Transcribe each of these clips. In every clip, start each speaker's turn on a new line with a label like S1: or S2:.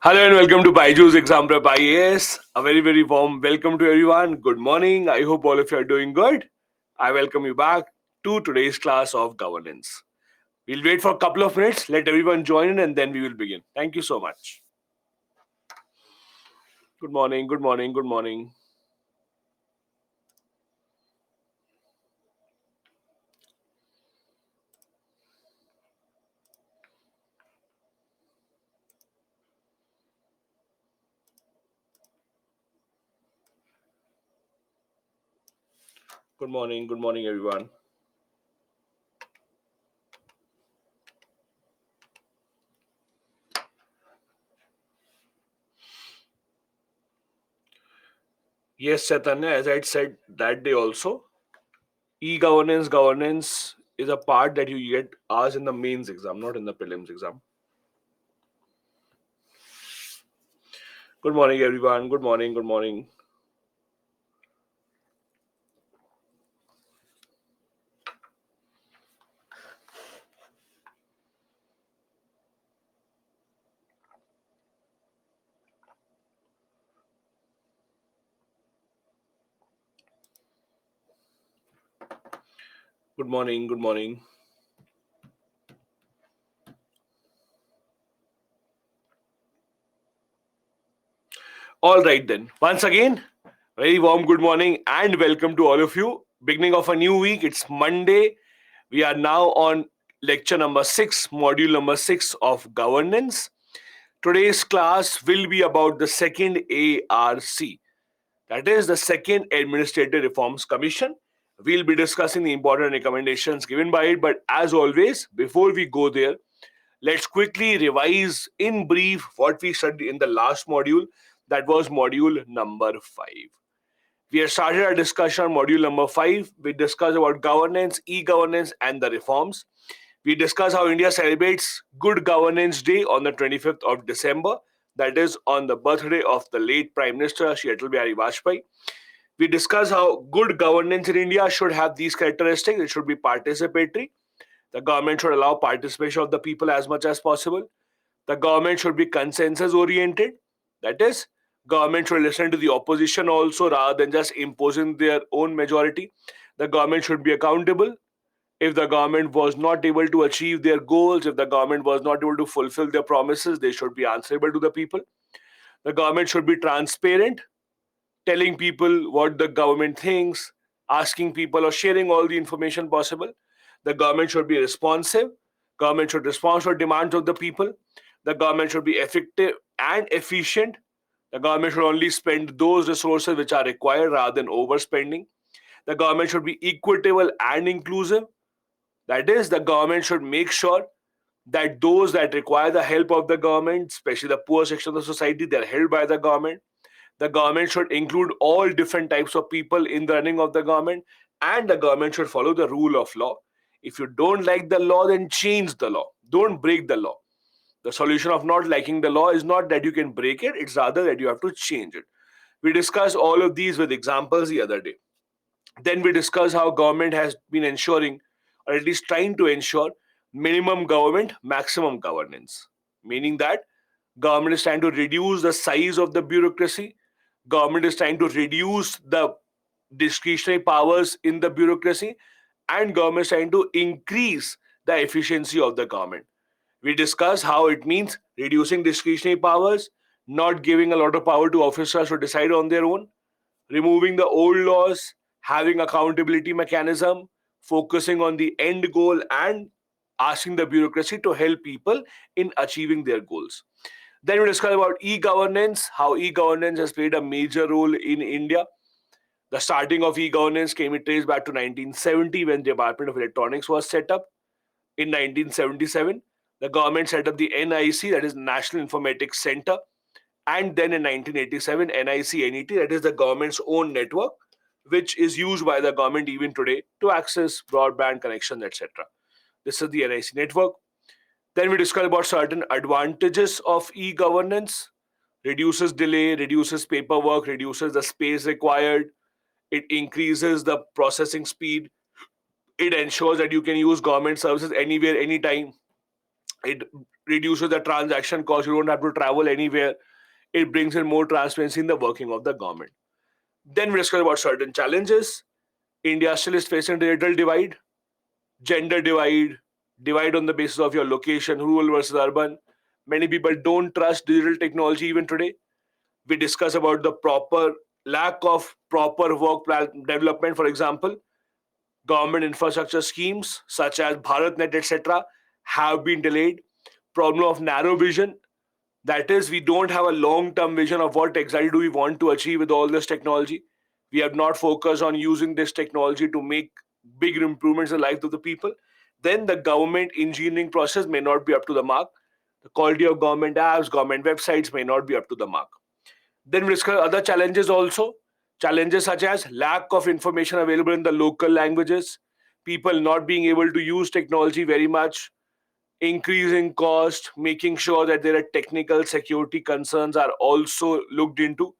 S1: Hello and welcome to Baiju's Exam Prep IAS. A very warm welcome to everyone. Good morning. I hope all of you are doing good. I welcome you back to today's class of governance. We'll wait for a couple of minutes, let everyone join in, and then we will begin. Thank you so much. Good morning, good morning, good morning. Good morning, everyone. Yes, Chaitanya, as I said that day also, governance is a part that you get asked in the mains exam, not in the prelims exam. Good morning, everyone. Good morning, good morning. Good morning, good morning. All right, then. Once again, very warm good morning and welcome to all of you. Beginning of a new week. It's Monday. We are now on lecture number 6, module number 6 of governance. Today's class will be about the second ARC, that is the Second Administrative Reforms Commission. We'll be discussing the important recommendations given by it, but as always, before we go there, let's quickly revise in brief what we studied in the last module, that was module number 5. We have started our discussion on module number 5. We discussed about governance, e-governance, and the reforms. We discussed how India celebrates Good Governance Day on the 25th of December, that is on the birthday of the late Prime Minister Shri Atal Bihari Vajpayee. We discussed how good governance in India should have these characteristics. It should be participatory. The government should allow participation of the people as much as possible. The government should be consensus oriented. That is, government should listen to the opposition also rather than just imposing their own majority. The government should be accountable. If the government was not able to achieve their goals, if the government was not able to fulfill their promises, they should be answerable to the people. The government should be transparent, telling people what the government thinks, asking people or sharing all the information possible. The government should be responsive. Government should respond to demands of the people. The government should be effective and efficient. The government should only spend those resources which are required rather than overspending. The government should be equitable and inclusive. That is, the government should make sure that those that require the help of the government, especially the poor section of the society, they are helped by the government. The government should include all different types of people in the running of the government, and the government should follow the rule of law. If you don't like the law, then change the law. Don't break the law. The solution of not liking the law is not that you can break it, it's rather that you have to change it. We discussed all of these with examples the other day. Then we discussed how government has been ensuring, or at least trying to ensure, minimum government, maximum governance. Meaning that government is trying to reduce the size of the bureaucracy. Government is trying to reduce the discretionary powers in the bureaucracy, and government is trying to increase the efficiency of the government. We discussed how it means reducing discretionary powers, not giving a lot of power to officers to decide on their own, removing the old laws, having accountability mechanism, focusing on the end goal, and asking the bureaucracy to help people in achieving their goals. Then we discuss about e-governance, how e-governance has played a major role in India. The starting of e-governance came it traced back to 1970 when the Department of Electronics was set up. In 1977, the government set up the NIC, that is National Informatics Center, and then in 1987, NIC-NET, that is the government's own network, which is used by the government even today to access broadband connections, etc. This is the NIC network. Then we discuss about certain advantages of e-governance. Reduces delay, reduces paperwork, reduces the space required. It increases the processing speed. It ensures that you can use government services anywhere, anytime. It reduces the transaction cost. You don't have to travel anywhere. It brings in more transparency in the working of the government. Then we discuss about certain challenges. India still is facing digital divide, gender divide, divide on the basis of your location, rural versus urban. Many people don't trust digital technology even today. We discuss about the proper lack of proper work plan development. For example, government infrastructure schemes such as BharatNet, etc., have been delayed. Problem of narrow vision. That is, we don't have a long-term vision of what exactly do we want to achieve with all this technology. We have not focused on using this technology to make big improvements in the lives of the people. Then the government engineering process may not be up to the mark. The quality of government apps, government websites may not be up to the mark. Then we discuss other challenges also. Challenges such as lack of information available in the local languages, people not being able to use technology very much, increasing cost, making sure that there are technical security concerns are also looked into.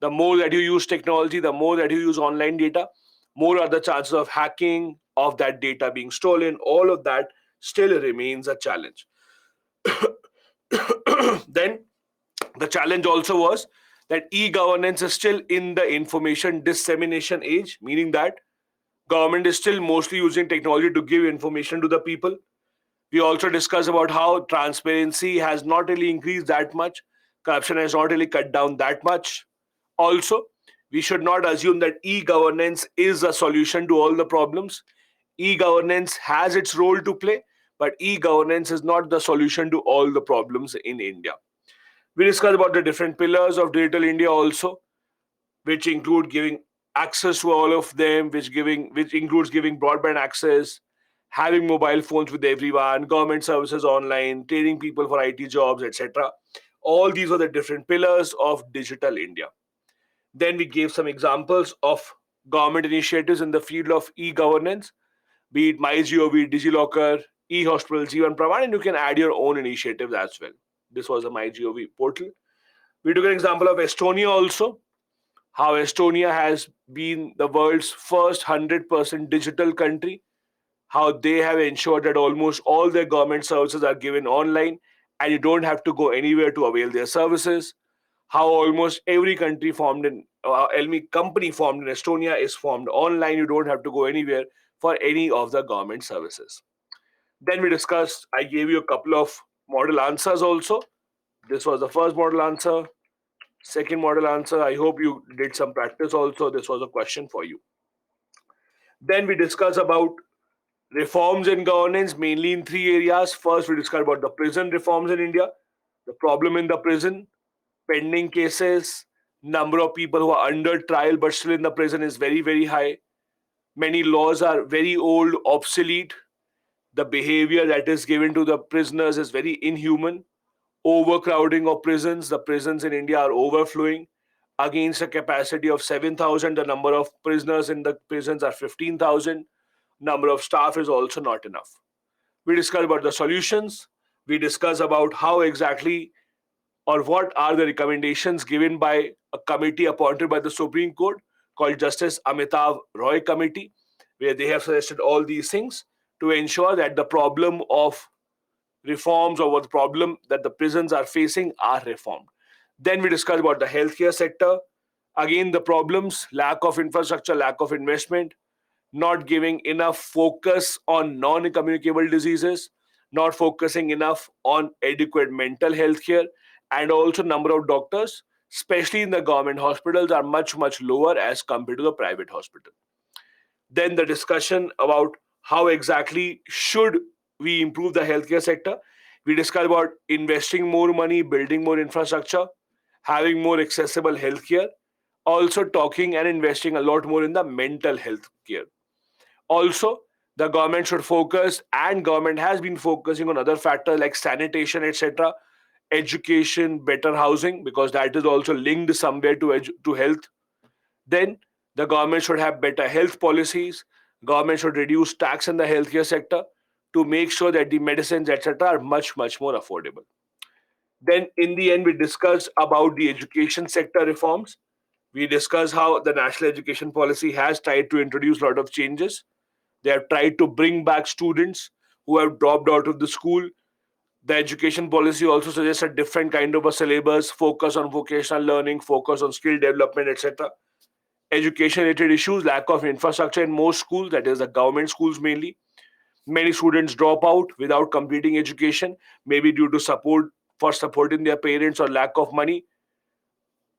S1: The more that you use technology, the more that you use online data, more are the chances of hacking, of that data being stolen. All of that still remains a challenge. Then the challenge also was that e-governance is still in the information dissemination age, meaning that government is still mostly using technology to give information to the people. We also discussed about how transparency has not really increased that much, corruption has not really cut down that much. Also, we should not assume that e-governance is a solution to all the problems. E-governance has its role to play, but e-governance is not the solution to all the problems in India. We discussed about the different pillars of Digital India also, which include giving access to all of them, which includes giving broadband access, having mobile phones with everyone, government services online, training people for IT jobs, etc. All these are the different pillars of Digital India. Then we gave some examples of government initiatives in the field of e-governance, be it MyGov, DigiLocker, e-hospital, Jeevan Praman, and you can add your own initiatives as well. This was a MyGov portal. We took an example of Estonia also, how Estonia has been the world's first 100% digital country, how they have ensured that almost all their government services are given online and you don't have to go anywhere to avail their services. How almost every country formed in any company formed in Estonia is formed online. You don't have to go anywhere for any of the government services. Then we discussed, I gave you a couple of model answers also. This was the first model answer. Second model answer, I hope you did some practice also. This was a question for you. Then we discussed about reforms in governance, mainly in three areas. First, we discussed about the prison reforms in India, the problem in the prison, pending cases, number of people who are under trial but still in the prison is very, very high. Many laws are very old, obsolete. The behavior that is given to the prisoners is very inhuman. Overcrowding of prisons. The prisons in India are overflowing. Against a capacity of 7,000, the number of prisoners in the prisons are 15,000. Number of staff is also not enough. We discuss about the solutions. We discuss about how exactly or what are the recommendations given by a committee appointed by the Supreme Court called Justice Amitav Roy Committee, where they have suggested all these things to ensure that the problem of reforms or what the problem that the prisons are facing are reformed. Then we discuss about the healthcare sector. Again, the problems, lack of infrastructure, lack of investment, not giving enough focus on non-communicable diseases, not focusing enough on adequate mental health care, and also number of doctors, especially in the government hospitals, are much, much lower as compared to the private hospital. Then the discussion about how exactly should we improve the healthcare sector. We discussed about investing more money, building more infrastructure, having more accessible healthcare, also talking and investing a lot more in the mental health care. Also, the government should focus, and government has been focusing on other factors like sanitation, etc., education, better housing, because that is also linked somewhere to health. Then the government should have better health policies. Government should reduce tax in the healthcare sector to make sure that the medicines, etc., are much, much more affordable. Then in the end, we discussed about the education sector reforms. We discussed how the national education policy has tried to introduce a lot of changes. They have tried to bring back students who have dropped out of the school. The education policy also suggests a different kind of a syllabus, focus on vocational learning, focus on skill development, etc. Education related issues, lack of infrastructure in most schools, that is the government schools mainly. Many students drop out without completing education, maybe due to support for supporting their parents or lack of money.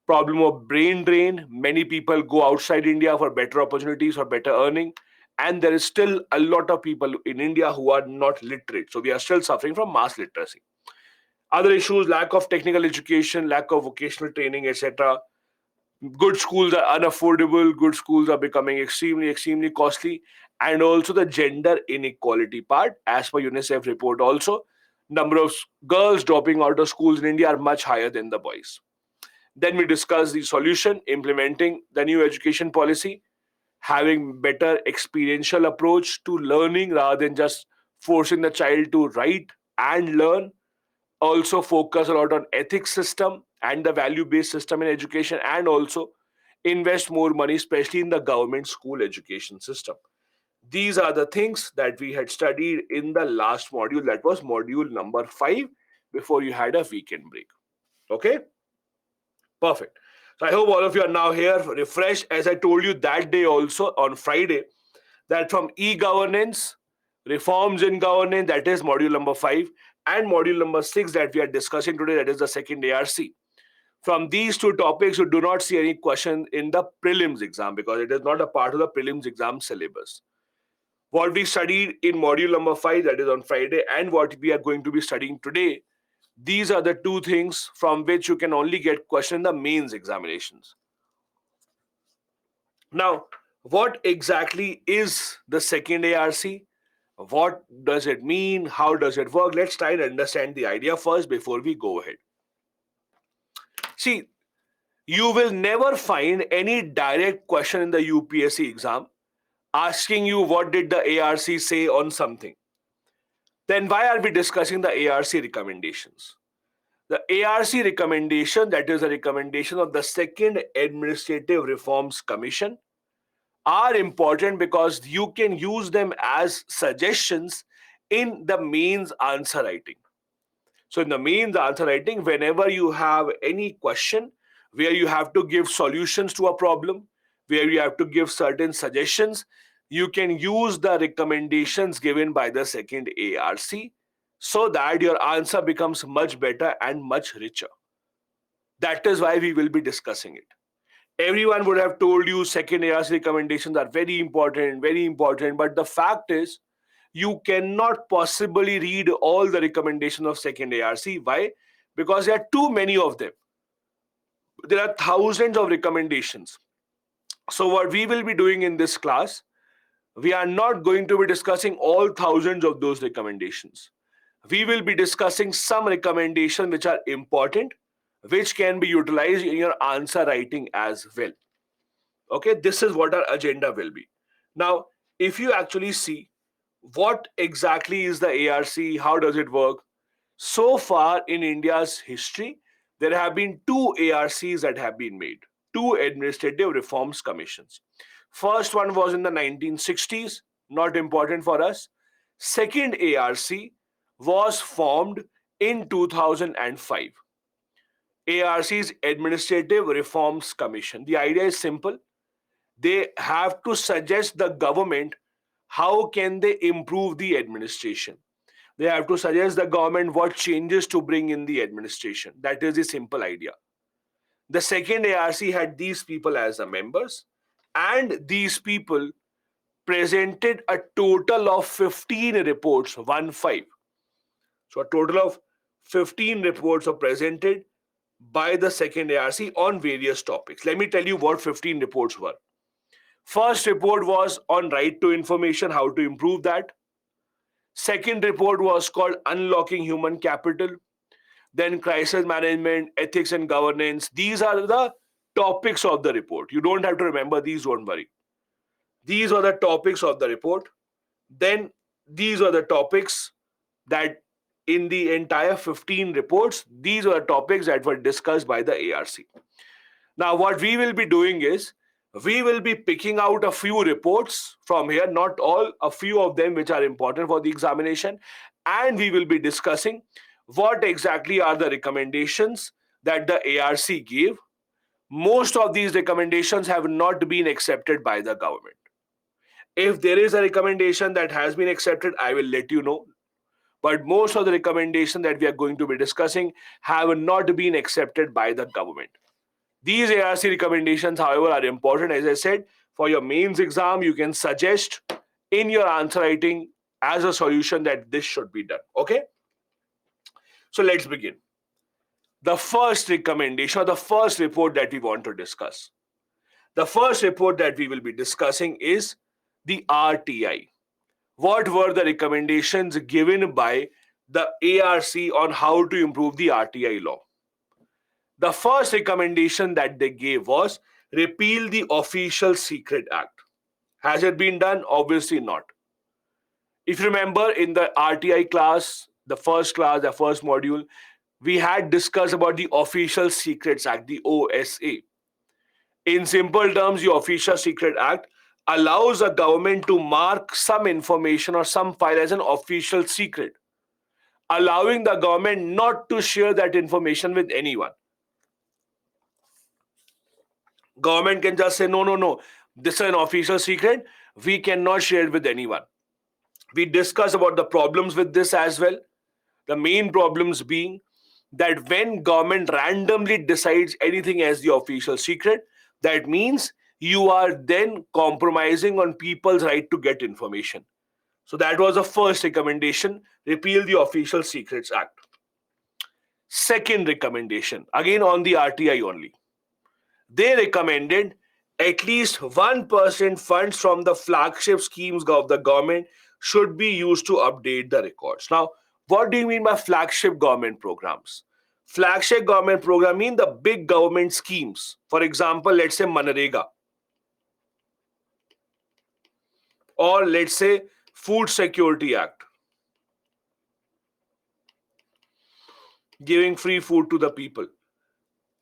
S1: Problem of brain drain. Many people go outside India for better opportunities or better earning. And there is still a lot of people in India who are not literate. So we are still suffering from mass literacy. Other issues, lack of technical education, lack of vocational training, etc. Good schools are unaffordable, good schools are becoming extremely costly, and also the gender inequality part. As per UNICEF report also, number of girls dropping out of schools in India are much higher than the boys. Then we discuss the solution, implementing the new education policy, having better experiential approach to learning rather than just forcing the child to write and learn. Also focus a lot on ethics system and the value based system in education, and also invest more money especially in the government school education system. These are the things that we had studied in the last module, that was module number 5, before you had a weekend break. Okay, perfect. So I hope all of you are now here refreshed. As I told you that day also on Friday, that from e-governance, reforms in governance, that is module number 5, and module number 6 that we are discussing today, that is the second ARC. From these two topics, you do not see any question in the prelims exam because it is not a part of the prelims exam syllabus. What we studied in module number 5, that is on Friday, and what we are going to be studying today, these are the two things from which you can only get question in the mains examinations. Now, what exactly is the second ARC? What does it mean? How does it work? Let's try and understand the idea first before we go ahead. See, you will never find any direct question in the UPSC exam asking you what did the ARC say on something. Then why are we discussing the ARC recommendations? The ARC recommendation, that is a recommendation of the Second Administrative Reforms Commission, are important because you can use them as suggestions in the mains answer writing. So in the mains answer writing, whenever you have any question where you have to give solutions to a problem, where you have to give certain suggestions, you can use the recommendations given by the second ARC so that your answer becomes much better and much richer. That is why we will be discussing it. Everyone would have told you second ARC recommendations are very important, but the fact is you cannot possibly read all the recommendations of second ARC. Why? Because there are too many of them. There are thousands of recommendations. So what we will be doing in this class, we are not going to be discussing all thousands of those recommendations. We will be discussing some recommendations which are important, which can be utilized in your answer writing as well. Okay, this is what our agenda will be. Now, if you actually see what exactly is the ARC, how does it work? So far in India's history, there have been two ARCs that have been made, two administrative reforms commissions. First one was in the 1960s, not important for us. Second ARC was formed in 2005. ARC's Administrative Reforms Commission. The idea is simple. They have to suggest the government how can they improve the administration. They have to suggest the government what changes to bring in the administration. That is the simple idea. The second ARC had these people as the members, and these people presented a total of 15 reports, 1 5. So a total of 15 reports are presented by the second ARC on various topics. Let me tell you what 15 reports were. First report was on right to information, how to improve that. Second report was called Unlocking Human Capital. Then crisis management, ethics and governance. These are the topics of the report. You don't have to remember these, don't worry. These are the topics of the report. Then these are the topics that in the entire 15 reports, these are the topics that were discussed by the ARC. Now, what we will be doing is, we will be picking out a few reports from here, not all, a few of them which are important for the examination, and we will be discussing What exactly are the recommendations that the ARC gave? Most of these recommendations have not been accepted by the government. If there is a recommendation that has been accepted, I will let you know. But most of the recommendations that we are going to be discussing have not been accepted by the government. These ARC recommendations, however, are important. As I said, for your mains exam, you can suggest in your answer writing as a solution that this should be done. Okay? So let's begin. The first recommendation or the first report that we want to discuss. The first report that we will be discussing is the RTI. What were the recommendations given by the ARC on how to improve the RTI law? The first recommendation that they gave was repeal the Official Secret Act. Has it been done? Obviously not. If you remember in the RTI class, the first module, we had discussed about the Official Secrets Act, the OSA. In simple terms, the Official Secret Act allows a government to mark some information or some file as an official secret, allowing the government not to share that information with anyone. Government can just say, no, this is an official secret. We cannot share it with anyone. We discussed about the problems with this as well. The main problems being that when government randomly decides anything as the official secret, that means you are then compromising on people's right to get information. So that was the first recommendation, repeal the Official Secrets Act. Second recommendation, again on the RTI only. They recommended at least 1% funds from the flagship schemes of the government should be used to update the records. Now, what do you mean by flagship government programs? Flagship government program mean the big government schemes. For example, let's say Manrega, or let's say Food Security Act, giving free food to the people.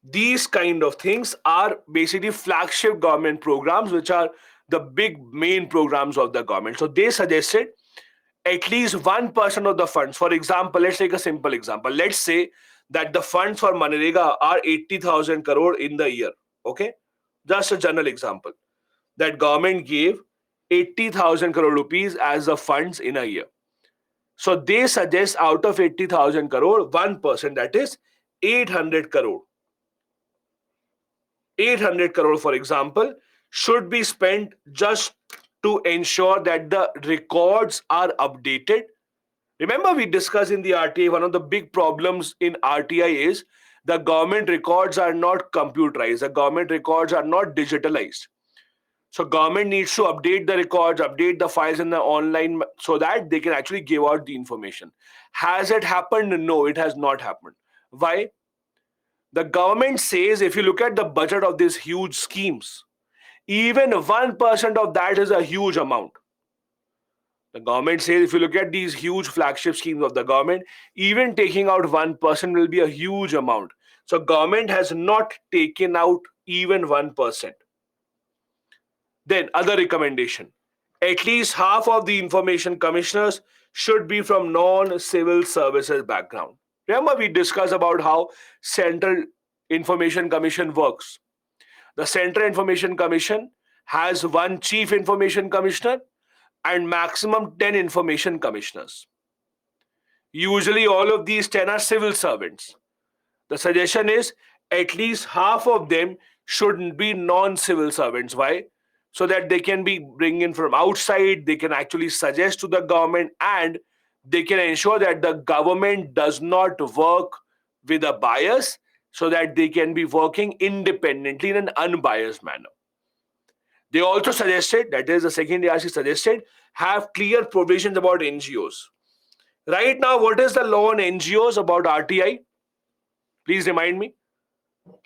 S1: These kind of things are basically flagship government programs, which are the big main programs of the government. So they suggested at least 1% of the funds. For example, let's take a simple example. Let's say that the funds for Manrega are 80,000 crore in the year. Okay, just a general example. That government gave 80,000 crore rupees as the funds in a year. So they suggest out of 80,000 crore, 1%, that is 800 crore. 800 crore, for example, should be spent just to ensure that the records are updated. Remember, we discussed in the RTI, one of the big problems in RTI is the government records are not computerized, the government records are not digitalized. So government needs to update the records, update the files in the online so that they can actually give out the information. Has it happened? No, it has not happened. Why? The government says if you look at the budget of these huge schemes, even 1% of that is a huge amount. The government says if you look at these huge flagship schemes of the government, even taking out 1% will be a huge amount. So government has not taken out even 1%. Then other recommendation, at least half of the information commissioners should be from non-civil services background. Remember we discussed about how Central Information Commission works. The Central Information Commission has one chief information commissioner and maximum 10 information commissioners. Usually all of these 10 are civil servants. The suggestion is at least half of them should be non-civil servants. Why? So that they can be bring in from outside, they can actually suggest to the government, and they can ensure that the government does not work with a bias, so that they can be working independently in an unbiased manner. They also suggested, that is the second ARC suggested, have clear provisions about NGOs. Right now, what is the law on NGOs about RTI? Please remind me.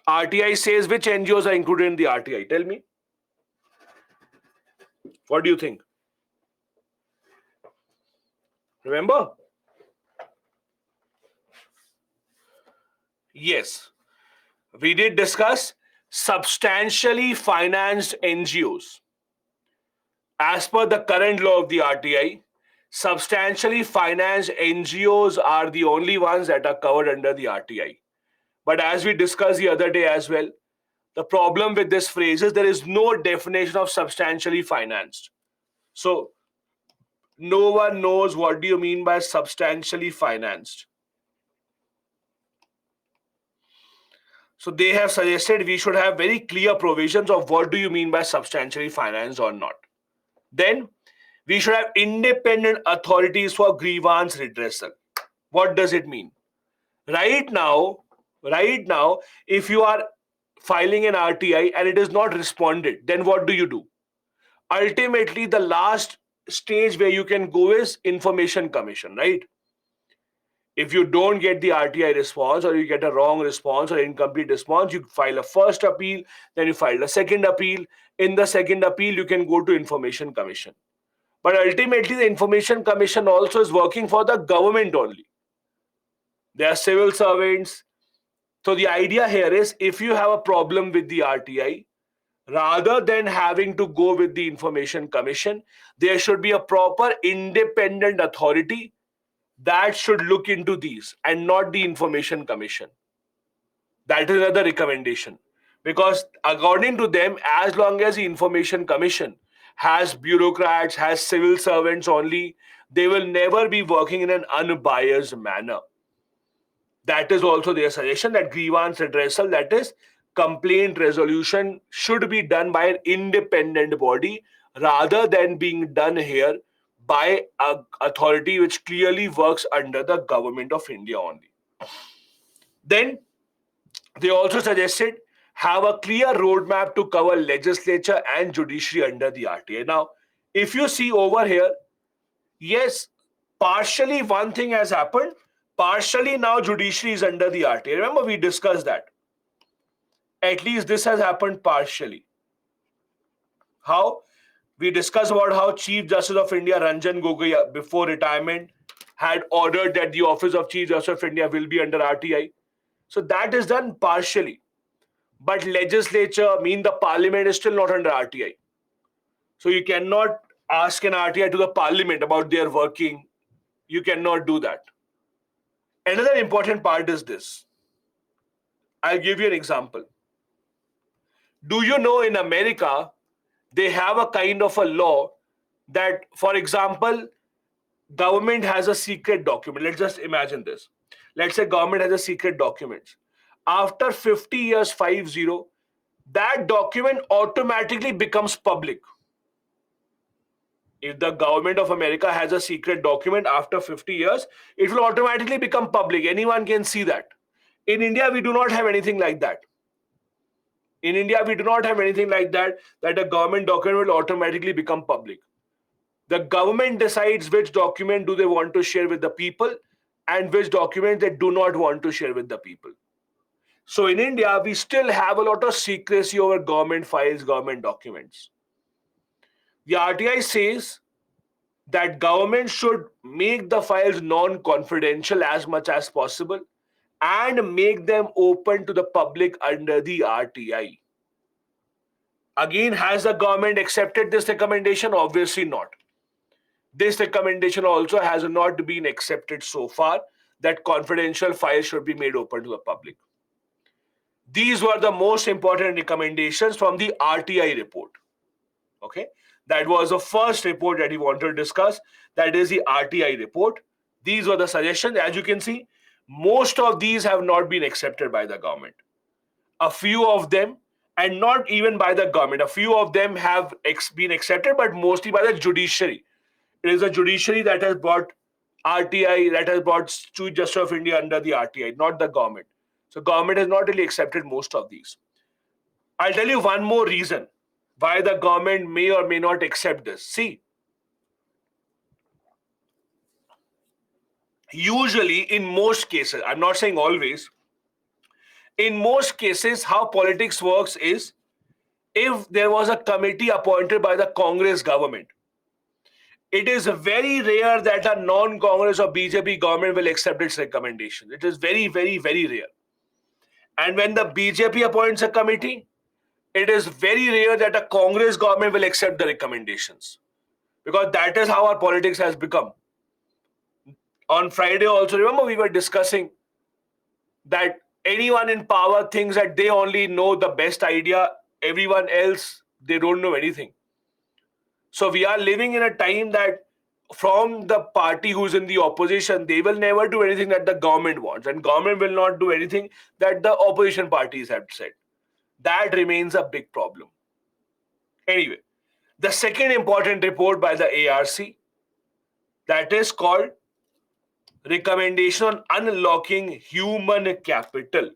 S1: RTI says which NGOs are included in the RTI? Tell me. What do you think? Remember? Yes. We did discuss substantially financed NGOs. As per the current law of the RTI, substantially financed NGOs are the only ones that are covered under the RTI. But as we discussed the other day as well, the problem with this phrase is there is no definition of substantially financed. So no one knows what do you mean by substantially financed. So they have suggested we should have very clear provisions of what do you mean by substantially financed or not. Then we should have independent authorities for grievance redressal. What does it mean? Right now, if you are filing an RTI and it is not responded, then what do? Ultimately, the last stage where you can go is information commission, right? If you don't get the RTI response, or you get a wrong response or incomplete response, you file a first appeal, then you file a second appeal. In the second appeal, you can go to information commission. But ultimately, the information commission also is working for the government only. They are civil servants. So the idea here is, if you have a problem with the RTI, rather than having to go with the information commission, there should be a proper independent authority that should look into these and not the information commission. That is another recommendation, because according to them, as long as the information commission has bureaucrats, has civil servants only, they will never be working in an unbiased manner. That is also their suggestion, that grievance redressal, that is complaint resolution, should be done by an independent body rather than being done here by an authority which clearly works under the government of India only. Then they also suggested have a clear roadmap to cover legislature and judiciary under the RTI. Now, if you see over here, yes, partially one thing has happened. Partially now judiciary is under the RTI. Remember, we discussed that. At least this has happened partially. How? We discussed about how Chief Justice of India Ranjan Gogoi, before retirement, had ordered that the office of Chief Justice of India will be under RTI. So that is done partially. But legislature, the parliament, is still not under RTI. So you cannot ask an RTI to the parliament about their working. You cannot do that. Another important part is this. I'll give you an example. Do you know in America, they have a kind of a law that, for example, government has a secret document. Let's just imagine this. Let's say government has a secret document. After 50 years, 50, that document automatically becomes public. If the government of America has a secret document after 50 years, it will automatically become public. Anyone can see that. In India, we do not have anything like that. In India, we do not have anything like that, that a government document will automatically become public. The government decides which document do they want to share with the people and which document they do not want to share with the people. So in India, we still have a lot of secrecy over government files, government documents. The RTI says that government should make the files non-confidential as much as possible and make them open to the public under the RTI. Again, has the government accepted this recommendation? Obviously not. This recommendation also has not been accepted so far, that confidential files should be made open to the public. These were the most important recommendations from the RTI report. Okay, that was the first report that we wanted to discuss. That is the RTI report. These were the suggestions. As you can see, most of these have not been accepted by the government. A few of them, and not even by the government, a few of them have been accepted, but mostly by the judiciary. It is the judiciary that has brought RTI, that has brought Chief Justice of India under the RTI, not the government. So government has not really accepted most of these. I'll tell you one more reason why the government may or may not accept this. See, usually in most cases, I'm not saying always, in most cases, how politics works is, if there was a committee appointed by the Congress government, it is very rare that a non-Congress or BJP government will accept its recommendation. It is very, very, very rare. And when the BJP appoints a committee, it is very rare that a Congress government will accept the recommendations. Because that is how our politics has become. On Friday also, remember we were discussing that anyone in power thinks that they only know the best idea, everyone else, they don't know anything. So we are living in a time that from the party who's in the opposition, they will never do anything that the government wants, and government will not do anything that the opposition parties have said. That remains a big problem. Anyway, the second important report by the ARC, that is called Recommendation on Unlocking Human Capital.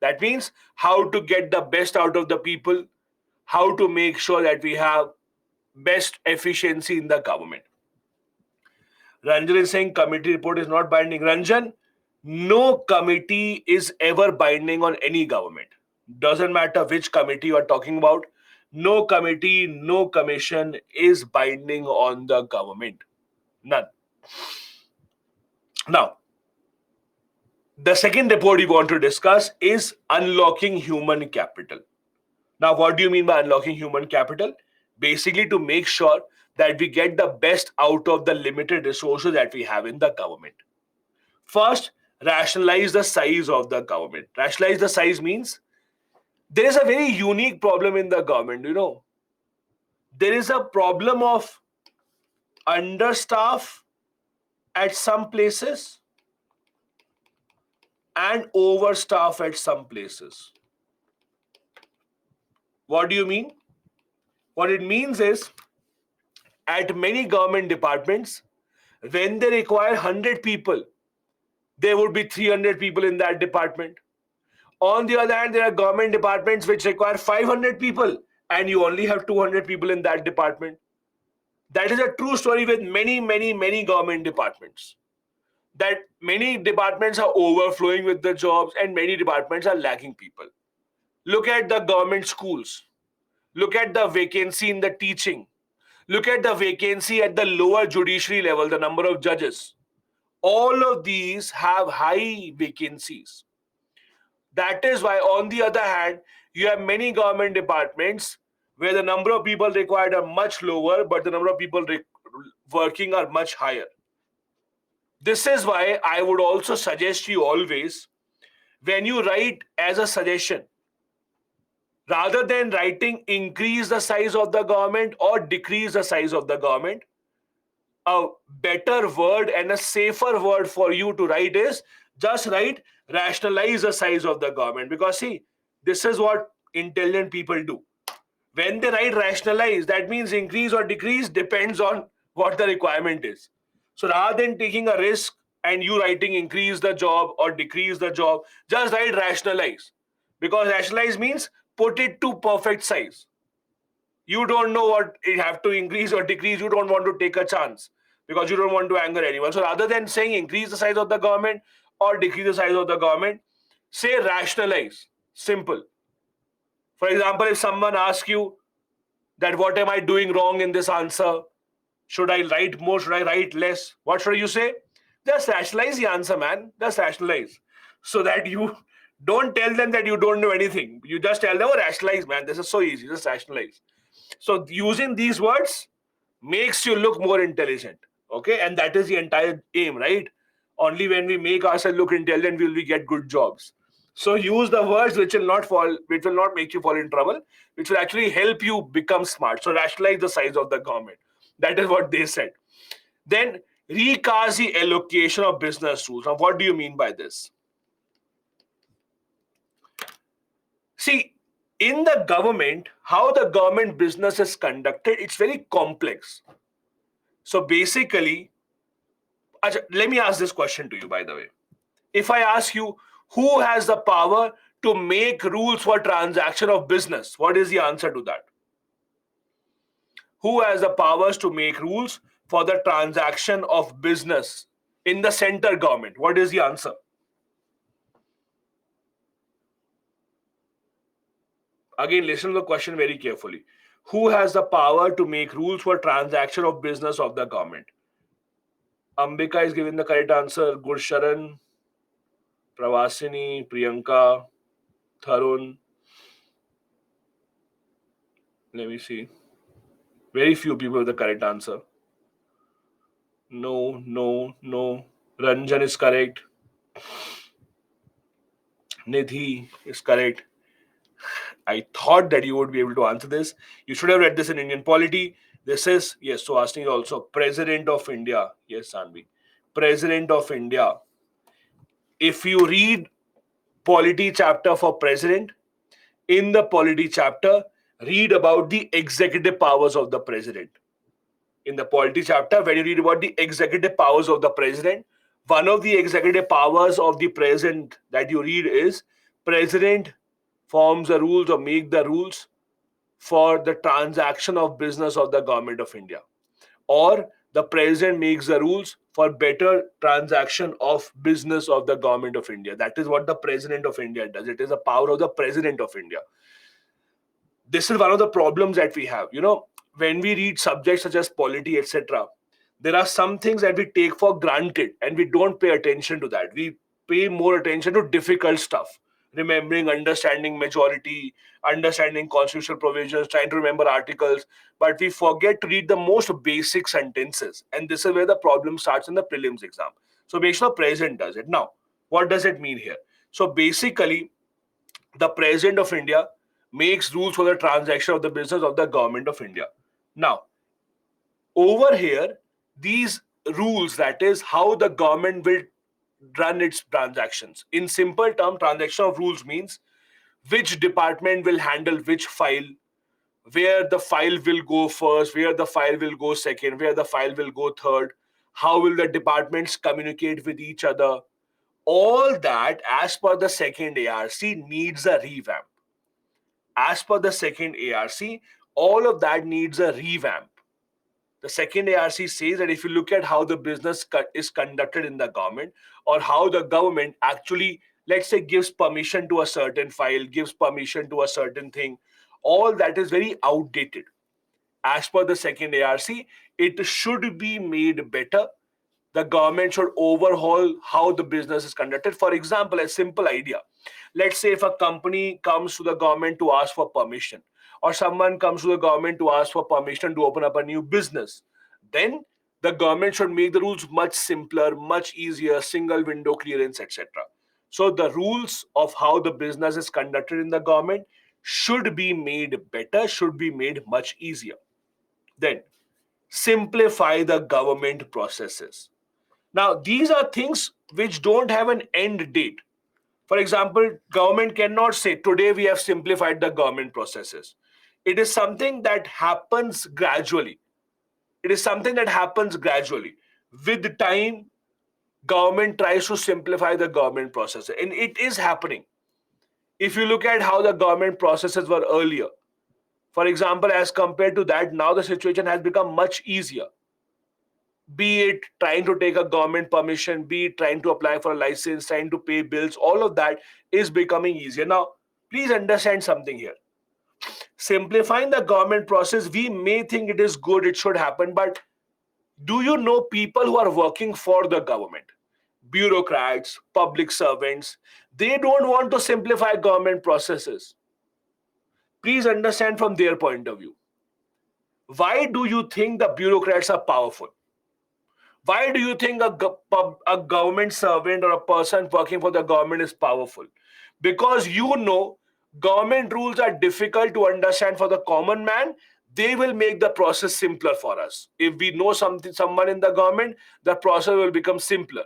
S1: That means how to get the best out of the people, how to make sure that we have best efficiency in the government. Ranjan is saying committee report is not binding. Ranjan, no committee is ever binding on any government. Doesn't matter which committee you are talking about. No committee, no commission is binding on the government. None. Now, the second report we want to discuss is unlocking human capital. Now, what do you mean by unlocking human capital? Basically, to make sure that we get the best out of the limited resources that we have in the government. First, rationalize the size of the government. Rationalize the size means there is a very unique problem in the government. There is a problem of understaff at some places and overstaff at some places. What do you mean? What it means is, at many government departments, when they require 100 people, there would be 300 people in that department. On the other hand, there are government departments which require 500 people and you only have 200 people in that department. That is a true story with many, many, many government departments. That many departments are overflowing with the jobs and many departments are lacking people. Look at the government schools. Look at the vacancy in the teaching. Look at the vacancy at the lower judiciary level, the number of judges. All of these have high vacancies. That is why, on the other hand, you have many government departments where the number of people required are much lower, but the number of people working are much higher. This is why I would also suggest you always, when you write as a suggestion, rather than writing increase the size of the government or decrease the size of the government, a better word and a safer word for you to write is just write rationalize the size of the government. Because see, this is what intelligent people do. When they write rationalize, that means increase or decrease depends on what the requirement is. So rather than taking a risk and you writing increase the job or decrease the job, just write rationalize. Because rationalize means put it to perfect size. You don't know what it have to increase or decrease. You don't want to take a chance because you don't want to anger anyone. So rather than saying increase the size of the government or decrease the size of the government, say rationalize. Simple. For example, if someone asks you that what am I doing wrong in this answer? Should I write more? Should I write less? What should you say? Just rationalize the answer, man. Just rationalize. So that you don't tell them that you don't know anything. You just tell them, oh, rationalize, man. This is so easy. Just rationalize. So using these words makes you look more intelligent. Okay, and that is the entire aim, right? Only when we make ourselves look intelligent will we get good jobs. So use the words which will not make you fall in trouble, which will actually help you become smart. So rationalize the size of the government. That is what they said. Then recast the allocation of business rules. Now, what do you mean by this? See, in the government, how the government business is conducted, it's very complex. So basically, let me ask this question to you, by the way. If I ask you, who has the power to make rules for transaction of business, what is the answer to that? Who has the powers to make rules for the transaction of business in the center government? What is the answer? Again, listen to the question very carefully. Who has the power to make rules for transaction of business of the government? Ambika is giving the correct answer. Gursharan, Pravasini, Priyanka, Tharun. Let me see. Very few people with the correct answer. No, no, no. Ranjan is correct. Nidhi is correct. I thought that you would be able to answer this. You should have read this in Indian Polity. This is, yes, so asking also President of India. Yes, Sanvi. President of India. If you read Polity chapter for President, in the Polity chapter, read about the executive powers of the President. In the Polity chapter, when you read about the executive powers of the President, one of the executive powers of the President that you read is President forms the rules or make the rules for the transaction of business of the government of India, or the president makes the rules for better transaction of business of the government of India. That is what the president of India does. It is a power of the president of India. This is one of the problems that we have. When we read subjects such as polity, etc., there are some things that we take for granted and we don't pay attention to that. We pay more attention to difficult stuff, remembering, understanding majority, understanding constitutional provisions, trying to remember articles, but we forget to read the most basic sentences. And this is where the problem starts in the prelims exam. So make sure the president does it. Now, what does it mean here? So basically, the president of India makes rules for the transaction of the business of the government of India. Now, over here, these rules, that is how the government will run its transactions. In simple term, transaction of rules means which department will handle which file, where the file will go first, where the file will go second, where the file will go third, how will the departments communicate with each other. All that, as per the second ARC, needs a revamp. As per the second ARC, all of that needs a revamp. The second ARC says that if you look at how the business is conducted in the government, or how the government actually, let's say, gives permission to a certain file, gives permission to a certain thing, all that is very outdated. As per the second ARC, it should be made better. The government should overhaul how the business is conducted. For example, a simple idea. Let's say if a company comes to the government to ask for permission, or someone comes to the government to ask for permission to open up a new business, then the government should make the rules much simpler, much easier, single window clearance, etc. So the rules of how the business is conducted in the government should be made better, should be made much easier. Then simplify the government processes. Now, these are things which don't have an end date. For example, government cannot say, today we have simplified the government processes. It is something that happens gradually. It is something that happens gradually. With time, government tries to simplify the government process. And it is happening. If you look at how the government processes were earlier, for example, as compared to that, now the situation has become much easier. Be it trying to take a government permission, be it trying to apply for a license, trying to pay bills, all of that is becoming easier. Now, please understand something here. Simplifying the government process, we may think it is good, it should happen, but do you know people who are working for the government? Bureaucrats, public servants, they don't want to simplify government processes. Please understand from their point of view. Why do you think the bureaucrats are powerful? Why do you think a government servant or a person working for the government is powerful? Because government rules are difficult to understand for the common man. They will make the process simpler for us. If we know someone in the government, the process will become simpler.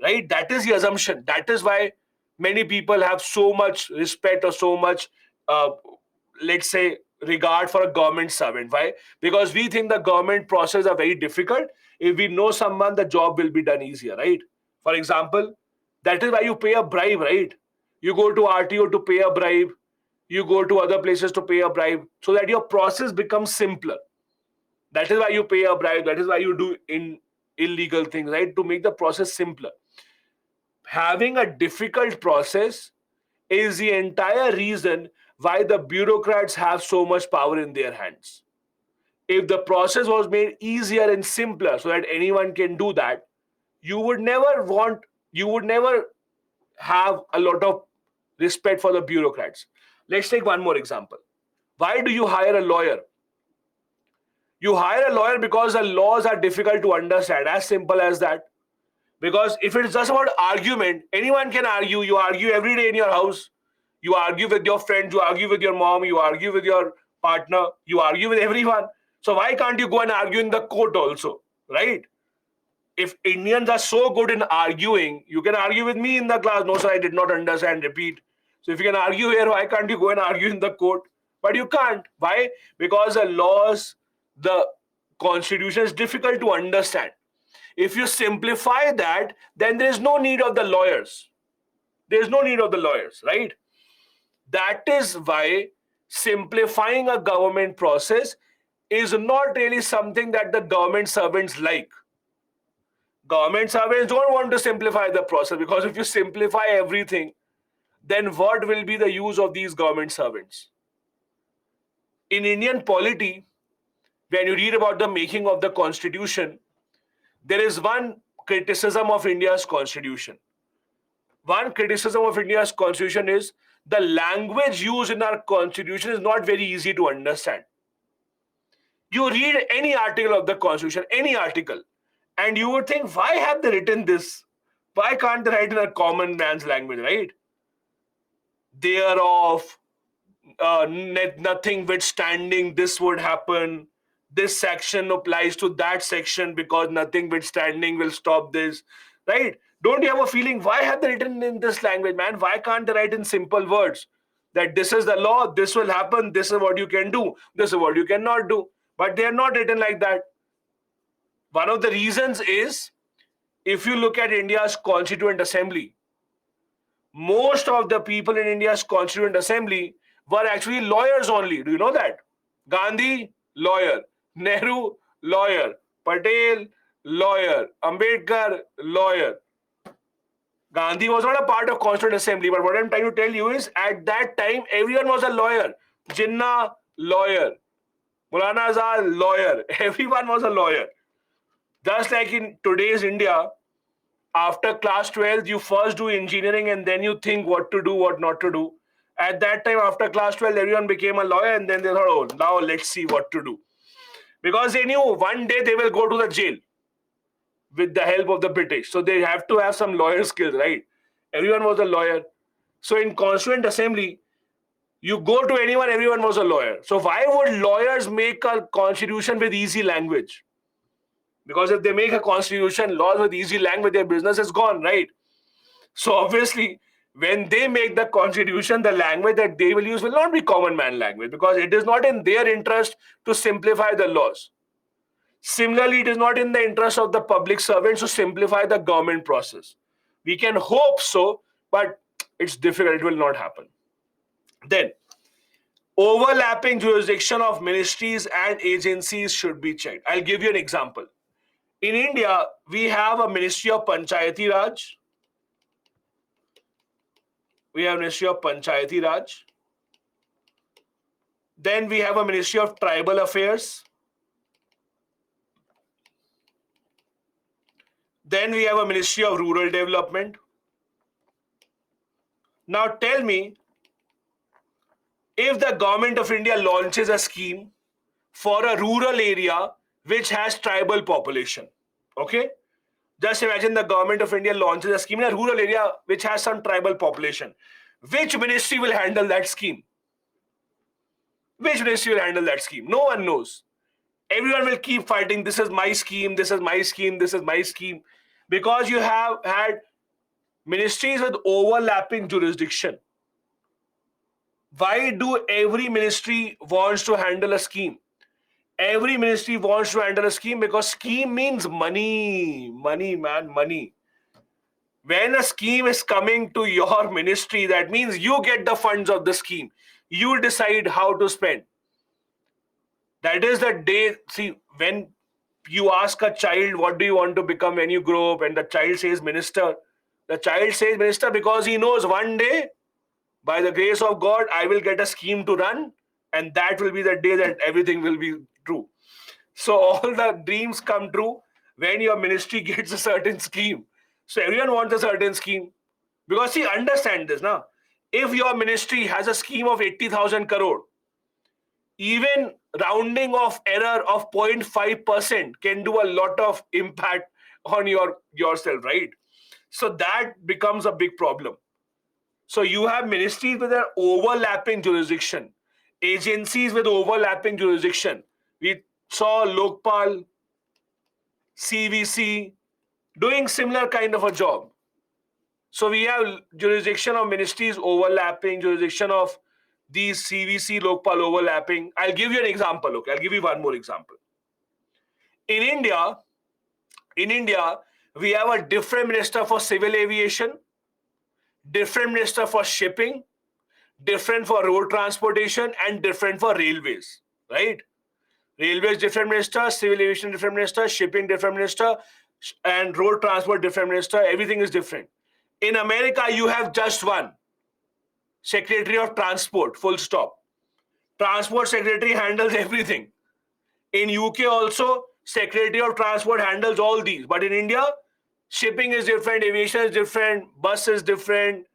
S1: Right? That is the assumption. That is why many people have so much respect or so much, uh, let's say, regard for a government servant. Why? Because we think the government process are very difficult. If we know someone, the job will be done easier, right? For example, that is why you pay a bribe, right? You go to RTO to pay a bribe. You go to other places to pay a bribe so that your process becomes simpler. That is why you pay a bribe. That is why you do illegal things, right? To make the process simpler. Having a difficult process is the entire reason why the bureaucrats have so much power in their hands. If the process was made easier and simpler so that anyone can do that, you would never have a lot of respect for the bureaucrats. Let's take one more example. Why do you hire a lawyer? You hire a lawyer because the laws are difficult to understand, as simple as that. Because if it's just about argument, anyone can argue. You argue every day in your house. You argue with your friends, you argue with your mom, you argue with your partner, you argue with everyone. So why can't you go and argue in the court also, right? If Indians are so good in arguing, you can argue with me in the class. No, sir, I did not understand. Repeat. So if you can argue here, why can't you go and argue in the court? But you can't. Why? Because the laws, the constitution is difficult to understand. If you simplify that, then there is no need of the lawyers. There is no need of the lawyers, right? That is why simplifying a government process is not really something that the government servants like. Government servants don't want to simplify the process, because if you simplify everything, then what will be the use of these government servants? In Indian polity, when you read about the making of the constitution, there is one criticism of India's constitution. One criticism of India's constitution is the language used in our constitution is not very easy to understand. You read any article of the constitution, any article, and you would think, why have they written this? Why can't they write in a common man's language, right? Thereof, nothing withstanding this would happen. This section applies to that section because nothing withstanding will stop this, right? Don't you have a feeling, why have they written in this language, man? Why can't they write in simple words that this is the law, this will happen, this is what you can do, this is what you cannot do? But they are not written like that. One of the reasons is, if you look at India's Constituent Assembly, most of the people in India's Constituent Assembly were actually lawyers only. Do you know that? Gandhi, lawyer. Nehru, lawyer. Patel, lawyer. Ambedkar, lawyer. Gandhi was not a part of Constituent Assembly, but what I'm trying to tell you is, at that time, everyone was a lawyer. Jinnah, lawyer. Maulana Azad, lawyer. Everyone was a lawyer. Just like in today's India, after class 12, you first do engineering and then you think what to do, what not to do. At that time, after class 12, everyone became a lawyer, and then they thought, oh, now let's see what to do. Because they knew one day they will go to the jail with the help of the British. So they have to have some lawyer skills, right? Everyone was a lawyer. So in Constituent Assembly, you go to anyone, everyone was a lawyer. So why would lawyers make a constitution with easy language? Because if they make a constitution, laws with easy language, their business is gone, right? So obviously, when they make the constitution, the language that they will use will not be common man language, because it is not in their interest to simplify the laws. Similarly, it is not in the interest of the public servants to simplify the government process. We can hope so, but it's difficult. It will not happen. Then, overlapping jurisdiction of ministries and agencies should be checked. I'll give you an example. In India, we have a Ministry of Panchayati Raj. We have Ministry of Panchayati Raj. Then we have a Ministry of Tribal Affairs. Then we have a Ministry of Rural Development. Now tell me, if the government of India launches a scheme for a rural area which has tribal population, okay? Just imagine the government of India launches a scheme in a rural area which has some tribal population. Which ministry will handle that scheme? Which ministry will handle that scheme? No one knows. Everyone will keep fighting, this is my scheme, this is my scheme, this is my scheme. Because you have had ministries with overlapping jurisdiction. Why do every ministry wants to handle a scheme? Every ministry wants to handle a scheme because scheme means money. Money, man, money. When a scheme is coming to your ministry, that means you get the funds of the scheme. You decide how to spend. That is the day, see, when you ask a child, what do you want to become when you grow up? And the child says minister. The child says minister because he knows one day, by the grace of God, I will get a scheme to run, and that will be the day that everything will be true. So all the dreams come true when your ministry gets a certain scheme. So everyone wants a certain scheme. Because see, understand this now. If your ministry has a scheme of 80,000 crore, even rounding off error of 0.5% can do a lot of impact on yourself, right? So that becomes a big problem. So you have ministries with an overlapping jurisdiction, agencies with overlapping jurisdiction. We saw Lokpal, CVC doing similar kind of a job. So we have jurisdiction of ministries overlapping, jurisdiction of these CVC, Lokpal overlapping. I'll give you an example. Okay, I'll give you one more example. In India, in India, we have a different minister for civil aviation, different minister for shipping, different for road transportation, and different for railways, right? Railways different minister, civil aviation different minister, shipping different minister, and road transport different minister. Everything is different. In America, you have just one Secretary of Transport, full stop. Transport Secretary handles everything. In UK also, Secretary of Transport handles all these. But in India, shipping is different, aviation is different, bus is different,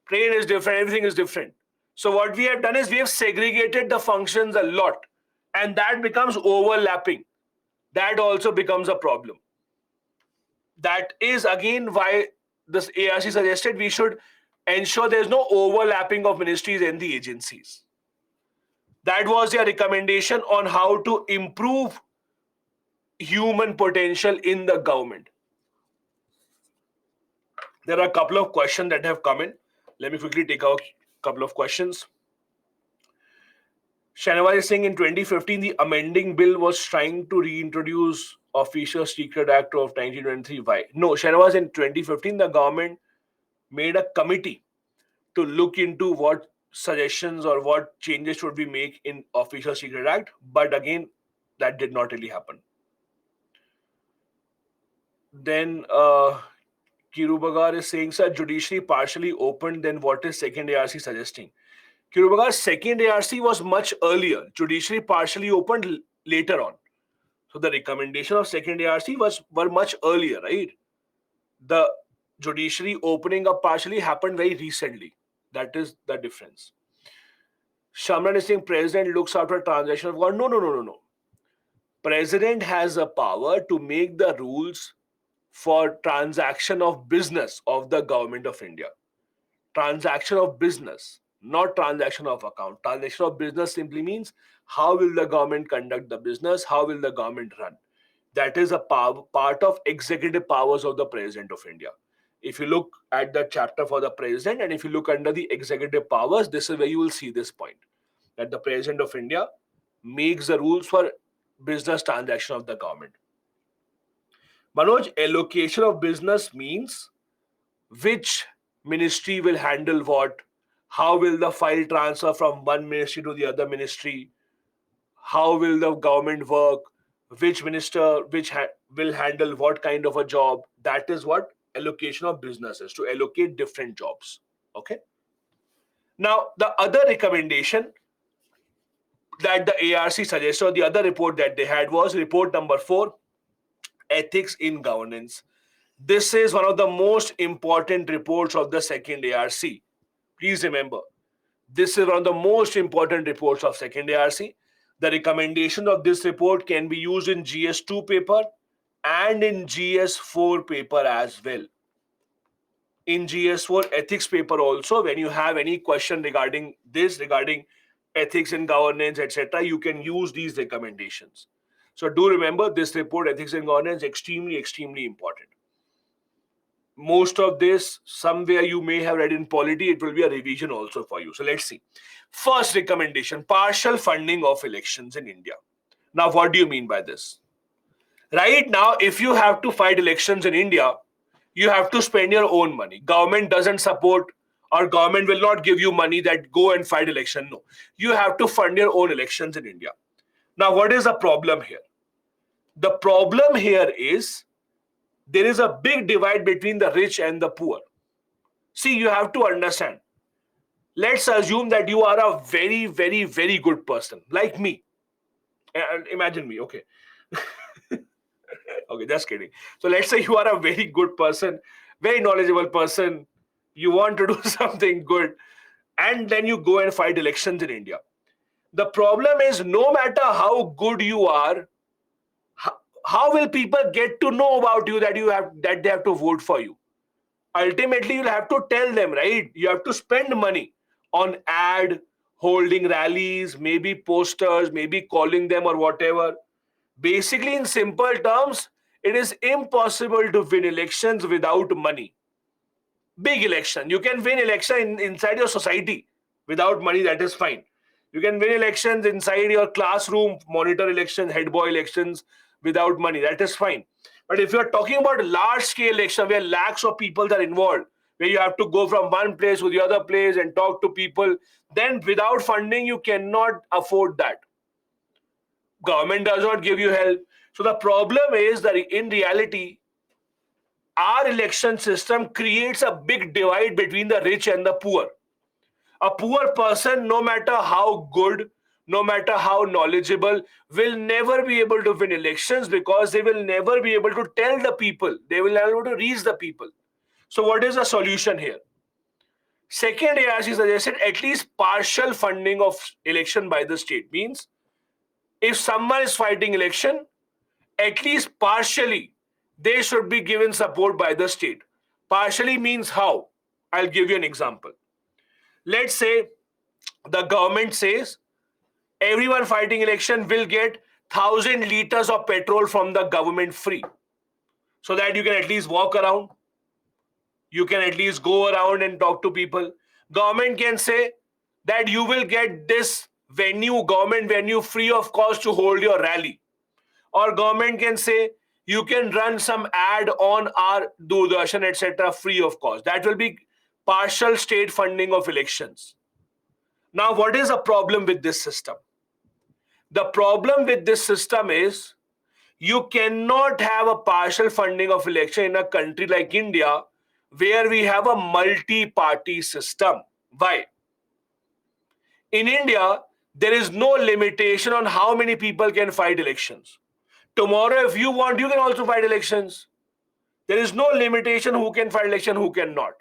S1: train is different, everything is different. So what we have done is we have segregated the functions a lot, and that becomes overlapping. That also becomes a problem. That is again why this ARC suggested we should ensure there is no overlapping of ministries and the agencies. That was their recommendation on how to improve human potential in the government. There are a couple of questions that have come in. Let me quickly take out a couple of questions. Shanawaz is saying in 2015, the amending bill was trying to reintroduce Official Secret Act of 1923. Why? No, Shanawaz, in 2015, the government made a committee to look into what suggestions or what changes should we make in Official Secret Act. But again, that did not really happen. Then Kirubagar is saying, sir, judiciary partially opened, then what is second ARC suggesting? Kirubagar's second ARC was much earlier. Judiciary partially opened later on. So the recommendation of second ARC were much earlier, right? The judiciary opening up partially happened very recently. That is the difference. Shamran is saying president looks after transaction of God. No, no, no, no, no. President has a power to make the rules for transaction of business of the government of India. Transaction of business, not transaction of account. Transaction of business simply means how will the government conduct the business, how will the government run. That is a part of executive powers of the President of India. If you look at the chapter for the President and if you look under the executive powers, this is where you will see this point, that the President of India makes the rules for business transaction of the government. Manoj, allocation of business means which ministry will handle what, how will the file transfer from one ministry to the other ministry, how will the government work, which minister will handle what kind of a job. That is what allocation of business is, to allocate different jobs. Okay. Now the other recommendation that the ARC suggested, or the other report that they had, was report number 4, ethics in governance. This is one of the most important reports of the second ARC. Please remember, this is one of the most important reports of second ARC. The recommendation of this report can be used in GS2 paper and in GS4 paper as well. In GS4 ethics paper also, when you have any question regarding this, regarding ethics and governance, etc., you can use these recommendations. So do remember this report, ethics and governance, extremely, extremely important. Most of this, somewhere you may have read in polity, it will be a revision also for you. So let's see. First recommendation, partial funding of elections in India. Now, what do you mean by this? Right now, if you have to fight elections in India, you have to spend your own money. Government doesn't support, or government will not give you money that go and fight election. No, you have to fund your own elections in India. Now, what is the problem here? The problem here is there is a big divide between the rich and the poor. See, you have to understand. Let's assume that you are a very, very, very good person, like me. And imagine me, okay. Okay, just kidding. So let's say you are a very good person, very knowledgeable person. You want to do something good, and then you go and fight elections in India. The problem is, no matter how good you are, how will people get to know about you that they have to vote for you? Ultimately, you'll have to tell them, right? You have to spend money on ad, holding rallies, maybe posters, maybe calling them or whatever. Basically, in simple terms, it is impossible to win elections without money. Big election. You can win election inside your society without money, that is fine. You can win elections inside your classroom, monitor elections, head boy elections without money, that is fine. But if you're talking about large scale election where lakhs of people are involved, where you have to go from one place to the other place and talk to people, then without funding, you cannot afford that. Government does not give you help. So the problem is that in reality, our election system creates a big divide between the rich and the poor. A poor person, no matter how good, no matter how knowledgeable, will never be able to win elections because they will never be able to tell the people. They will never be able to reach the people. So, what is the solution here? Second, as he suggested, at least partial funding of election by the state means if someone is fighting election, at least partially, they should be given support by the state. Partially means how? I'll give you an example. Let's say the government says everyone fighting election will get 1,000 liters of petrol from the government free, so that you can at least walk around, you can at least go around and talk to people. Government can say that you will get this government venue free of cost to hold your rally. Or government can say you can run some ad on our Doordarshan, etc., free of cost. That will be partial state funding of elections. Now, what is the problem with this system? The problem with this system is you cannot have a partial funding of election in a country like India where we have a multi-party system. Why? In India, there is no limitation on how many people can fight elections. Tomorrow, if you want, you can also fight elections. There is no limitation who can fight election, who cannot.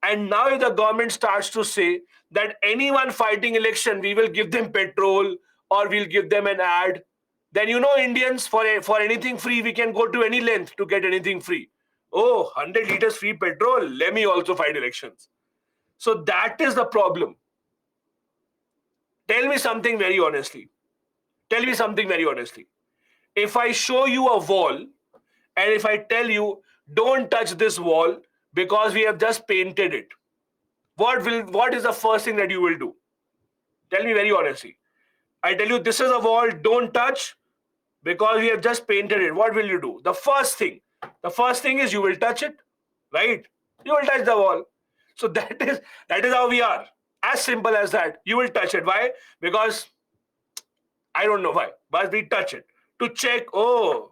S1: And now if the government starts to say that anyone fighting election, we will give them petrol or we'll give them an ad, then Indians, for anything free, we can go to any length to get anything free. Oh, 100 liters free petrol, let me also fight elections. So that is the problem. Tell me something very honestly. Tell me something very honestly. If I show you a wall and if I tell you, don't touch this wall because we have just painted it, what is the first thing that you will do? Tell me very honestly. I tell you, this is a wall, don't touch because we have just painted it. What will you do? The first thing is you will touch it, right? You will touch the wall. So that is how we are. As simple as that. You will touch it. Why? Because I don't know why, but we touch it to check. Oh,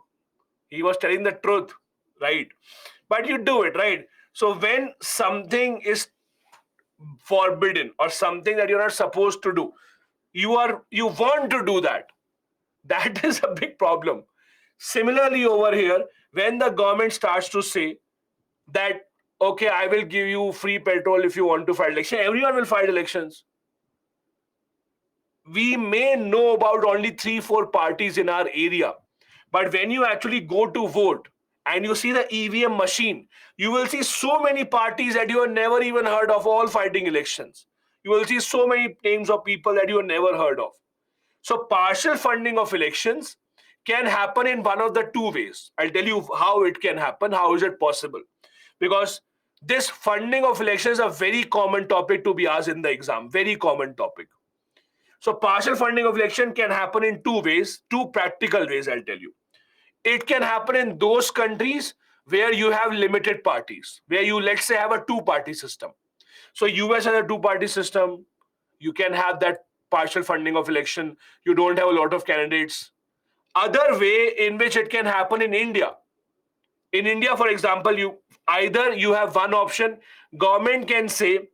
S1: he was telling the truth, right? But you do it, right? So when something is forbidden or something that you're not supposed to do, you want to do that. That is a big problem. Similarly, over here, when the government starts to say that, okay, I will give you free petrol if you want to fight election, everyone will fight elections. We may know about only 3-4 parties in our area, but when you actually go to vote and you see the EVM machine, you will see so many parties that you have never even heard of, all fighting elections. You will see so many names of people that you have never heard of. So partial funding of elections can happen in one of the two ways. I'll tell you how it can happen, how is it possible. Because this funding of elections is a very common topic to be asked in the exam, very common topic. So partial funding of election can happen in two ways, two practical ways, I'll tell you. It can happen in those countries where you have limited parties, where you, let's say, have a two-party system. So US has a two-party system. You can have that partial funding of election. You don't have a lot of candidates. Other way in which it can happen in India. In India, for example, you have one option. Government can say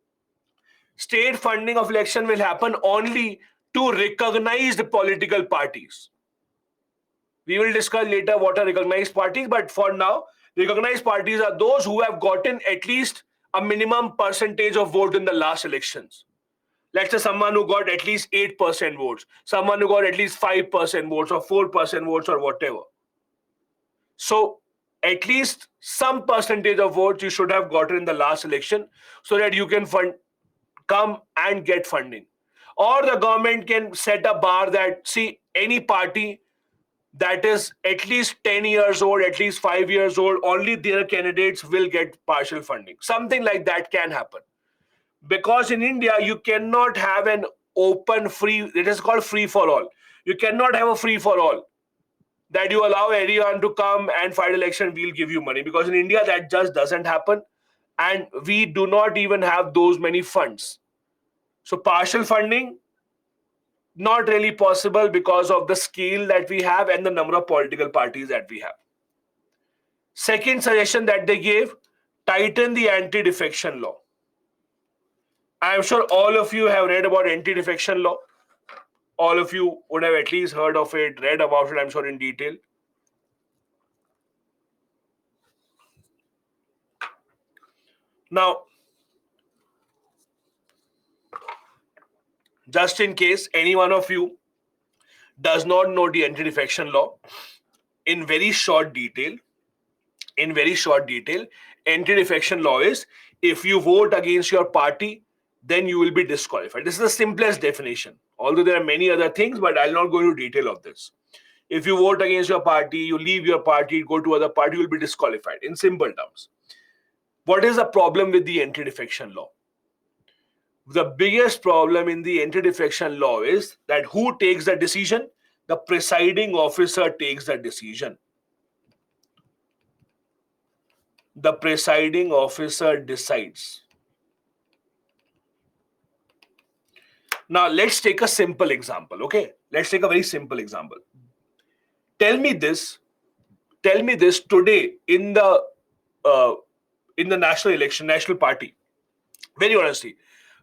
S1: state funding of election will happen only to recognized political parties. We will discuss later what are recognized parties, but for now, recognized parties are those who have gotten at least a minimum percentage of vote in the last elections. Let's say someone who got at least 8% votes, someone who got at least 5% votes or 4% votes or whatever. So at least some percentage of votes you should have gotten in the last election so that you can come and get funding. Or the government can set a bar that, see, any party that is at least 10 years old, at least 5 years old, only their candidates will get partial funding. Something like that can happen. Because in India, you cannot have an open, free, it is called free for all. You cannot have a free for all that you allow anyone to come and fight election, we'll give you money. Because in India, that just doesn't happen. And we do not even have those many funds. So partial funding, not really possible because of the scale that we have and the number of political parties that we have. Second suggestion that they gave, tighten the anti-defection law. I am sure all of you have read about anti-defection law. All of you would have at least heard of it, read about it, I'm sure, in detail. Now, just in case any one of you does not know the anti-defection law, in very short detail, anti-defection law is, if you vote against your party, then you will be disqualified. This is the simplest definition, although there are many other things, but I'll not go into detail of this. If you vote against your party, you leave your party, go to other party, you will be disqualified, in simple terms. What is the problem with the anti-defection law? The biggest problem in the anti-defection law is that who takes the decision? The presiding officer takes the decision. The presiding officer decides. Now, let's take a simple example, okay? Let's take a very simple example. Tell me this today in the national election, national party. Very honestly,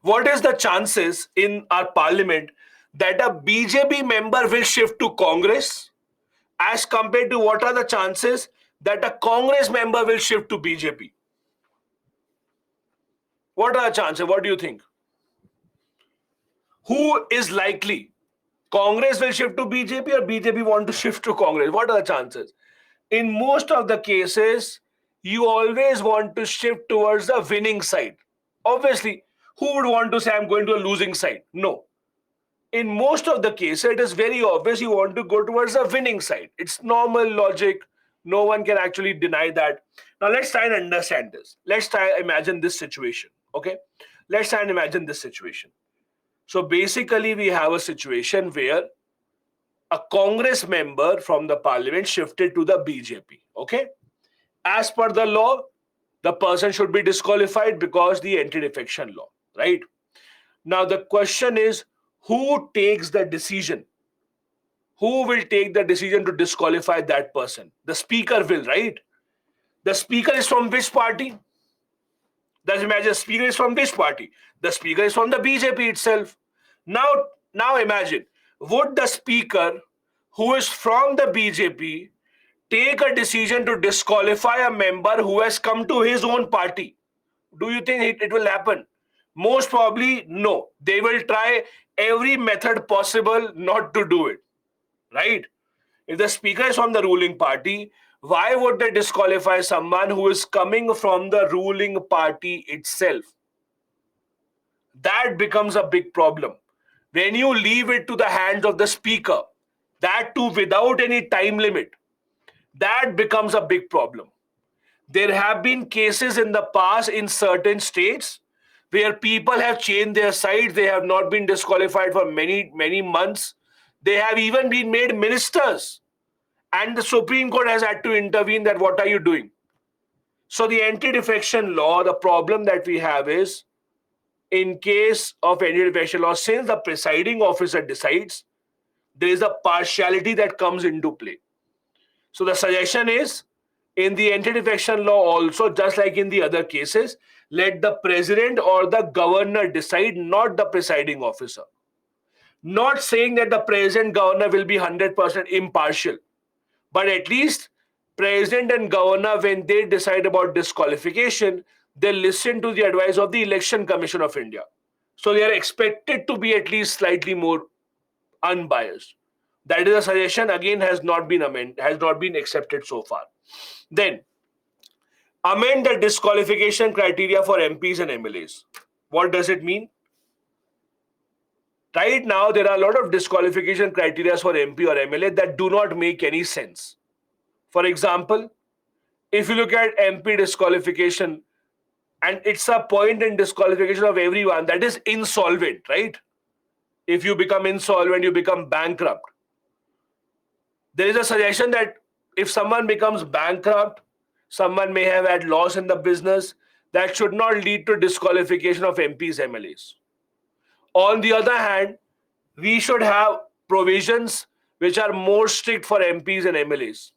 S1: what is the chances in our parliament that a BJP member will shift to Congress as compared to what are the chances that a Congress member will shift to BJP? What are the chances? What do you think? Who is likely? Congress will shift to BJP or BJP want to shift to Congress? What are the chances? In most of the cases, you always want to shift towards the winning side. Obviously, who would want to say I'm going to a losing side? No. In most of the cases, it is very obvious you want to go towards the winning side. It's normal logic. No one can actually deny that. Now, let's try and understand this. Let's try and imagine this situation. Okay? Let's try and imagine this situation. So basically, we have a situation where a Congress member from the parliament shifted to the BJP. Okay? As per the law, the person should be disqualified because the anti-defection law, right? Now, the question is, who takes the decision? Who will take the decision to disqualify that person? The speaker will, right? The speaker is from which party? Let's imagine the speaker is from which party? The speaker is from the BJP itself. Now imagine, would the speaker who is from the BJP take a decision to disqualify a member who has come to his own party? Do you think it will happen? Most probably, no. They will try every method possible not to do it, right? If the speaker is from the ruling party, why would they disqualify someone who is coming from the ruling party itself? That becomes a big problem. When you leave it to the hands of the speaker, that too without any time limit, that becomes a big problem. There have been cases in the past in certain states where people have changed their sides. They have not been disqualified for many, many months. They have even been made ministers. And the Supreme Court has had to intervene that what are you doing? So the anti-defection law, the problem that we have is, in case of anti-defection law, since the presiding officer decides, there is a partiality that comes into play. So the suggestion is, in the anti-defection law also, just like in the other cases, let the president or the governor decide, not the presiding officer. Not saying that the president governor will be 100% impartial, but at least president and governor, when they decide about disqualification, they listen to the advice of the Election Commission of India. So they are expected to be at least slightly more unbiased. That is a suggestion, again, has not been accepted so far. Then amend the disqualification criteria for MPs and MLAs. What does it mean? Right now, there are a lot of disqualification criteria for MP or MLA that do not make any sense. For example, if you look at MP disqualification, and it's a point in disqualification of everyone that is insolvent, right? If you become insolvent, you become bankrupt. There is a suggestion that if someone becomes bankrupt, someone may have had loss in the business, that should not lead to disqualification of MPs, MLAs. On the other hand, we should have provisions which are more strict for MPs and MLAs.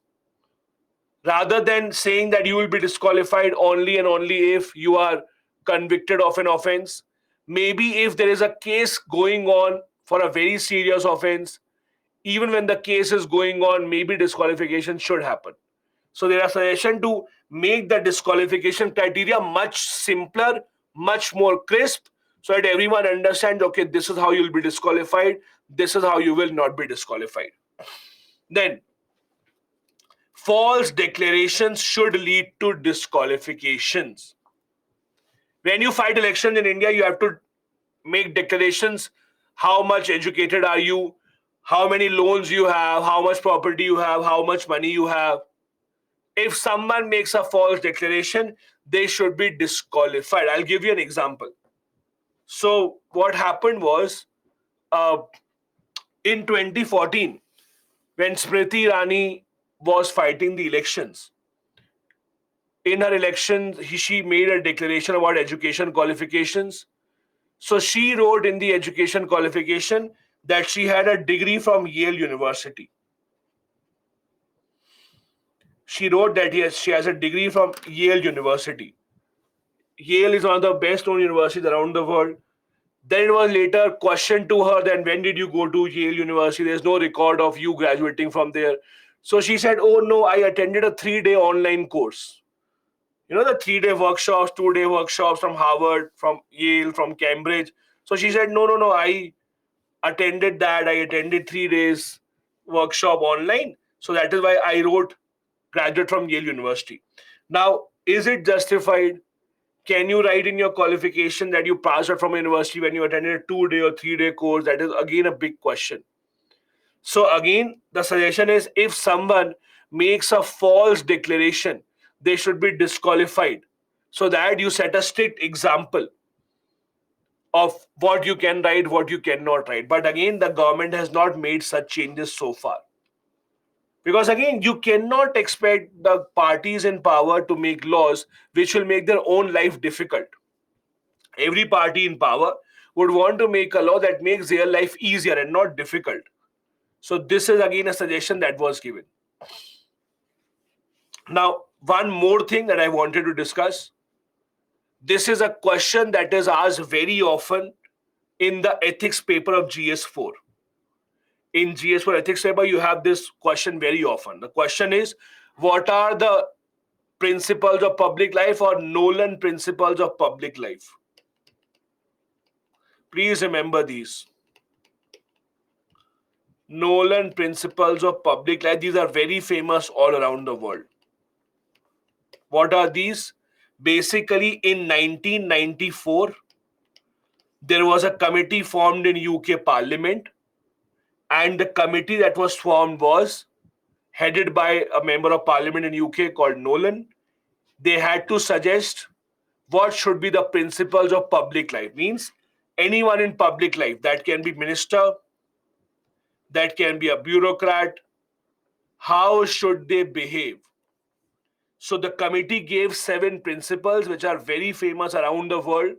S1: Rather than saying that you will be disqualified only and only if you are convicted of an offense, maybe if there is a case going on for a very serious offense, even when the case is going on, maybe disqualification should happen. So there are suggestions to make the disqualification criteria much simpler, much more crisp, so that everyone understands, okay, this is how you'll be disqualified, this is how you will not be disqualified. Then, false declarations should lead to disqualifications. When you fight elections in India, you have to make declarations. How much educated are you? How many loans you have? How much property you have? How much money you have? If someone makes a false declaration, they should be disqualified. I'll give you an example. So what happened was, in 2014, when Smriti Irani was fighting the elections, in her election, she made a declaration about education qualifications. So she wrote in the education qualification that she had a degree from Yale University. She wrote that yes, she has a degree from Yale University. Yale is one of the best known universities around the world. Then it was later questioned to her, then when did you go to Yale University? There's no record of you graduating from there. So she said, oh no, I attended a 3-day online course. You know, the 3-day workshops, 2-day workshops from Harvard, from Yale, from Cambridge. So she said, no, I attended that. I attended 3 days workshop online. So that is why I wrote graduate from Yale University. Now, is it justified? Can you write in your qualification that you passed out from a university when you attended a 2-day or 3-day course? That is again a big question. So again, the suggestion is if someone makes a false declaration, they should be disqualified, so that you set a strict example of what you can write, what you cannot write. But again, the government has not made such changes so far. Because again, you cannot expect the parties in power to make laws which will make their own life difficult. Every party in power would want to make a law that makes their life easier and not difficult. So this is again a suggestion that was given. Now, one more thing that I wanted to discuss. This is a question that is asked very often in the ethics paper of GS4. In GS4 ethics paper, you have this question very often. The question is, what are the principles of public life or Nolan principles of public life? Please remember these. Nolan principles of public life. These are very famous all around the world. What are these? Basically, in 1994, there was a committee formed in UK Parliament, and the committee that was formed was headed by a member of Parliament in UK called Nolan. They had to suggest what should be the principles of public life. Means anyone in public life, that can be minister, that can be a bureaucrat, how should they behave? So the committee gave 7 principles which are very famous around the world.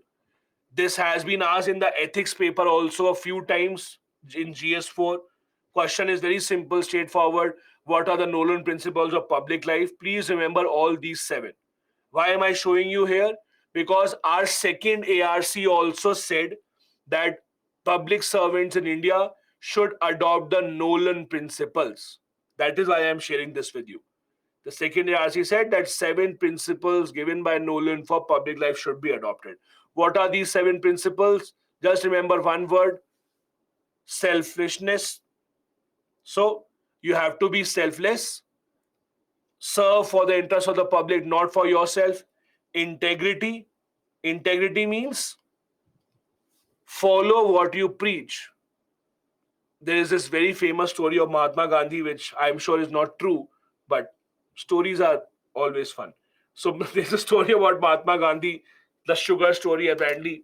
S1: This has been asked in the ethics paper also a few times in GS4. Question is very simple, straightforward. What are the Nolan principles of public life? Please remember all these 7. Why am I showing you here? Because our second ARC also said that public servants in India should adopt the Nolan principles. That is why I am sharing this with you. The second ARC said that 7 principles given by Nolan for public life should be adopted. What are these 7 principles? Just remember one word: selfishness. So you have to be selfless. serve for the interest of the public, not for yourself. Integrity. Integrity means follow what you preach. There is this very famous story of Mahatma Gandhi, which I'm sure is not true, but stories are always fun. So there's a story about Mahatma Gandhi, the sugar story. Apparently,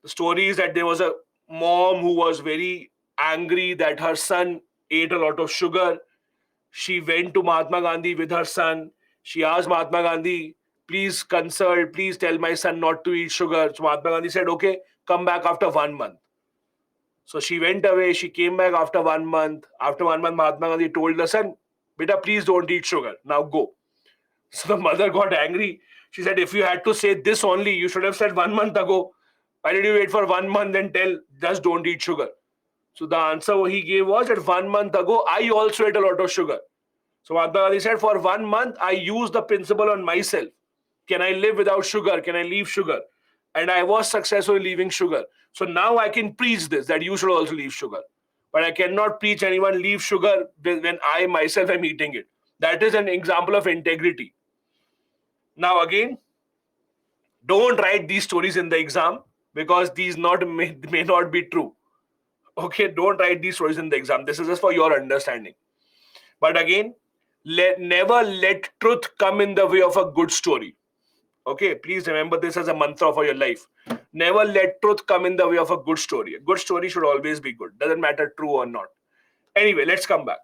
S1: the story is that there was a mom who was very angry that her son ate a lot of sugar. She went to Mahatma Gandhi with her son. She asked Mahatma Gandhi, please consult, please tell my son not to eat sugar. So Mahatma Gandhi said, okay, come back after 1 month. So she went away. She came back after 1 month. After 1 month, Mahatma Gandhi told the son, Beta, please don't eat sugar. Now go. So the mother got angry. She said, if you had to say this only, you should have said 1 month ago. Why did you wait for 1 month and tell, just don't eat sugar? So the answer he gave was that 1 month ago, I also ate a lot of sugar. So Mahatma Gandhi said, for 1 month, I used the principle on myself. Can I live without sugar? Can I leave sugar? And I was successful in leaving sugar. So now I can preach this, that you should also leave sugar. But I cannot preach anyone leave sugar when I myself am eating it. That is an example of integrity. Now again, don't write these stories in the exam because these may not be true. Okay, don't write these stories in the exam. This is just for your understanding. But again, never let truth come in the way of a good story. Okay, please remember this as a mantra for your life. Never let truth come in the way of a good story. A good story should always be good. Doesn't matter true or not. Anyway, let's come back.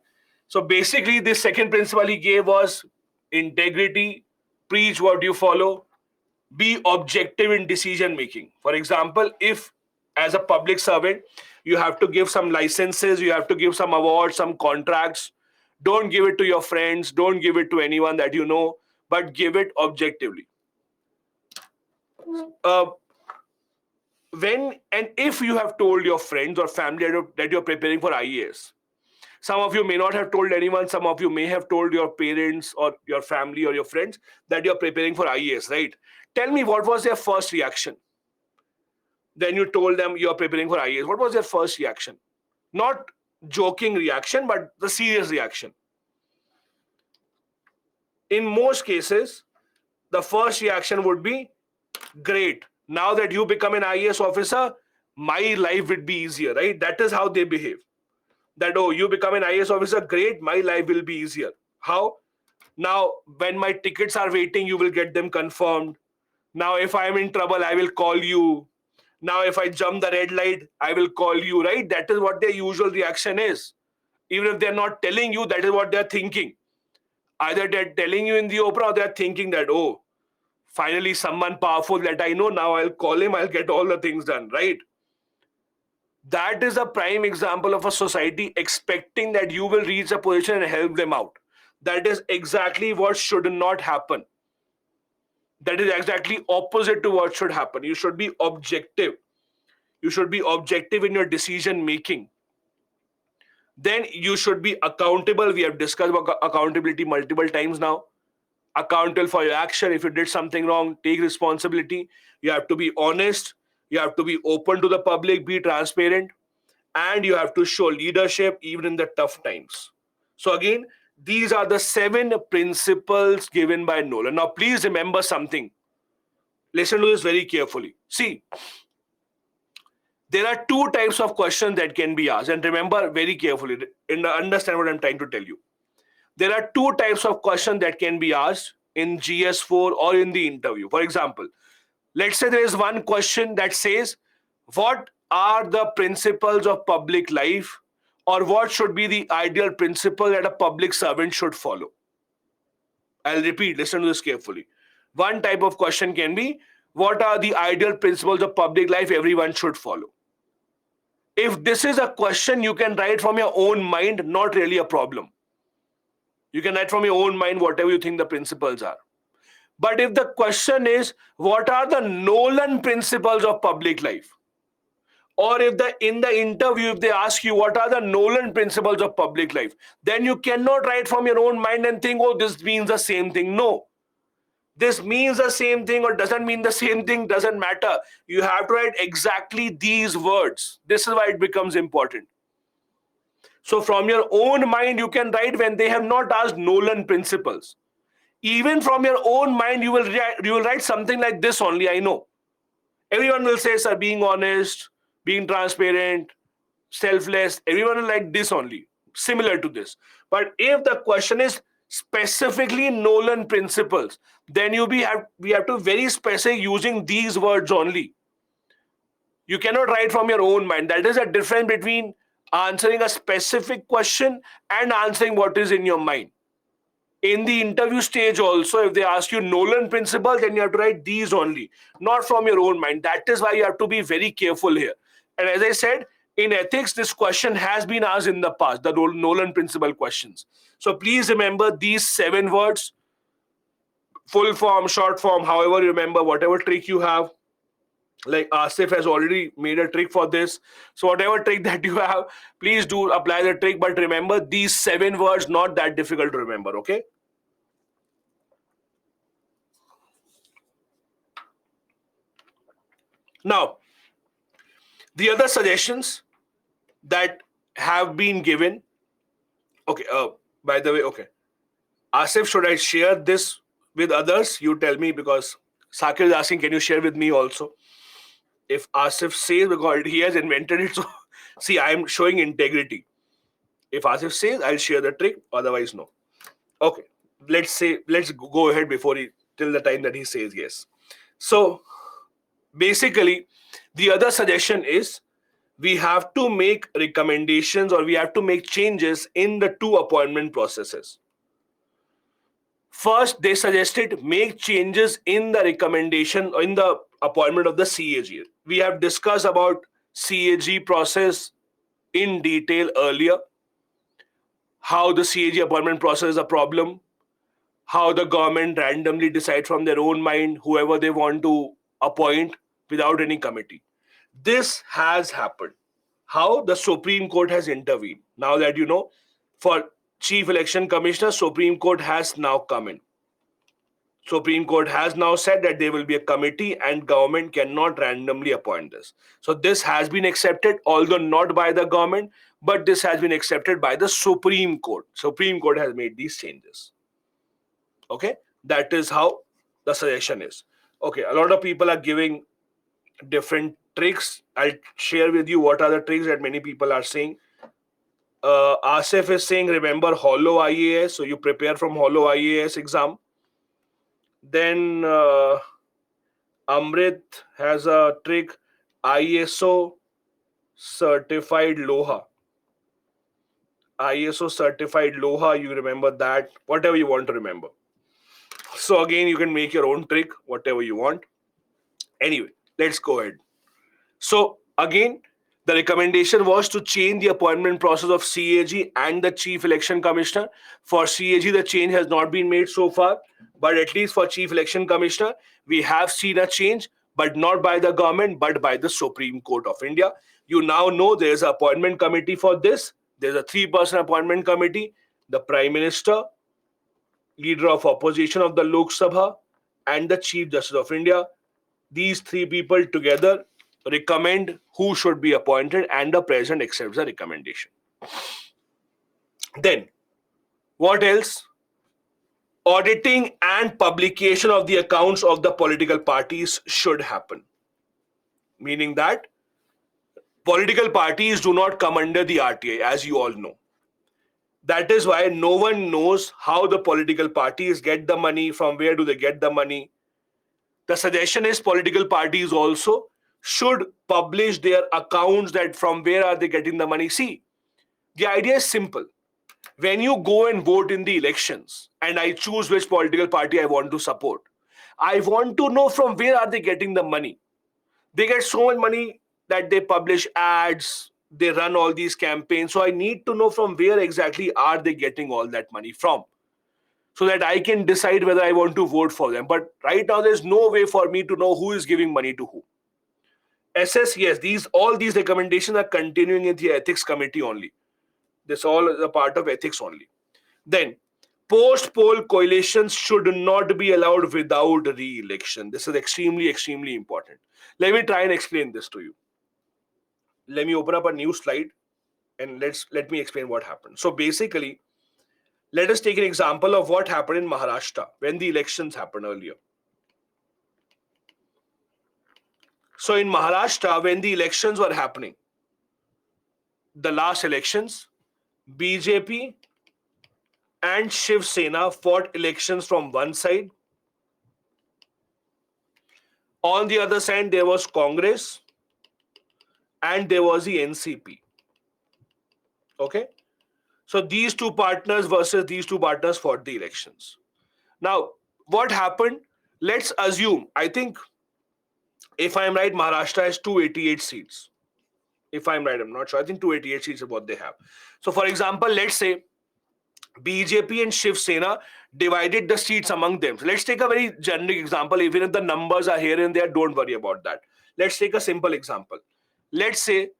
S1: So basically, this second principle he gave was integrity, preach what you follow, be objective in decision making. For example, if as a public servant, you have to give some licenses, you have to give some awards, some contracts. Don't give it to your friends, don't give it to anyone that you know, but give it objectively. Uh, when and if you have told your friends or family that you're preparing for IAS, some of you may not have told anyone, some of you may have told your parents or your family or your friends that you're preparing for IAS, right? Tell me, what was their first reaction? Then you told them you're preparing for IAS. What was their first reaction? Not joking reaction, but the serious reaction. In most cases, the first reaction would be, great. Now that you become an IAS officer, my life would be easier, right? That is how they behave. That, oh, you become an IAS officer, great, my life will be easier. How? Now, when my tickets are waiting, you will get them confirmed. Now, if I am in trouble, I will call you. Now, if I jump the red light, I will call you, right? That is what their usual reaction is. Even if they're not telling you, that is what they're thinking. Either they're telling you in the open or they're thinking that, oh, finally someone powerful that I know, now I'll call him, I'll get all the things done, right? That is a prime example of a society expecting that you will reach a position and help them out. That is exactly what should not happen. That is exactly opposite to what should happen. You should be objective. You should be objective in your decision making. Then you should be accountable. We have discussed about accountability multiple times now. Accountable for your action. If you did something wrong, take responsibility. You have to be honest. You have to be open to the public, be transparent, and you have to show leadership even in the tough times. So again, these are the 7 principles given by Nolan. Now, please remember something. Listen to this very carefully. See, there are 2 types of questions that can be asked. And remember very carefully and understand what I'm trying to tell you. There are 2 types of questions that can be asked in GS4 or in the interview. For example, let's say there is one question that says, what are the principles of public life, or what should be the ideal principle that a public servant should follow? I'll repeat, listen to this carefully. One type of question can be, what are the ideal principles of public life everyone should follow? If this is a question you can write from your own mind, not really a problem. You can write from your own mind whatever you think the principles are. But if the question is, what are the Nolan principles of public life? Or if in the interview, if they ask you, what are the Nolan principles of public life? Then you cannot write from your own mind and think, oh, this means the same thing. No. This means the same thing or doesn't mean the same thing, doesn't matter. You have to write exactly these words. This is why it becomes important. So from your own mind, you can write when they have not asked Nolan principles. Even from your own mind, you will write something like this only. I know everyone will say, "Sir, being honest, being transparent, selfless." Everyone will like this only, similar to this. But if the question is specifically Nolan principles, then we have to very specific using these words only. You cannot write from your own mind. That is a difference between answering a specific question and answering what is in your mind. In the interview stage also, if they ask you Nolan principle, then you have to write these only, not from your own mind. That is why you have to be very careful here. And as I said, in ethics, this question has been asked in the past, the Nolan principle questions. So please remember these 7 words, full form, short form, however you remember, whatever trick you have. Like Asif has already made a trick for this. So whatever trick that you have, please do apply the trick. But remember these 7 words, not that difficult to remember, okay? Now, the other suggestions that have been given. Okay, by the way, okay. Asif, should I share this with others? You tell me, because Sakir is asking, can you share with me also? If Asif says, because he has invented it, so see, I am showing integrity. If Asif says, I'll share the trick, otherwise, no. Okay, let's go ahead before till the time that he says yes. So, basically, the other suggestion is we have to make recommendations or we have to make changes in the 2 appointment processes. First, they suggested make changes in the recommendation or in the appointment of the CAG. We have discussed about CAG process in detail earlier, how the CAG appointment process is a problem, how the government randomly decide from their own mind whoever they want to appoint without any committee. This has happened. How the Supreme Court has intervened. Now that you know, for Chief Election Commissioner, Supreme Court has now come in. Supreme Court has now said that there will be a committee and government cannot randomly appoint this. So this has been accepted, although not by the government, but this has been accepted by the Supreme Court. Supreme Court has made these changes. Okay, that is how the suggestion is. Okay, a lot of people are giving different tricks. I'll share with you what are the tricks that many people are saying. Asif is saying, remember Hollow IAS, so you prepare from Hollow IAS exam. Then Amrit has a trick, ISO certified Loha. ISO certified Loha, you remember that, whatever you want to remember. So again, you can make your own trick, whatever you want. Anyway, let's go ahead. So again, the recommendation was to change the appointment process of CAG and the Chief Election Commissioner. For CAG, the change has not been made so far, but at least for Chief Election Commissioner, we have seen a change, but not by the government, but by the Supreme Court of India. You now know there is an appointment committee for this. There's a 3-person appointment committee, the Prime Minister, Leader of Opposition of the Lok Sabha, and the Chief Justice of India. These 3 people together recommend who should be appointed and the president accepts the recommendation. Then, what else? Auditing and publication of the accounts of the political parties should happen. Meaning that political parties do not come under the RTI, as you all know. That is why no one knows how the political parties get the money, from where do they get the money. The suggestion is political parties also should publish their accounts, that from where are they getting the money. See, the idea is simple. When you go and vote in the elections and I choose which political party I want to support, I want to know from where are they getting the money. They get so much money that they publish ads, they run all these campaigns. So I need to know from where exactly are they getting all that money from, so that I can decide whether I want to vote for them. But right now, there's no way for me to know who is giving money to who. Yes, all these recommendations are continuing in the ethics committee only. This all is a part of ethics only. Then, post-poll coalitions should not be allowed without re-election. This is extremely, extremely important. Let me try and explain this to you. Let me open up a new slide. And let me explain what happened. So basically, let us take an example of what happened in Maharashtra when the elections happened earlier. So in Maharashtra, when the elections were happening, the last elections, BJP and Shiv Sena fought elections from one side. On the other side, there was Congress and there was the NCP. Okay? So these two partners versus these two partners fought the elections. Now, what happened? Let's assume, I think, if I'm right, Maharashtra has 288 seats. If I'm right, I'm not sure. I think 288 seats is what they have. So, for example, let's say BJP and Shiv Sena divided the seats among them. So let's take a very generic example. Even if the numbers are here and there, don't worry about that. Let's take a simple example. Let's say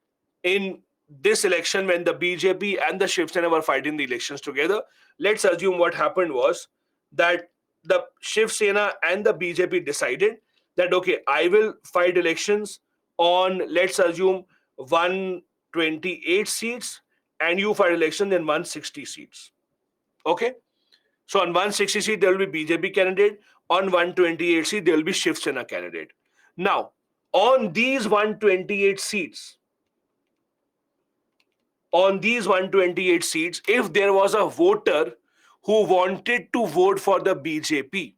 S1: in this election, when the BJP and the Shiv Sena were fighting the elections together, let's assume what happened was that the Shiv Sena and the BJP decided that, okay, I will fight elections on, let's assume, 128 seats, and you fight election in 160 seats. Okay. So on 160 seat, there will be BJP candidate. On 128 seat, there will be Shiv Sena candidate. Now, on these 128 seats, if there was a voter who wanted to vote for the BJP,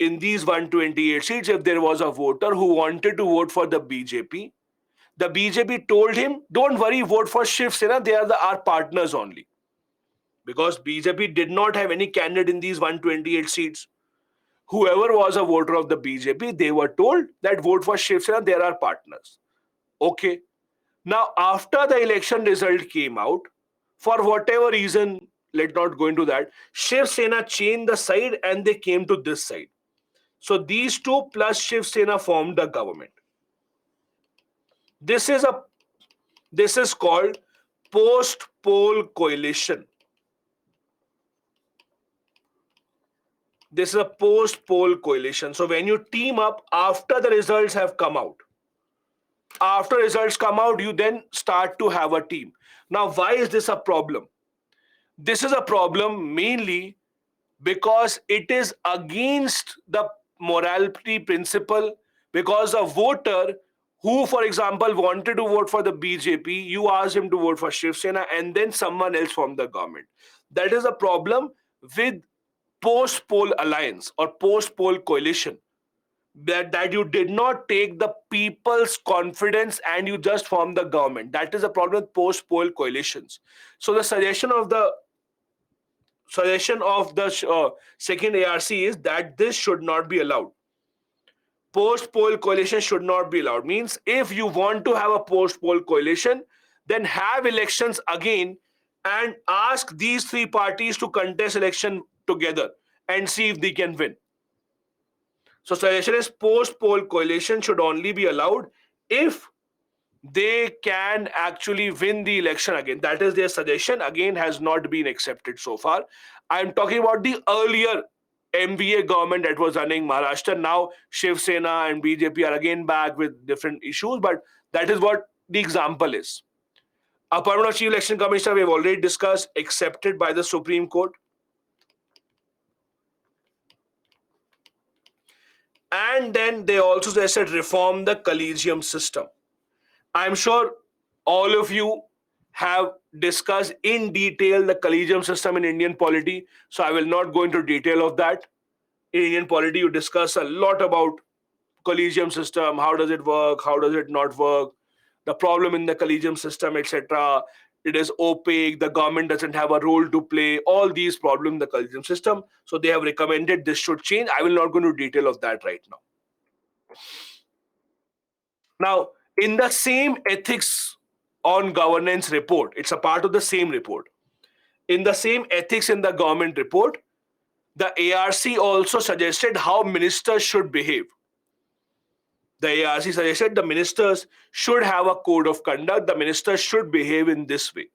S1: in these 128 seats, if there was a voter who wanted to vote for the BJP told him, don't worry, vote for Shiv Sena, they are our partners only. Because BJP did not have any candidate in these 128 seats. Whoever was a voter of the BJP, they were told that vote for Shiv Sena, they are our partners. Okay. Now, after the election result came out, for whatever reason, let's not go into that, Shiv Sena changed the side and they came to this side. So these two plus Shiv Sena formed the government. This is called post-poll coalition. This is a post-poll coalition. So when you team up after the results have come out, you then start to have a team. Now, why is this a problem? This is a problem mainly because it is against the morality principle, because a voter who, for example, wanted to vote for the BJP, you asked him to vote for Shiv Sena and then someone else from the government. That is a problem with post-poll alliance or post-poll coalition, that you did not take the people's confidence and you just form the government. That is a problem with post-poll coalitions. So the suggestion of the second ARC is that this should not be allowed. Post-poll coalition should not be allowed. Means if you want to have a post-poll coalition, then have elections again and ask these three parties to contest election together and see if they can win. So suggestion is post-poll coalition should only be allowed if they can actually win the election again. That is their suggestion. Again, has not been accepted so far. I'm talking about the earlier MVA government that was running Maharashtra. Now Shiv Sena and BJP are again back with different issues, but that is what the example is. Appointment of Chief Election Commissioner, we have already discussed, accepted by the Supreme Court. And then they also suggested reform the collegium system. I'm sure all of you have discussed in detail the collegium system in Indian polity, so I will not go into detail of that. In Indian polity, you discuss a lot about collegium system, how does it work, how does it not work, the problem in the collegium system, etc. It is opaque, the government doesn't have a role to play, all these problems in the collegium system. So they have recommended this should change. I will not go into detail of that right now. Now, in the same ethics on governance report, it's a part of the same report. In the same ethics in the government report, the ARC also suggested how ministers should behave. The ARC suggested the ministers should have a code of conduct. The ministers should behave in this way.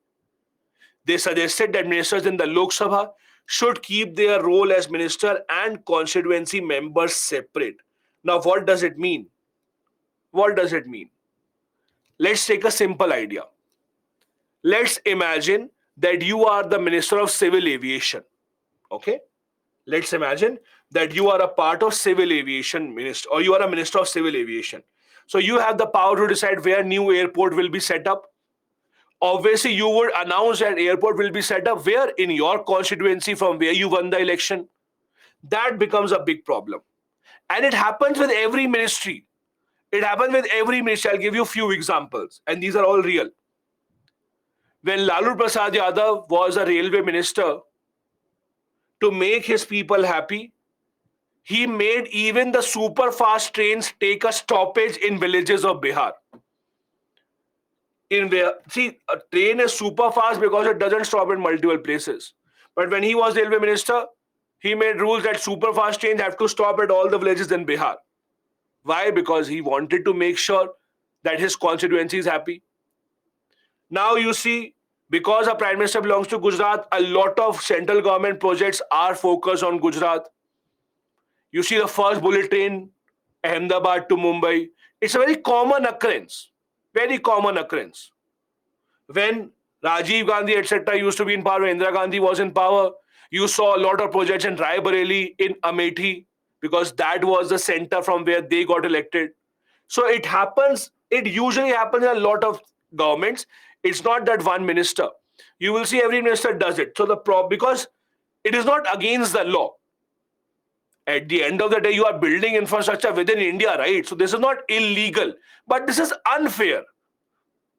S1: They suggested that ministers in the Lok Sabha should keep their role as minister and constituency members separate. Now, what does it mean? What does it mean? Let's take a simple idea. Let's imagine that you are the Minister of Civil Aviation. Okay? Let's imagine that you are a part of Civil Aviation Minister, or you are a Minister of Civil Aviation. So you have the power to decide where new airport will be set up. Obviously, you would announce that airport will be set up where? In your constituency from where you won the election. That becomes a big problem. And it happens with every ministry. It happens with every ministry. I'll give you a few examples, and these are all real. When Lalu Prasad Yadav was a railway minister, to make his people happy, he made even the super fast trains take a stoppage in villages of Bihar. See, a train is super fast because it doesn't stop in multiple places. But when he was railway minister, he made rules that super fast trains have to stop at all the villages in Bihar. Why? Because he wanted to make sure that his constituency is happy. Now you see, because a prime minister belongs to Gujarat, a lot of central government projects are focused on Gujarat. You see the first bullet train, Ahmedabad to Mumbai. It's a very common occurrence. Very common occurrence. When Rajiv Gandhi, etc., used to be in power, when Indira Gandhi was in power, you saw a lot of projects in Rai Bareli, in Amethi, because that was the center from where they got elected. So it happens, it usually happens in a lot of governments. It's not that one minister. You will see every minister does it. So because it is not against the law. At the end of the day, you are building infrastructure within India, right? So this is not illegal, but this is unfair.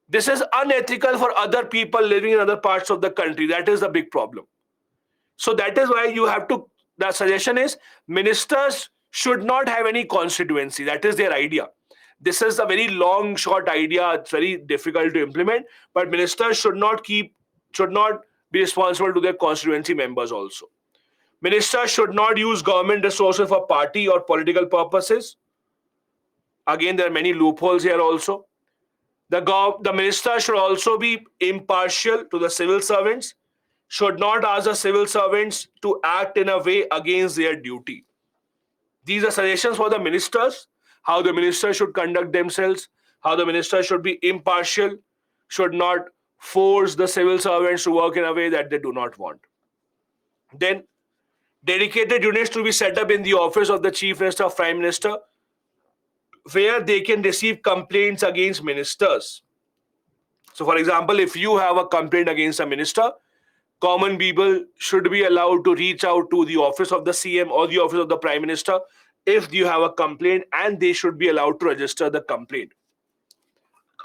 S1: This is unethical for other people living in other parts of the country. That is the big problem. So that is why you have to, the suggestion is ministers should not have any constituency. That is their idea. This is a very long, short idea. It's very difficult to implement, but ministers should not be responsible to their constituency members also. Ministers should not use government resources for party or political purposes. Again, there are many loopholes here also. The minister should also be impartial to the civil servants, should not ask the civil servants to act in a way against their duty. These are suggestions for the ministers, how the ministers should conduct themselves, how the ministers should be impartial, should not force the civil servants to work in a way that they do not want. Then, dedicated units to be set up in the office of the Chief Minister or Prime Minister, where they can receive complaints against ministers. So, for example, if you have a complaint against a minister, common people should be allowed to reach out to the office of the CM or the office of the Prime Minister if you have a complaint, and they should be allowed to register the complaint.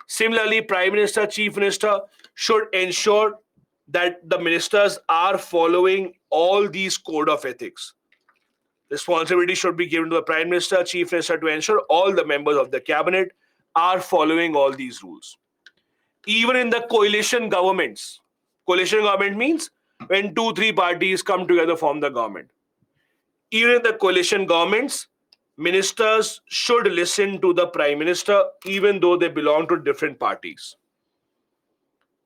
S1: Similarly, Prime Minister, Chief Minister should ensure that the ministers are following all these code of ethics. Responsibility should be given to the Prime Minister, Chief Minister to ensure all the members of the cabinet are following all these rules. Even in the coalition governments, coalition government means when 2-3 parties come together form the government. Even in the coalition governments, ministers should listen to the Prime Minister even though they belong to different parties.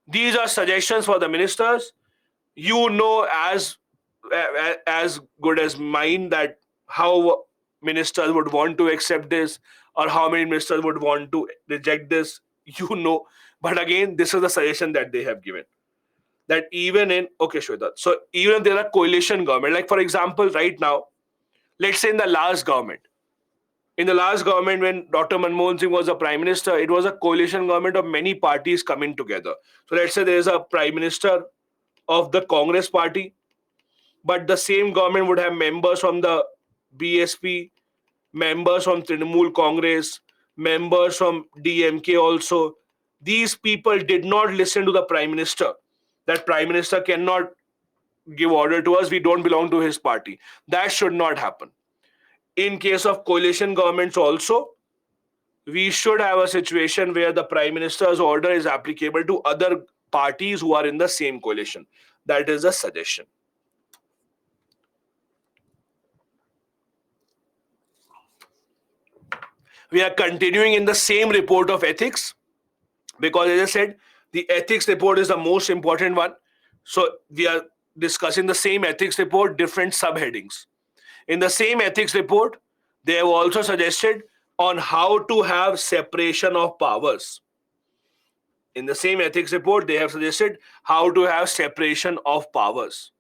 S1: These are suggestions for the ministers. You know as good as mine that how ministers would want to accept this or how many ministers would want to reject this, you know. But again, this is the suggestion that they have given. That even in, okay, Shweta, so even if there are coalition government, like for example, right now, let's say in the last government, when Dr. Manmohan Singh was a prime minister, it was a coalition government of many parties coming together. So let's say there is a prime minister of the Congress party, but the same government would have members from the BSP, members from Trinamool Congress, members from DMK also. These people did not listen to the prime minister. That prime minister cannot give order to us. We don't belong to his party. That should not happen. In case of coalition governments also, we should have a situation where the prime minister's order is applicable to other parties who are in the same coalition. That is a suggestion. We are continuing in the same report of ethics because, as I said, the ethics report is the most important one. So we are discussing the same ethics report, different subheadings. In the same ethics report, they have also suggested on how to have separation of powers. In the same ethics report, they have suggested how to have separation of powers.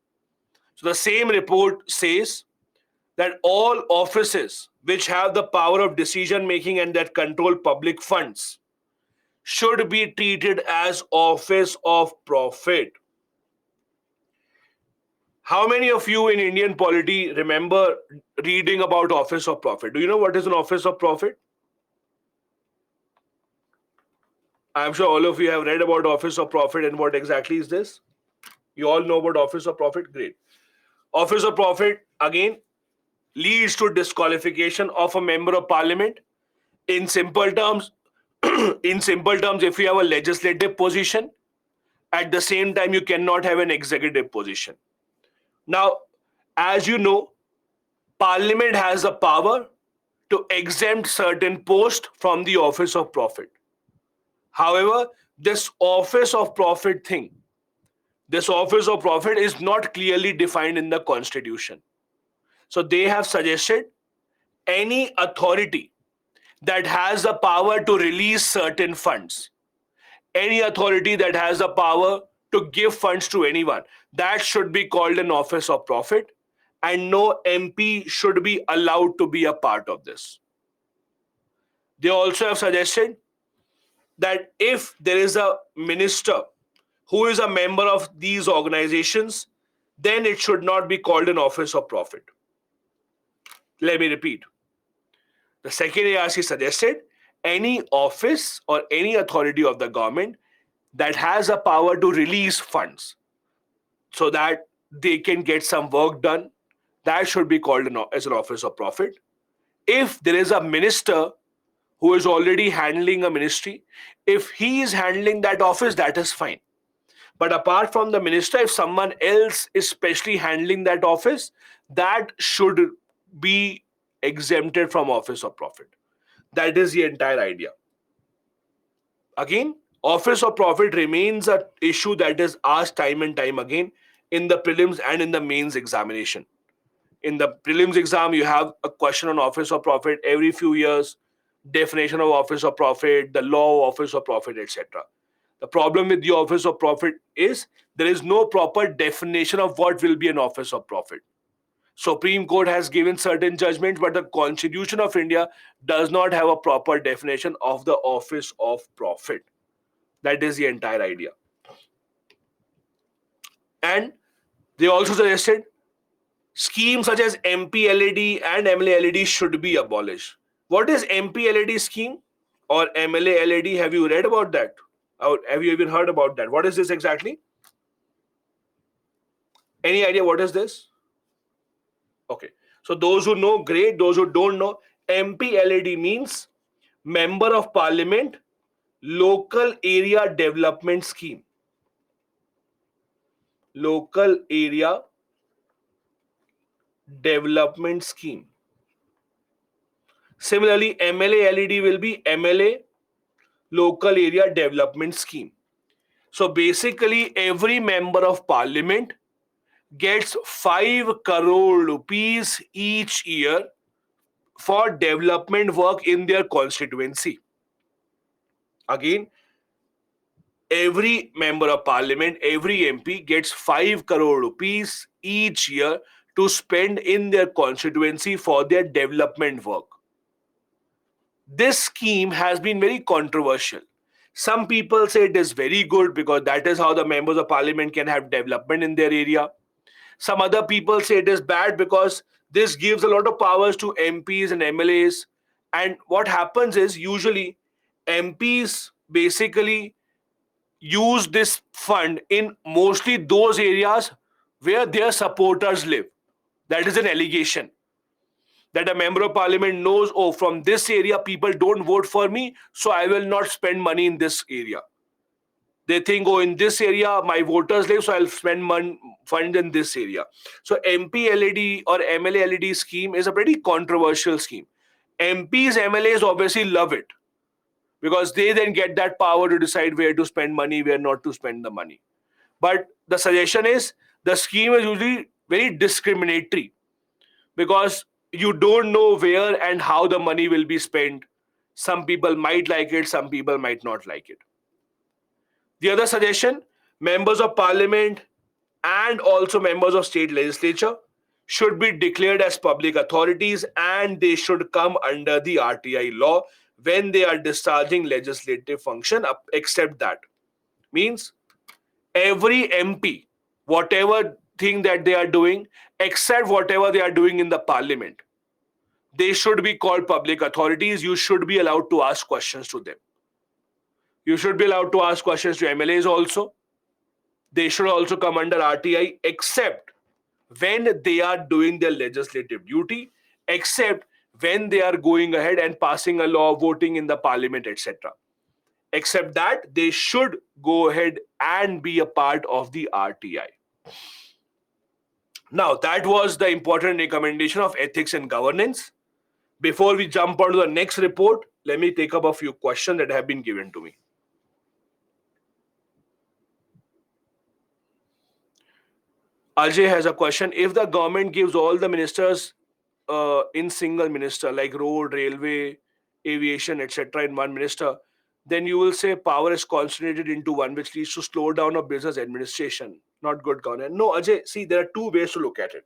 S1: So the same report says that all offices which have the power of decision making and that control public funds should be treated as office of profit. How many of you in Indian polity remember reading about office of profit? Do you know what is an office of profit? I'm sure all of you have read about office of profit and what exactly is this? You all know about office of profit? Great. Office of profit, again, leads to disqualification of a member of parliament. In simple terms, if you have a legislative position, at the same time you cannot have an executive position. Now, as you know, parliament has the power to exempt certain posts from the office of profit. However, this office of profit is not clearly defined in the constitution. So they have suggested any authority that has the power to release certain funds, any authority that has the power to give funds to anyone, that should be called an office of profit, and no MP should be allowed to be a part of this. They also have suggested that if there is a minister who is a member of these organizations, then it should not be called an office of profit. Let me repeat. The second ARC suggested any office or any authority of the government that has a power to release funds so that they can get some work done, that should be called as an office of profit. If there is a minister who is already handling a ministry, if he is handling that office, that is fine. But apart from the minister, if someone else is specially handling that office, that should be exempted from office of profit. That is the entire idea. Again, office of profit remains an issue that is asked time and time again in the prelims and in the mains examination. In the prelims exam, you have a question on office of profit every few years, definition of office of profit, the law of office of profit, etc. The problem with the office of profit is there is no proper definition of what will be an office of profit. Supreme Court has given certain judgments, but the Constitution of India does not have a proper definition of the office of profit. That is the entire idea. And they also suggested schemes such as MPLAD and MLALAD should be abolished. What is MPLAD scheme or MLALAD? Have you read about that? Or have you even heard about that? What is this exactly? Any idea what is this? Okay. So those who know, great. Those who don't know, MPLAD means Member of Parliament Local Area Development Scheme. Local Area Development Scheme. Similarly, MLALAD will be MLA Local Area Development Scheme. So basically, every member of parliament gets 5 crore rupees each year for development work in their constituency. Again, every member of parliament, every MP gets 5 crore rupees each year to spend in their constituency for their development work. This scheme has been very controversial. Some people say it is very good because that is how the members of parliament can have development in their area. Some other people say it is bad because this gives a lot of powers to MPs and MLAs. And what happens is usually MPs basically use this fund in mostly those areas where their supporters live. That is an allegation that a member of parliament knows, oh, from this area people don't vote for me, so I will not spend money in this area. They think, oh, in this area my voters live, so I'll spend fund in this area. So MPLAD or MLALAD scheme is a pretty controversial scheme. MPs, MLAs obviously love it because they then get that power to decide where to spend money, where not to spend the money. But the suggestion is the scheme is usually very discriminatory because you don't know where and how the money will be spent. Some people might like it, some people might not like it. The other suggestion, members of parliament and also members of state legislature should be declared as public authorities and they should come under the RTI law when they are discharging legislative function, except that. Means every MP, whatever thing that they are doing, except whatever they are doing in the parliament, they should be called public authorities. You should be allowed to ask questions to them. You should be allowed to ask questions to MLAs also. They should also come under RTI except when they are doing their legislative duty, except when they are going ahead and passing a law, voting in the parliament, etc. Except that, they should go ahead and be a part of the RTI. Now, that was the important recommendation of ethics and governance. Before we jump on to the next report, let me take up a few questions that have been given to me. Ajay has a question. If the government gives all the ministers in single minister, like road, railway, aviation, etc., in one minister, then you will say power is concentrated into one, which leads to slow down of business administration, not good governance. No, Ajay, see, there are two ways to look at it.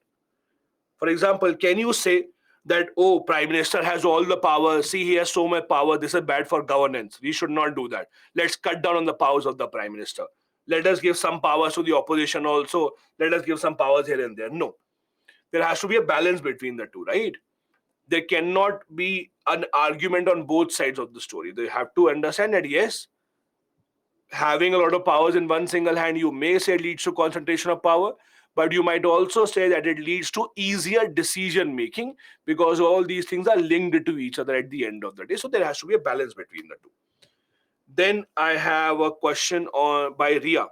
S1: For example, can you say that, oh, prime minister has all the power, see, he has so much power, this is bad for governance, we should not do that, let's cut down on the powers of the prime minister, let us give some powers to the opposition also, let us give some powers here and there? No, there has to be a balance between the two, right? There cannot be an argument on both sides of the story. They have to understand that yes, having a lot of powers in one single hand, you may say leads to concentration of power, but you might also say that it leads to easier decision making because all these things are linked to each other at the end of the day. So there has to be a balance between the two. Then I have a question on by Ria.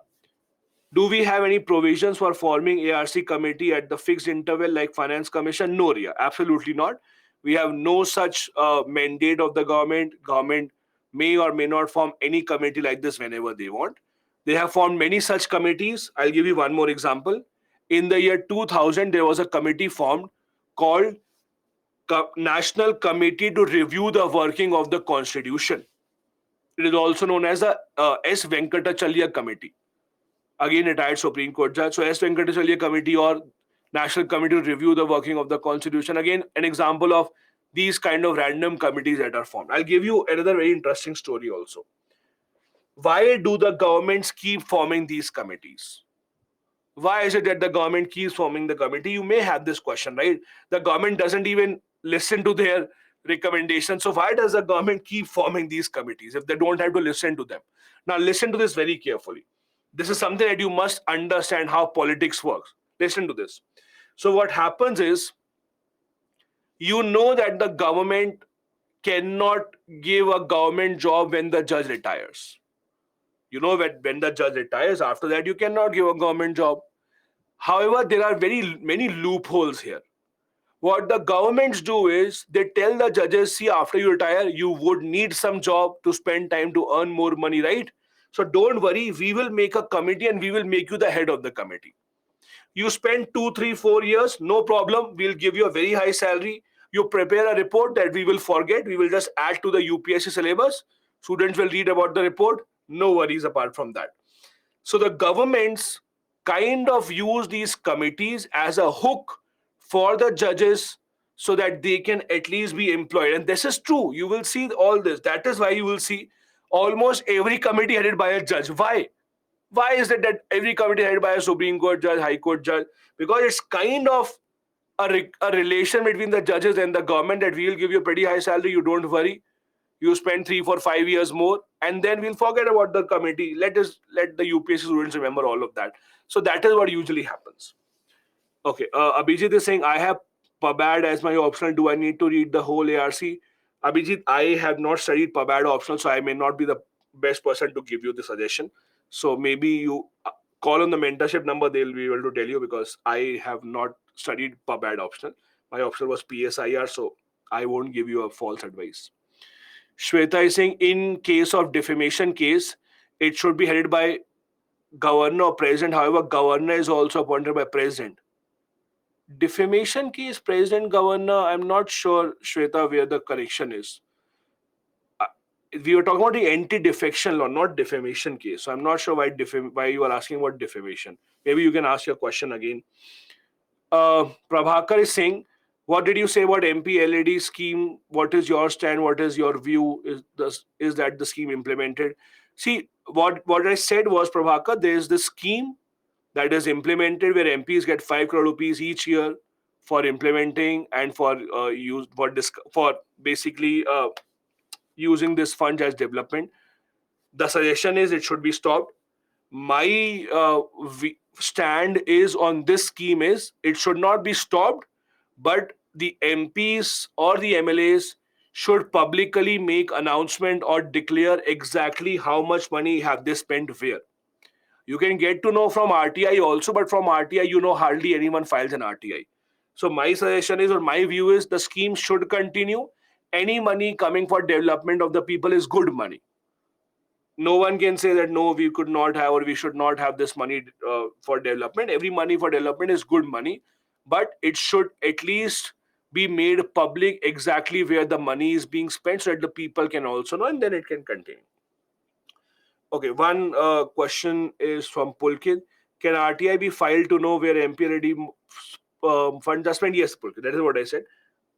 S1: Do we have any provisions for forming ARC committee at the fixed interval like Finance Commission? No, Ria, absolutely not. We have no such mandate of the government. Government may or may not form any committee like this whenever they want. They have formed many such committees. I'll give you one more example. In the year 2000, there was a committee formed called National Committee to Review the Working of the Constitution. It is also known as the S. Venkatachalya Committee. Again, retired Supreme Court judge. So, S. Venkatachalya Committee or National Committee to Review the Working of the Constitution. Again, an example of these kind of random committees that are formed. I'll give you another very interesting story also. Why do the governments keep forming these committees? Why is it that the government keeps forming the committee? You may have this question, right? The government doesn't even listen to their recommendations. So why does the government keep forming these committees if they don't have to listen to them? Now listen to this very carefully. This is something that you must understand how politics works. Listen to this. So what happens is, you know that the government cannot give a government job when the judge retires. You know that when the judge retires, after that you cannot give a government job. However, there are very many loopholes here. What the governments do is they tell the judges, see, after you retire, you would need some job to spend time to earn more money, right? So don't worry, we will make a committee and we will make you the head of the committee. You spend 2, 3, 4 years, no problem. We'll give you a very high salary. You prepare a report that we will forget. We will just add to the UPSC syllabus. Students will read about the report. No worries apart from that. So the governments kind of use these committees as a hook for the judges so that they can at least be employed. And this is true. You will see all this. That is why you will see almost every committee headed by a judge. Why? Why is it that every committee headed by a Supreme Court judge, High Court judge? Because it's kind of a relation between the judges and the government that we will give you a pretty high salary. You don't worry. You spend 3, 4, 5 years more, and then we'll forget about the committee. Let the UPSC students remember all of that. So that is what usually happens. Okay, Abhijit is saying, I have PubAd as my optional. Do I need to read the whole ARC? Abhijit, I have not studied PubAd optional, so I may not be the best person to give you the suggestion. So maybe you call on the mentorship number, they'll be able to tell you, because I have not studied PubAd optional. My optional was PSIR, so I won't give you a false advice. Shweta is saying, in case of defamation case, it should be headed by governor or president. However, governor is also appointed by president. Defamation case, president, governor, I'm not sure, Shweta, where the correction is. we were talking about the anti-defection law, not defamation case. So I'm not sure why you are asking about defamation. Maybe you can ask your question again. Prabhakar is saying, what did you say about MP LED scheme? What is your stand? What is your view? Is that the scheme implemented? See, what I said was, Prabhakar, there is this scheme that is implemented where MPs get 5 crore rupees each year for implementing and for for basically using this fund as development. The suggestion is it should be stopped. My stand is on this scheme is it should not be stopped, but the MPs or the MLAs should publicly make announcement or declare exactly how much money have they spent where. You can get to know from RTI also, but from RTI, hardly anyone files an RTI. So my suggestion is, or my view is, the scheme should continue. Any money coming for development of the people is good money. No one can say that no, we could not have or we should not have this money for development. Every money for development is good money, but it should at least be made public exactly where the money is being spent so that the people can also know, and then it can continue. Okay, one question is from Pulkit. Can RTI be filed to know where MPLD funds are spent? Yes, Pulkit, that is what I said.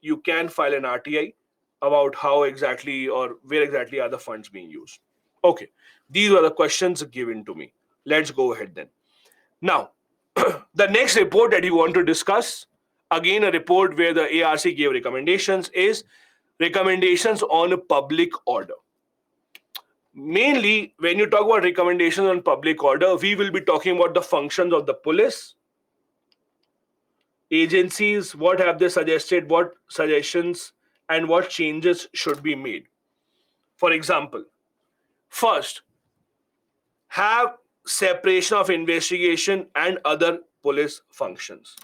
S1: You can file an RTI about how exactly or where exactly are the funds being used. Okay, these were the questions given to me. Let's go ahead then. Now, the next report that you want to discuss, again a report where the ARC gave recommendations, is recommendations on public order. Mainly, when you talk about recommendations on public order, we will be talking about the functions of the police, agencies, what have they suggested, what suggestions and what changes should be made. For example, first, have separation of investigation and other police functions.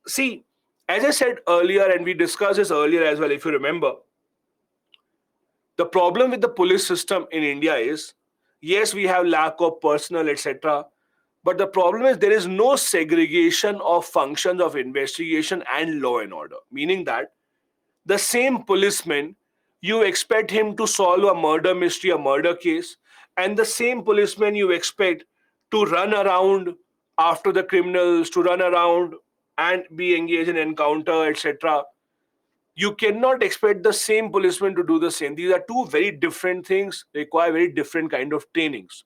S1: See, as I said earlier, and we discussed this earlier as well, if you remember, the problem with the police system in India is, yes, we have lack of personnel, etc. But the problem is there is no segregation of functions of investigation and law and order. Meaning that the same policeman, you expect him to solve a murder mystery, a murder case, and the same policeman you expect to run around after the criminals, to run around and be engaged in encounter, etc. You cannot expect the same policeman to do the same. These are two very different things, require very different kind of trainings.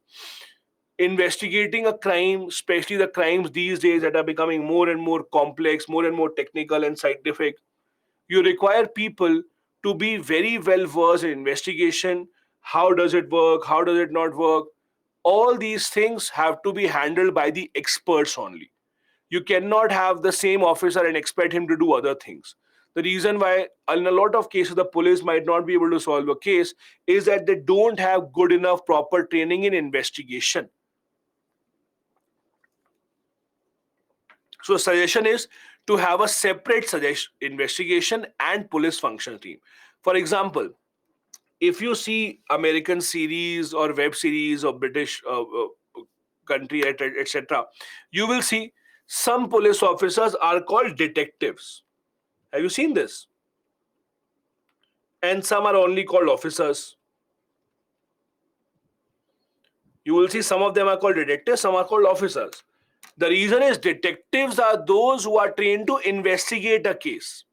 S1: Investigating a crime, especially the crimes these days that are becoming more and more complex, more and more technical and scientific, you require people to be very well versed in investigation. How does it work? How does it not work? All these things have to be handled by the experts only. You cannot have the same officer and expect him to do other things. The reason why in a lot of cases the police might not be able to solve a case is that they don't have good enough proper training in investigation. So suggestion is to have a separate investigation and police function team. For example, if you see American series or web series or British country, etc., you will see some police officers are called detectives. Have you seen this? And some are only called officers. You will see some of them are called detectives, some are called officers. The reason is detectives are those who are trained to investigate a case.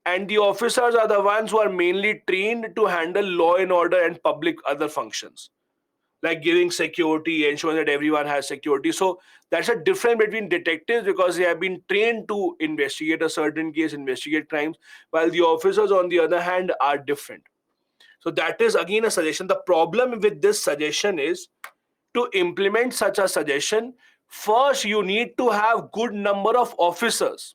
S1: And the officers are the ones who are mainly trained to handle law and order and public other functions, like giving security, ensuring that everyone has security. So that's a difference between detectives because they have been trained to investigate a certain case, investigate crimes, while the officers, on the other hand, are different. So that is again a suggestion. The problem with this suggestion is to implement such a suggestion, first you need to have good number of officers.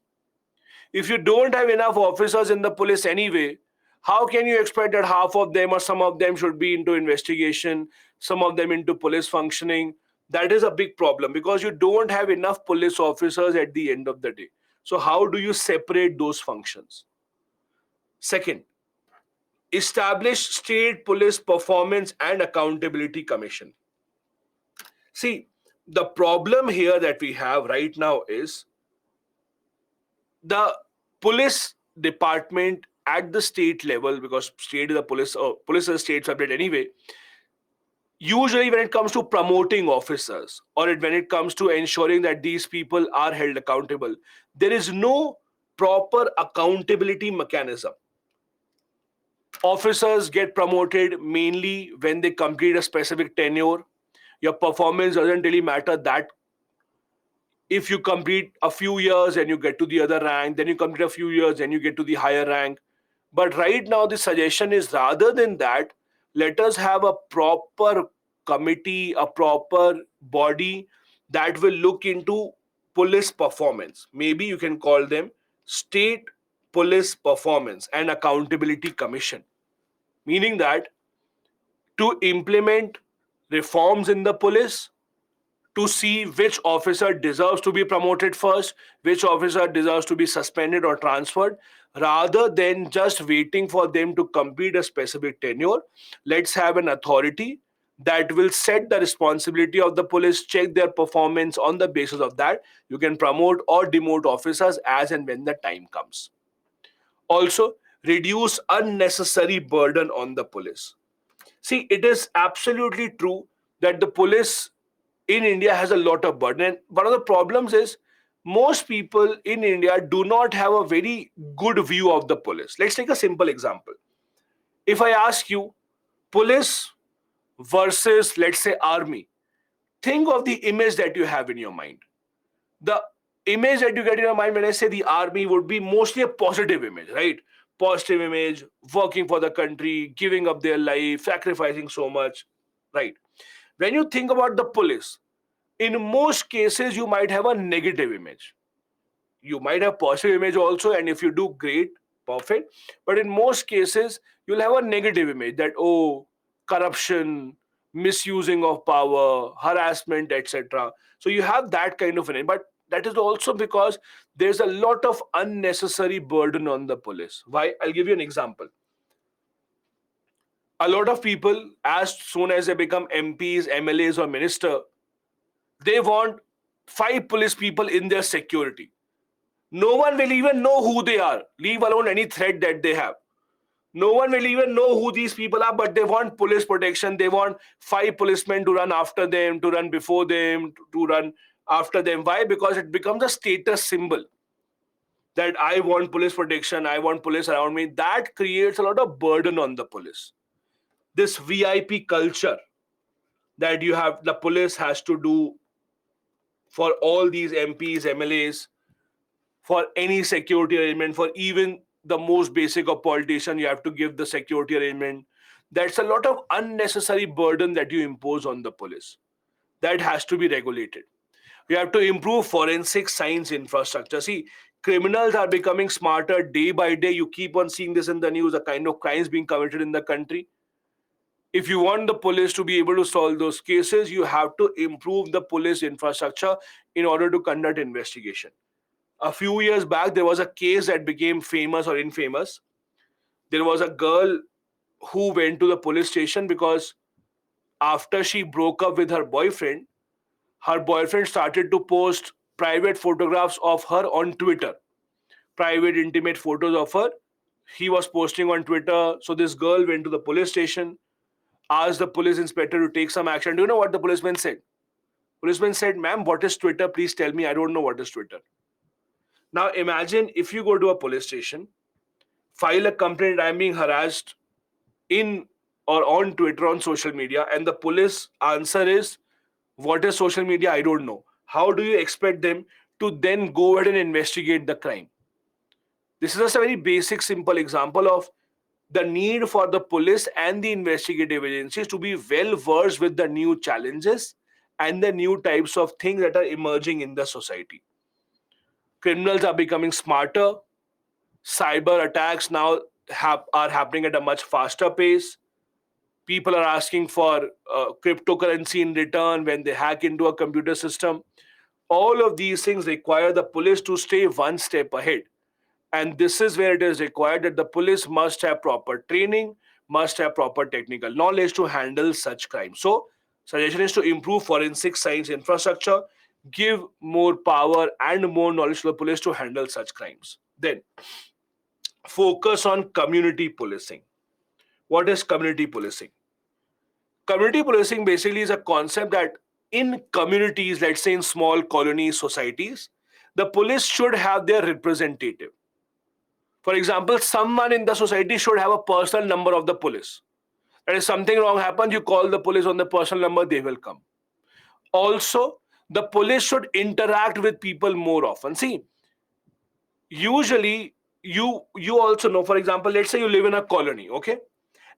S1: If you don't have enough officers in the police anyway, how can you expect that half of them or some of them should be into investigation, some of them into police functioning? That is a big problem because you don't have enough police officers at the end of the day. So how do you separate those functions? Second, establish state police performance and accountability commission. See, the problem here that we have right now is the police department at the state level, because state is a police, police is a state subject anyway, usually when it comes to promoting officers, or when it comes to ensuring that these people are held accountable, there is no proper accountability mechanism. Officers get promoted mainly when they complete a specific tenure. Your performance doesn't really matter that. If you complete a few years and you get to the other rank, then you complete a few years and you get to the higher rank. But right now, the suggestion is, rather than that, let us have a proper committee, a proper body that will look into police performance. Maybe you can call them State Police Performance and Accountability Commission, meaning that to implement reforms in the police, to see which officer deserves to be promoted first, which officer deserves to be suspended or transferred, rather than just waiting for them to complete a specific tenure. Let's have an authority that will set the responsibility of the police, check their performance. On the basis of that, you can promote or demote officers as and when the time comes. Also, reduce unnecessary burden on the police. See, it is absolutely true that the police in India has a lot of burden. And one of the problems is most people in India do not have a very good view of the police. Let's take a simple example. If I ask you, police versus, let's say, army, think of the image that you have in your mind. The image that you get in your mind when I say the army would be mostly a positive image, right? Positive image, working for the country, giving up their life, sacrificing so much, right? When you think about the police, in most cases, you might have a negative image. You might have positive image also, and if you do great, perfect. But in most cases, you'll have a negative image that, oh, corruption, misusing of power, harassment, etc. So you have that kind of an image. But that is also because there's a lot of unnecessary burden on the police. Why? I'll give you an example. A lot of people, as soon as they become MPs, MLAs, or minister, they want five police people in their security. No one will even know who they are, leave alone any threat that they have. No one will even know who these people are, but they want police protection. They want five policemen to run after them, to run before them, to run after them. Why? Because it becomes a status symbol that I want police protection, I want police around me. That creates a lot of burden on the police. This VIP culture that you have, the police has to do for all these MPs, MLAs, for any security arrangement, for even the most basic of politician, you have to give the security arrangement. That's a lot of unnecessary burden that you impose on the police. That has to be regulated. You have to improve forensic science infrastructure. See, criminals are becoming smarter day by day. You keep on seeing this in the news, the kind of crimes being committed in the country. If you want the police to be able to solve those cases, you have to improve the police infrastructure in order to conduct investigation. A few years back, there was a case that became famous or infamous. There was a girl who went to the police station because after she broke up with her boyfriend started to post private photographs of her on Twitter. Private, intimate photos of her. He was posting on Twitter. So this girl went to the police station, asked the police inspector to take some action. Do you know what the policeman said? Policeman said, "Ma'am, what is Twitter? Please tell me. I don't know what is Twitter." Now imagine if you go to a police station, file a complaint, I'm being harassed in or on Twitter, on social media, and the police answer is, what is social media? I don't know. How do you expect them to then go ahead and investigate the crime? This is just a very basic, simple example of the need for the police and the investigative agencies to be well versed with the new challenges and the new types of things that are emerging in the society. Criminals are becoming smarter. Cyber attacks now are happening at a much faster pace. People are asking for cryptocurrency in return when they hack into a computer system. All of these things require the police to stay one step ahead. And this is where it is required that the police must have proper training, must have proper technical knowledge to handle such crimes. So, suggestion is to improve forensic science infrastructure, give more power and more knowledge to the police to handle such crimes. Then, focus on community policing. What is community policing? Community policing basically is a concept that in communities, let's say in small colony societies, the police should have their representative. For example, someone in the society should have a personal number of the police. That if something wrong happens, you call the police on the personal number, they will come. Also, the police should interact with people more often. See, usually you also know, for example, let's say you live in a colony, okay?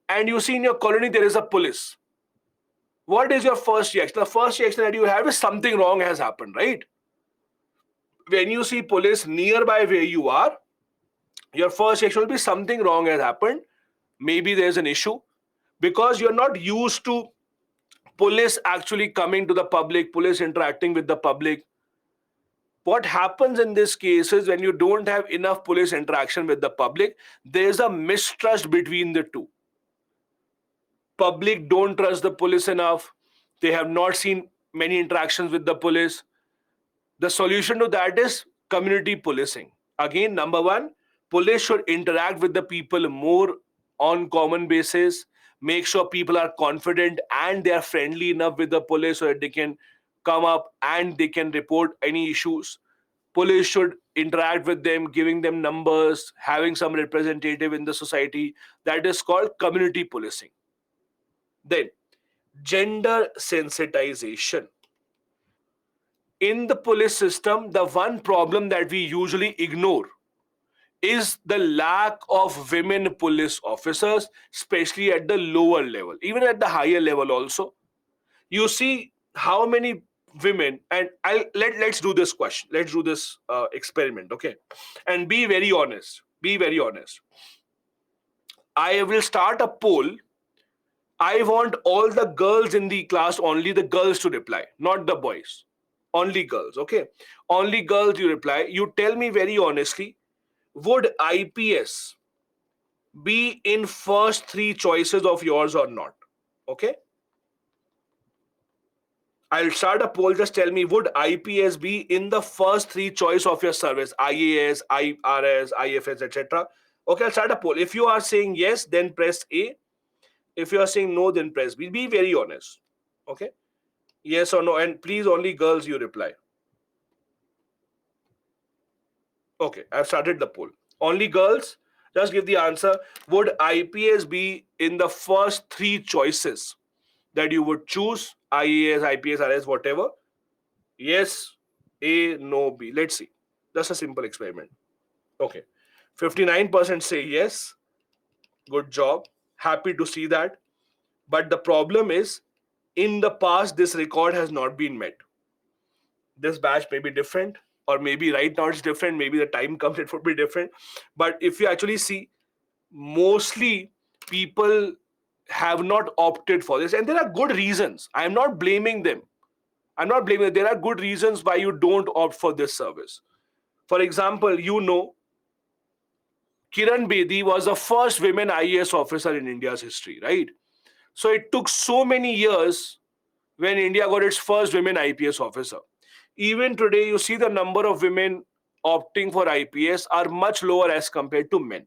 S1: And you see in your colony there is a police. What is your first reaction? The first reaction that you have is something wrong has happened, right? When you see police nearby where you are, your first reaction will be something wrong has happened. Maybe there's an issue because you're not used to police actually coming to the public, police interacting with the public. What happens in this case is when you don't have enough police interaction with the public, there's a mistrust between the two. Public don't trust the police enough. They have not seen many interactions with the police. The solution to that is community policing. Again, number one, police should interact with the people more on common basis. Make sure people are confident and they are friendly enough with the police so that they can come up and they can report any issues. Police should interact with them, giving them numbers, having some representative in the society. That is called community policing. Then, gender sensitization. In the police system, the one problem that we usually ignore is the lack of women police officers, especially at the lower level, even at the higher level also. You see how many women, and let's do this question, let's do this experiment, okay? And be very honest, be very honest. I will start a poll. I want all the girls in the class, only the girls to reply, not the boys. Only girls, okay? Only girls you reply. You tell me very honestly, would IPS be in first three choices of yours or not? Okay? I'll start a poll. Just tell me, would IPS be in the first three choice of your service? IAS, IRS, IFS, etc. Okay, I'll start a poll. If you are saying yes, then press A. If you are saying no, then press B. Be very honest. Okay? Yes or no. And please, only girls you reply. Okay, I've started the poll. Only girls, just give the answer. Would IPS be in the first three choices that you would choose? IAS, IPS, RS, whatever. Yes, A, no, B. Let's see. Just a simple experiment. Okay. 59% say yes. Good job. Happy to see that. But the problem is, in the past, this record has not been met. This batch may be different, or maybe right now it's different. Maybe the time comes, it would be different. But if you actually see, mostly people have not opted for this, and there are good reasons. I'm not blaming them. I'm not blaming them. There are good reasons why you don't opt for this service. For example, Kiran Bedi was the first women IAS officer in India's history, right? So it took so many years when India got its first women IPS officer. Even today, you see the number of women opting for IPS are much lower as compared to men.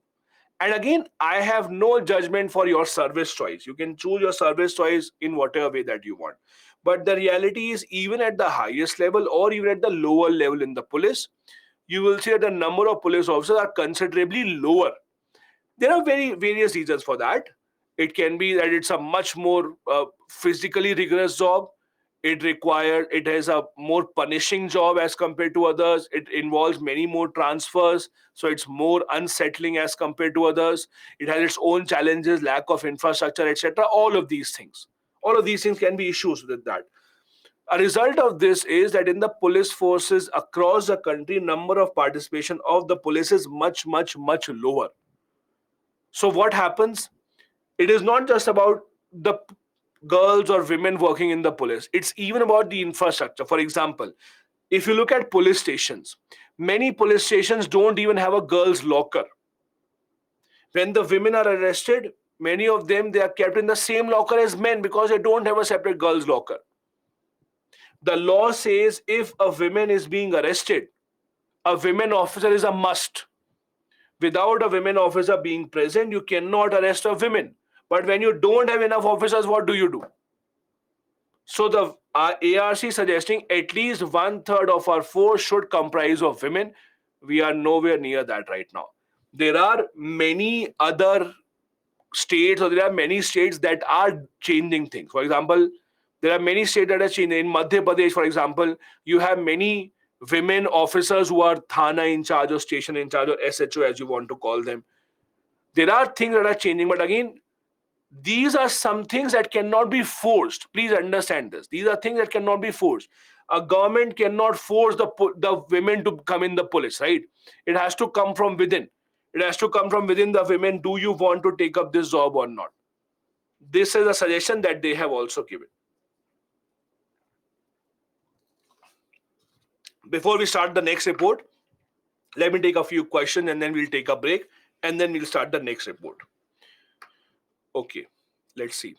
S1: And again, I have no judgment for your service choice. You can choose your service choice in whatever way that you want. But the reality is, even at the highest level or even at the lower level in the police, you will see that the number of police officers are considerably lower. There are various reasons for that. It can be that it's a much more physically rigorous job. It has a more punishing job as compared to others. It involves many more transfers, so it's more unsettling as compared to others. It has its own challenges, lack of infrastructure, etc. All of these things can be issues with that. A result of this is that in the police forces across the country, number of participation of the police is much, much, much lower. So what happens? It is not just about the girls or women working in the police. It's even about the infrastructure. For example, if you look at police stations, many police stations don't even have a girls' locker. When the women are arrested, many of them they are kept in the same locker as men because they don't have a separate girls' locker. The law says if a woman is being arrested, a women officer is a must. Without a women officer being present, you cannot arrest a women. But when you don't have enough officers, what do you do? So the ARC suggesting at least one third of our force should comprise of women. We are nowhere near that right now. There are many other states, or there are many states that are changing things. For example, there are many states that are changing. In Madhya Pradesh, for example, you have many women officers who are Thana in charge or station in charge or SHO as you want to call them. There are things that are changing, but again, these are some things that cannot be forced. Please understand this. These are things that cannot be forced. A government cannot force the women to come in the police, right? It has to come from within. It has to come from within the women. Do you want to take up this job or not? This is a suggestion that they have also given. Before we start the next report, let me take a few questions and then we'll take a break and then we'll start the next report. Okay, let's see.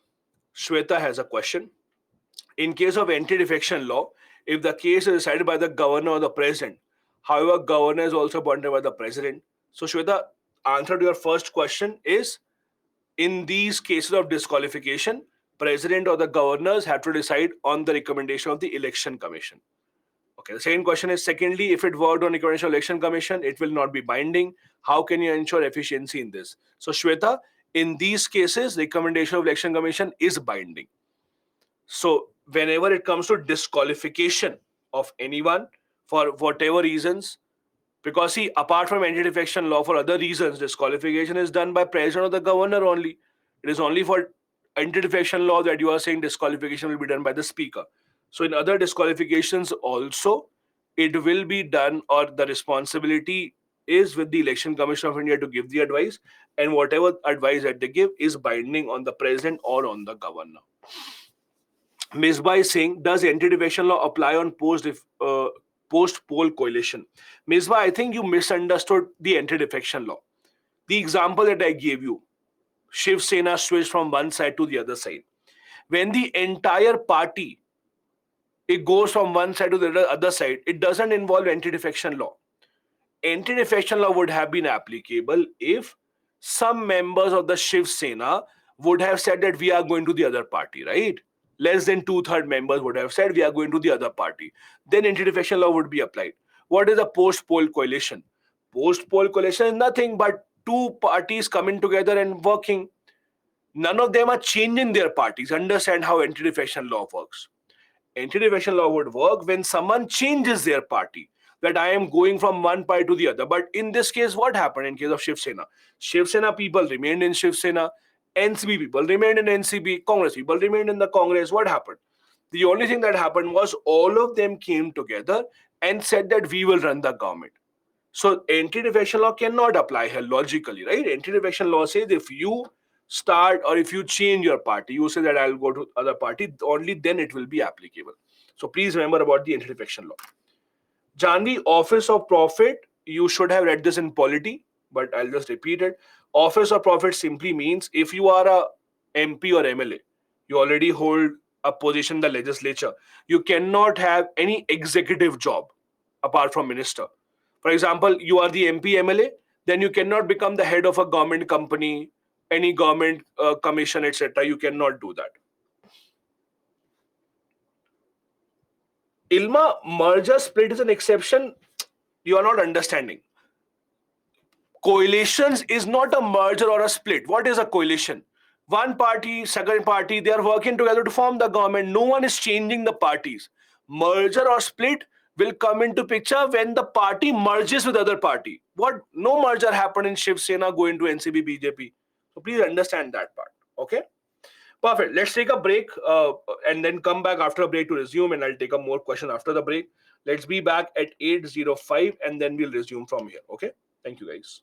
S1: Shweta has a question. In case of anti-defection law, if the case is decided by the governor or the president, however, governor is also appointed by the president. So, Shweta, answer to your first question is, in these cases of disqualification, president or the governors have to decide on the recommendation of the election commission. Okay, the second question is, secondly, if it worked on recommendation of election commission, it will not be binding. How can you ensure efficiency in this? So, Shweta, in these cases, recommendation of election commission is binding. So whenever it comes to disqualification of anyone for whatever reasons, because see, apart from anti-defection law, for other reasons, disqualification is done by president or the governor only. It is only for anti-defection law that you are saying disqualification will be done by the speaker. So in other disqualifications also, it will be done, or the responsibility is with the Election Commission of India to give the advice, and whatever advice that they give is binding on the president or on the governor. Misbah is saying, does anti-defection law apply on post-poll coalition? Misbah, I think you misunderstood the anti-defection law. The example that I gave you, Shiv Sena switched from one side to the other side. When the entire party it goes from one side to the other side, it doesn't involve anti-defection law. Anti-defection law would have been applicable if some members of the Shiv Sena would have said that we are going to the other party, right? Less than two-thirds members would have said we are going to the other party. Then anti-defection law would be applied. What is a post-poll coalition? Post-poll coalition is nothing but two parties coming together and working. None of them are changing their parties. Understand how anti-defection law works. Anti-defection law would work when someone changes their party, that I am going from one party to the other. But in this case, what happened in case of Shiv Sena? Shiv Sena people remained in Shiv Sena, NCB people remained in NCB, Congress people remained in the Congress. What happened? The only thing that happened was all of them came together and said that we will run the government. So anti-defection law cannot apply here logically, right? Anti-defection law says if you start or if you change your party, you say that I'll go to other party, only then it will be applicable. So please remember about the anti-defection law. Janvi, office of profit, you should have read this in polity, but I'll just repeat it. Office of profit simply means if you are a MP or MLA, you already hold a position in the legislature, you cannot have any executive job apart from minister. For example, you are the MP MLA, then you cannot become the head of a government company, any government commission, etc. You cannot do that. Ilma, merger split is an exception. You are not understanding. Coalitions is not a merger or a split. What is a coalition? One party, second party, they are working together to form the government. No one is changing the parties. Merger or split will come into picture when the party merges with other party. What? No merger happened in Shiv Sena going to NCB BJP. So please understand that part. Okay. Perfect. Let's take a break and then come back after a break to resume, and I'll take a more question after the break. Let's be back at 8:05 and then we'll resume from here. Okay. Thank you guys.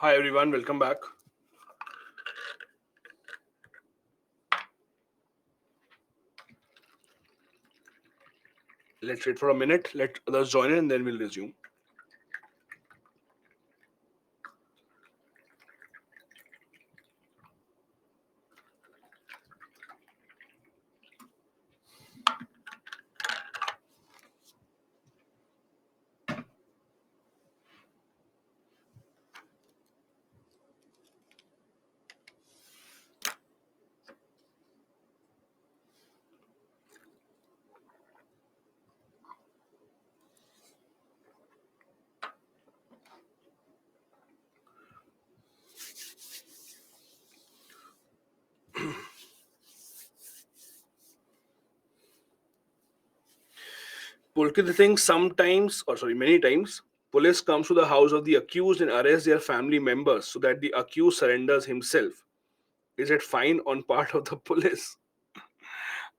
S1: Hi everyone, welcome back. Let's wait for a minute, let others join in and then we'll resume. Pulkit thinks sometimes, or sorry, many times, police comes to the house of the accused and arrests their family members so that the accused surrenders himself. Is it fine on part of the police?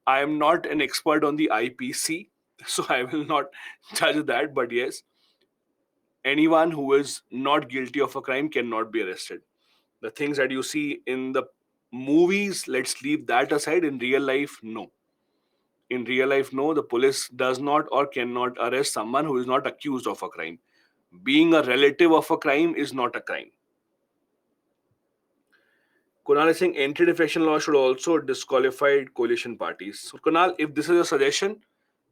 S1: I am not an expert on the IPC, so I will not judge that. But yes, anyone who is not guilty of a crime cannot be arrested. The things that you see in the movies, let's leave that aside. In real life, no. In real life, no, the police does not or cannot arrest someone who is not accused of a crime. Being a relative of a crime is not a crime. Kunal is saying anti-defection law should also disqualify coalition parties. So, Kunal, if this is a suggestion,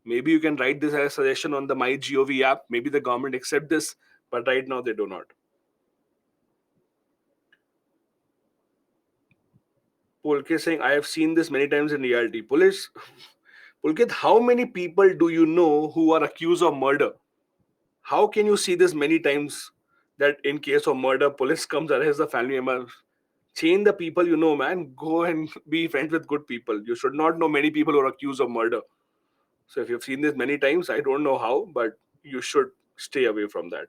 S1: maybe you can write this as a suggestion on the MyGov app. Maybe the government accept this, but right now they do not. Pulkit saying, I have seen this many times in reality. Police, Pulkit, how many people do you know who are accused of murder? How can you see this many times that in case of murder, police comes arrest the family member? Change the people you know, man. Go and be friends with good people. You should not know many people who are accused of murder. So if you've seen this many times, I don't know how, but you should stay away from that.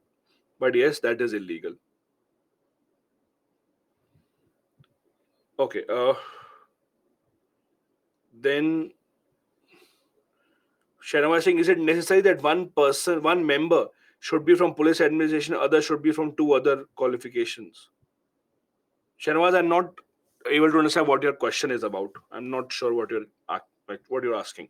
S1: But yes, that is illegal. Okay. Then Sharma is saying, is it necessary that one person, one member should be from police administration, other should be from two other qualifications? Sharma, I'm not able to understand what your question is about. I'm not sure what you're asking.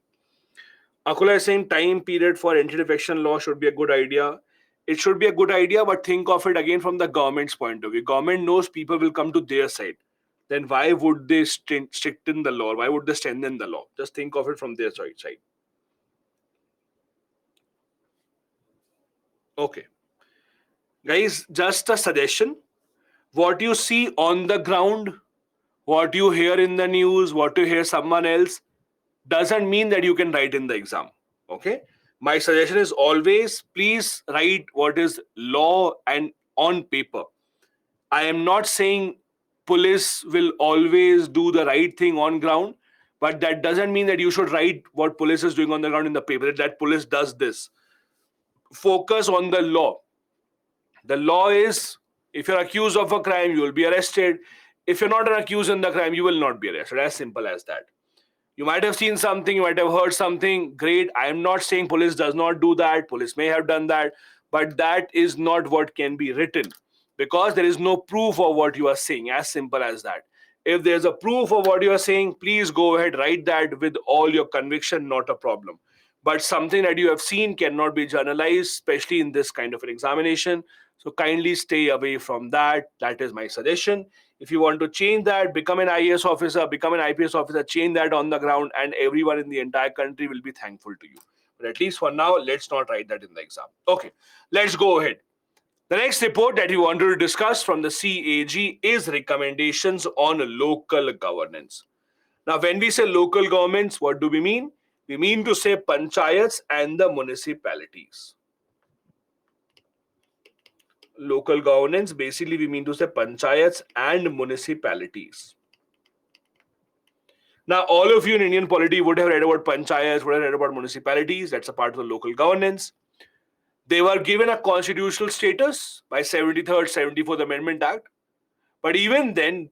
S1: Akula is saying time period for anti-defection law should be a good idea. It should be a good idea, but think of it again from the government's point of view. Government knows people will come to their side. Then why would they stricten the law? Why would they strengthen the law? Just think of it from their side. Okay. Guys, just a suggestion. What you see on the ground, what you hear in the news, what you hear someone else, doesn't mean that you can write in the exam. Okay. My suggestion is always please write what is law and on paper. I am not saying police will always do the right thing on ground, but that doesn't mean that you should write what police is doing on the ground in the paper, that police does this. Focus on the law. The law is if you're accused of a crime, you will be arrested. If you're not accused in the crime, you will not be arrested. As simple as that. You might have seen something, you might have heard something. Great. I am not saying police does not do that. Police may have done that, but that is not what can be written because there is no proof of what you are saying. As simple as that. If there's a proof of what you are saying, please go ahead, write that with all your conviction, not a problem. But something that you have seen cannot be journalized, especially in this kind of an examination. So kindly stay away from that. That is my suggestion. If you want to change that, become an IAS officer, become an IPS officer, change that on the ground, and everyone in the entire country will be thankful to you. But at least for now, let's not write that in the exam. Okay, let's go ahead. The next report that we wanted to discuss from the CAG is recommendations on local governance. Now, when we say local governments, what do we mean? We mean to say panchayats and the municipalities. Local governance, basically, we mean to say panchayats and municipalities. Now, all of you in Indian polity would have read about panchayats, would have read about municipalities. That's a part of the local governance. They were given a constitutional status by 73rd, 74th Amendment Act. But even then,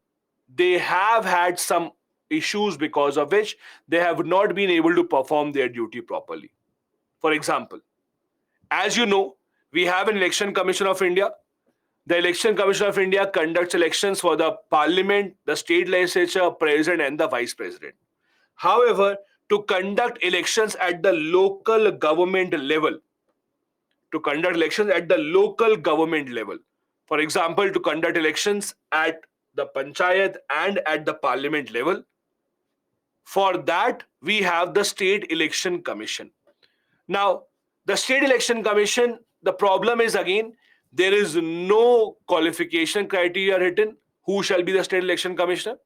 S1: they have had some issues because of which they have not been able to perform their duty properly. For example, as you know, we have an election commission of India. The Election Commission of India conducts elections for the parliament, the state legislature, president, and the vice president. However, to conduct elections at the local government level, to conduct elections at the local government level, for example, to conduct elections at the panchayat and at the parliament level, for that we have the State Election Commission. Now, the State Election Commission, the problem is again, there is no qualification criteria written who shall be the State Election Commissioner.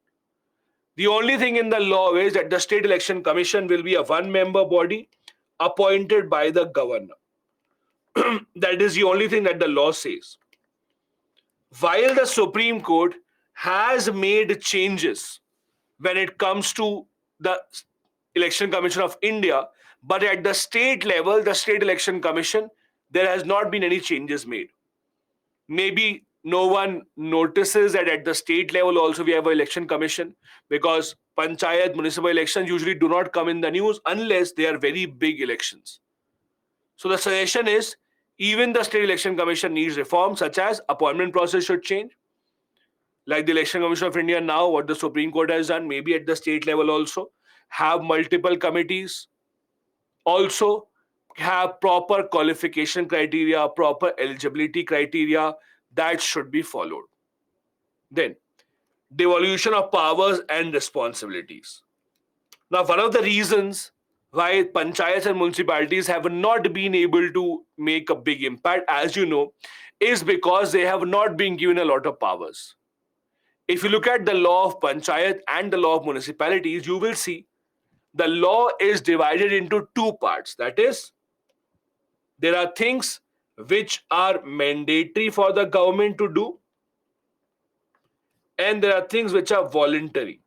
S1: The only thing in the law is that the State Election Commission will be a one-member body appointed by the governor. That is the only thing that the law says. While the Supreme Court has made changes when it comes to the Election Commission of India, but at the state level, the State Election Commission, there has not been any changes made. Maybe no one notices that at the state level also we have an election commission, because panchayat municipal elections usually do not come in the news unless they are very big elections. So the suggestion is, even the State Election Commission needs reform, such as appointment process should change. Like the Election Commission of India now, what the Supreme Court has done, maybe at the state level also, have multiple committees, also have proper qualification criteria, proper eligibility criteria that should be followed. Then, devolution of powers and responsibilities. Now, one of the reasons why panchayats and municipalities have not been able to make a big impact, as you know, is because they have not been given a lot of powers. If you look at the law of panchayat and the law of municipalities, you will see the law is divided into two parts. That is, there are things which are mandatory for the government to do, and there are things which are voluntary.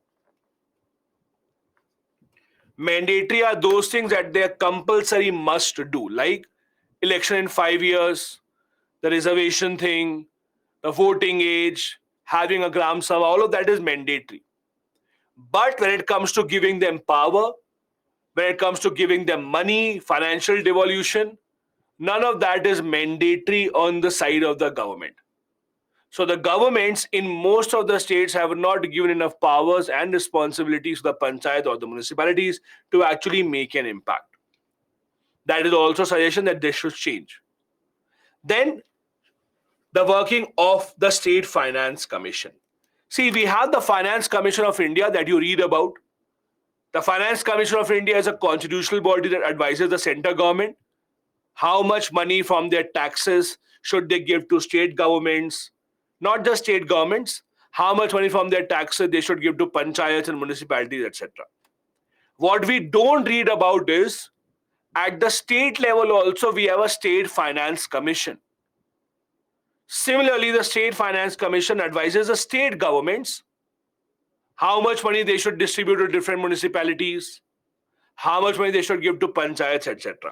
S1: Mandatory are those things that they are compulsory must do, like election in 5 years, the reservation thing, the voting age, having a gram sabha, all of that is mandatory. But when it comes to giving them power, when it comes to giving them money, financial devolution, none of that is mandatory on the side of the government. So the governments in most of the states have not given enough powers and responsibilities to the panchayat or the municipalities to actually make an impact. That is also a suggestion that this should change. Then, the working of the State Finance Commission. See, we have the Finance Commission of India that you read about. The Finance Commission of India is a constitutional body that advises the central government how much money from their taxes should they give to state governments, not just state governments, how much money from their taxes they should give to panchayats and municipalities, etc. What we don't read about is, at the state level also, we have a State Finance Commission. Similarly, the State Finance Commission advises the state governments how much money they should distribute to different municipalities, how much money they should give to panchayats, etc.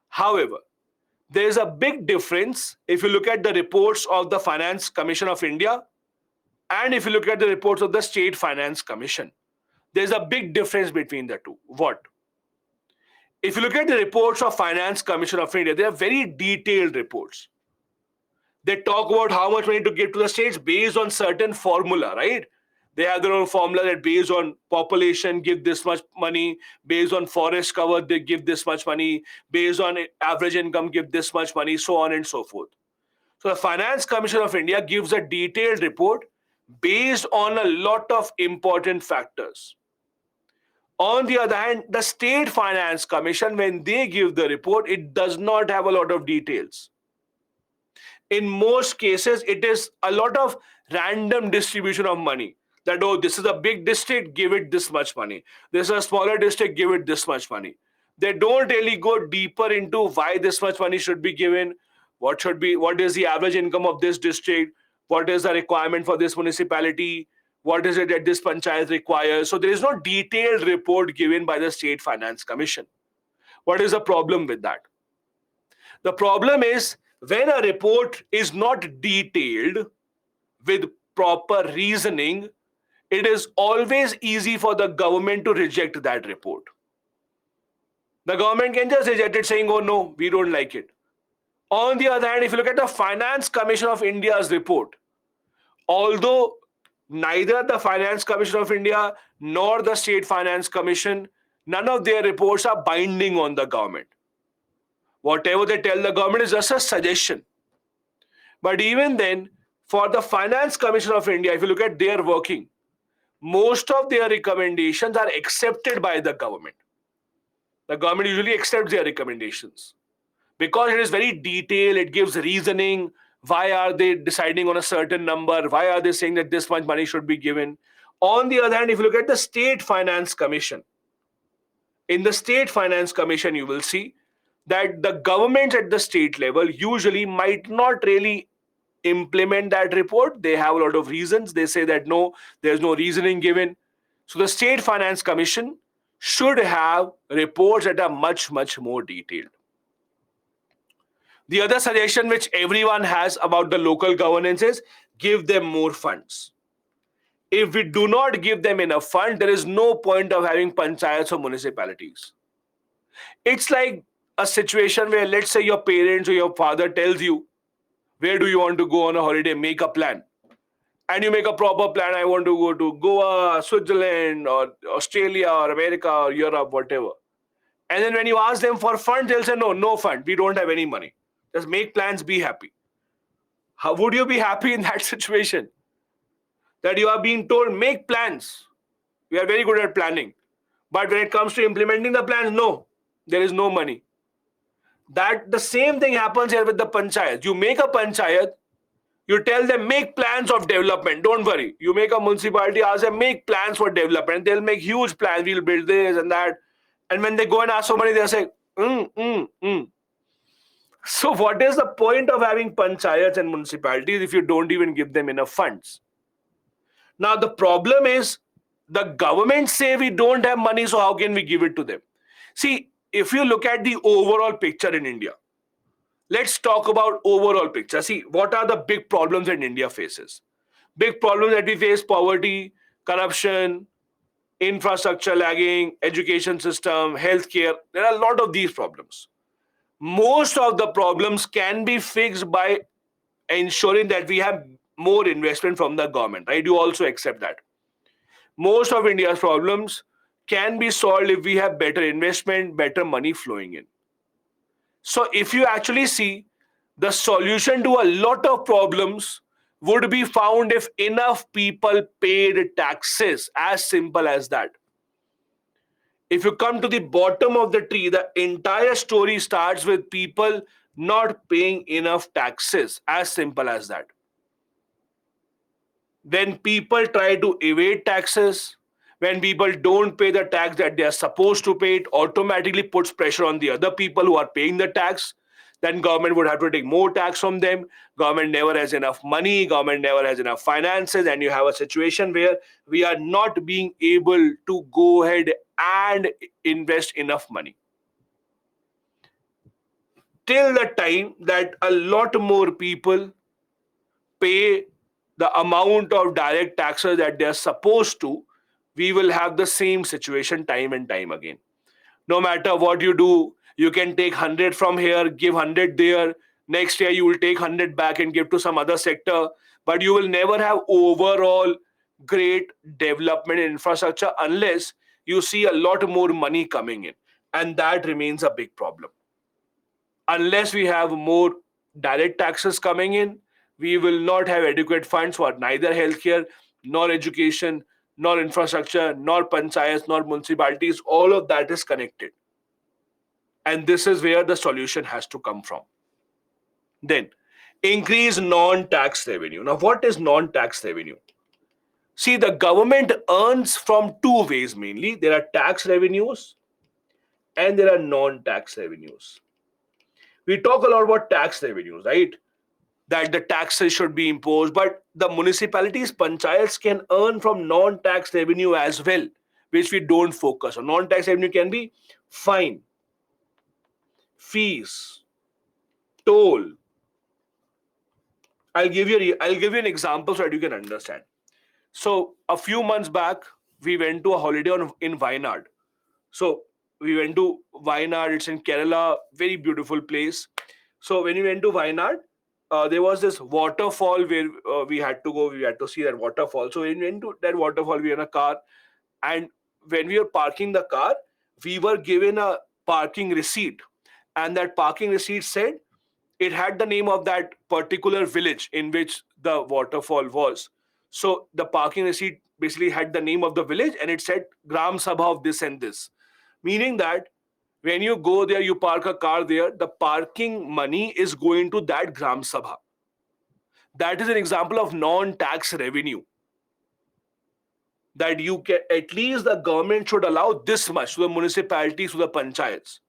S1: However, there is a big difference if you look at the reports of the Finance Commission of India and if you look at the reports of the State Finance Commission. There's a big difference between the two. What? If you look at the reports of Finance Commission of India, they are very detailed reports. They talk about how much money to give to the states based on certain formula, right? They have their own formula that based on population, give this much money. Based on forest cover, they give this much money. Based on average income, give this much money, so on and so forth. So the Finance Commission of India gives a detailed report based on a lot of important factors. On the other hand, the State Finance Commission, when they give the report, it does not have a lot of details. In most cases, it is a lot of random distribution of money. That, oh, this is a big district, give it this much money. This is a smaller district, give it this much money. They don't really go deeper into why this much money should be given, what is the average income of this district, what is the requirement for this municipality, what is it that this panchayat requires. So there is no detailed report given by the State Finance Commission. What is the problem with that? The problem is, when a report is not detailed with proper reasoning, it is always easy for the government to reject that report. The government can just reject it saying, oh no, we don't like it. On the other hand, if you look at the Finance Commission of India's report, although neither the Finance Commission of India nor the State Finance Commission, none of their reports are binding on the government. Whatever they tell the government is just a suggestion. But even then, for the Finance Commission of India, if you look at their working, most of their recommendations are accepted by the government. The government usually accepts their recommendations because it is very detailed, it gives reasoning. Why are they deciding on a certain number? Why are they saying that this much money should be given? On the other hand, if you look at the State Finance Commission, in the State Finance Commission, you will see that the governments at the state level usually might not really implement that report. They have a lot of reasons. They say that no, there's no reasoning given. So the State Finance Commission should have reports that are much, much more detailed. The other suggestion which everyone has about the local governance is give them more funds. If we do not give them enough fund, there is no point of having panchayats or municipalities. It's like a situation where, let's say, your parents or your father tells you, where do you want to go on a holiday? Make a plan. And you make a proper plan. I want to go to Goa, Switzerland, or Australia, or America, or Europe, whatever. And then when you ask them for funds, they'll say, no, no fund. We don't have any money. Just make plans, be happy. How would you be happy in that situation? That you are being told, make plans. We are very good at planning. But when it comes to implementing the plans, no, there is no money. That the same thing happens here with the panchayat. You make a panchayat, you tell them, make plans of development. Don't worry. You make a municipality, ask them, make plans for development. They'll make huge plans. We'll build this and that. And when they go and ask for money, they'll say, So what is the point of having panchayats and municipalities if you don't even give them enough funds? Now the problem is the government say we don't have money, so how can we give it to them? See, if you look at the overall picture in India, let's talk about overall picture. See, what are the big problems that India faces? Big problems that we face: poverty, corruption, infrastructure lagging, education system, healthcare. There are a lot of these problems. Most of the problems can be fixed by ensuring that we have more investment from the government, right? You also accept that. Most of India's problems can be solved if we have better investment, better money flowing in. So if you actually see, the solution to a lot of problems would be found if enough people paid taxes. As simple as that. If you come to the bottom of the tree, the entire story starts with people not paying enough taxes. As simple as that. When people try to evade taxes, when people don't pay the tax that they are supposed to pay, it automatically puts pressure on the other people who are paying the tax. Then government would have to take more tax from them. Government never has enough money. Government never has enough finances. And you have a situation where we are not being able to go ahead and invest enough money. Till the time that a lot more people pay the amount of direct taxes that they are supposed to, we will have the same situation time and time again. No matter what you do, you can take 100 from here, give 100 there. Next year, you will take 100 back and give to some other sector. But you will never have overall great development in infrastructure unless you see a lot more money coming in. And that remains a big problem. Unless we have more direct taxes coming in, we will not have adequate funds for neither healthcare, nor education, nor infrastructure, nor panchayats, nor municipalities. All of that is connected. And this is where the solution has to come from. Then, increase non-tax revenue. Now, what is non-tax revenue? See, the government earns from two ways mainly. There are tax revenues and there are non-tax revenues. We talk a lot about tax revenues, right? That the taxes should be imposed, but the municipalities, panchayats can earn from non-tax revenue as well, which we don't focus on. Non-tax revenue can be fine, fees, toll. I'll give you an example so that you can understand. So a few months back, we went to a holiday in Wayanad. So we went to Wayanad. It's in Kerala, very beautiful place. So when we went to Wayanad, there was this waterfall where we had to go. We had to see that waterfall. So when we went to that waterfall, we were in a car, and when we were parking the car, we were given a parking receipt, and that parking receipt said it had the name of that particular village in which the waterfall was. So the parking receipt basically had the name of the village, and it said Gram Sabha of this and this, meaning that when you go there, you park a car there, the parking money is going to that Gram Sabha. That is an example of non-tax revenue, that you can, at least the government should allow this much to the municipalities, to the panchayats.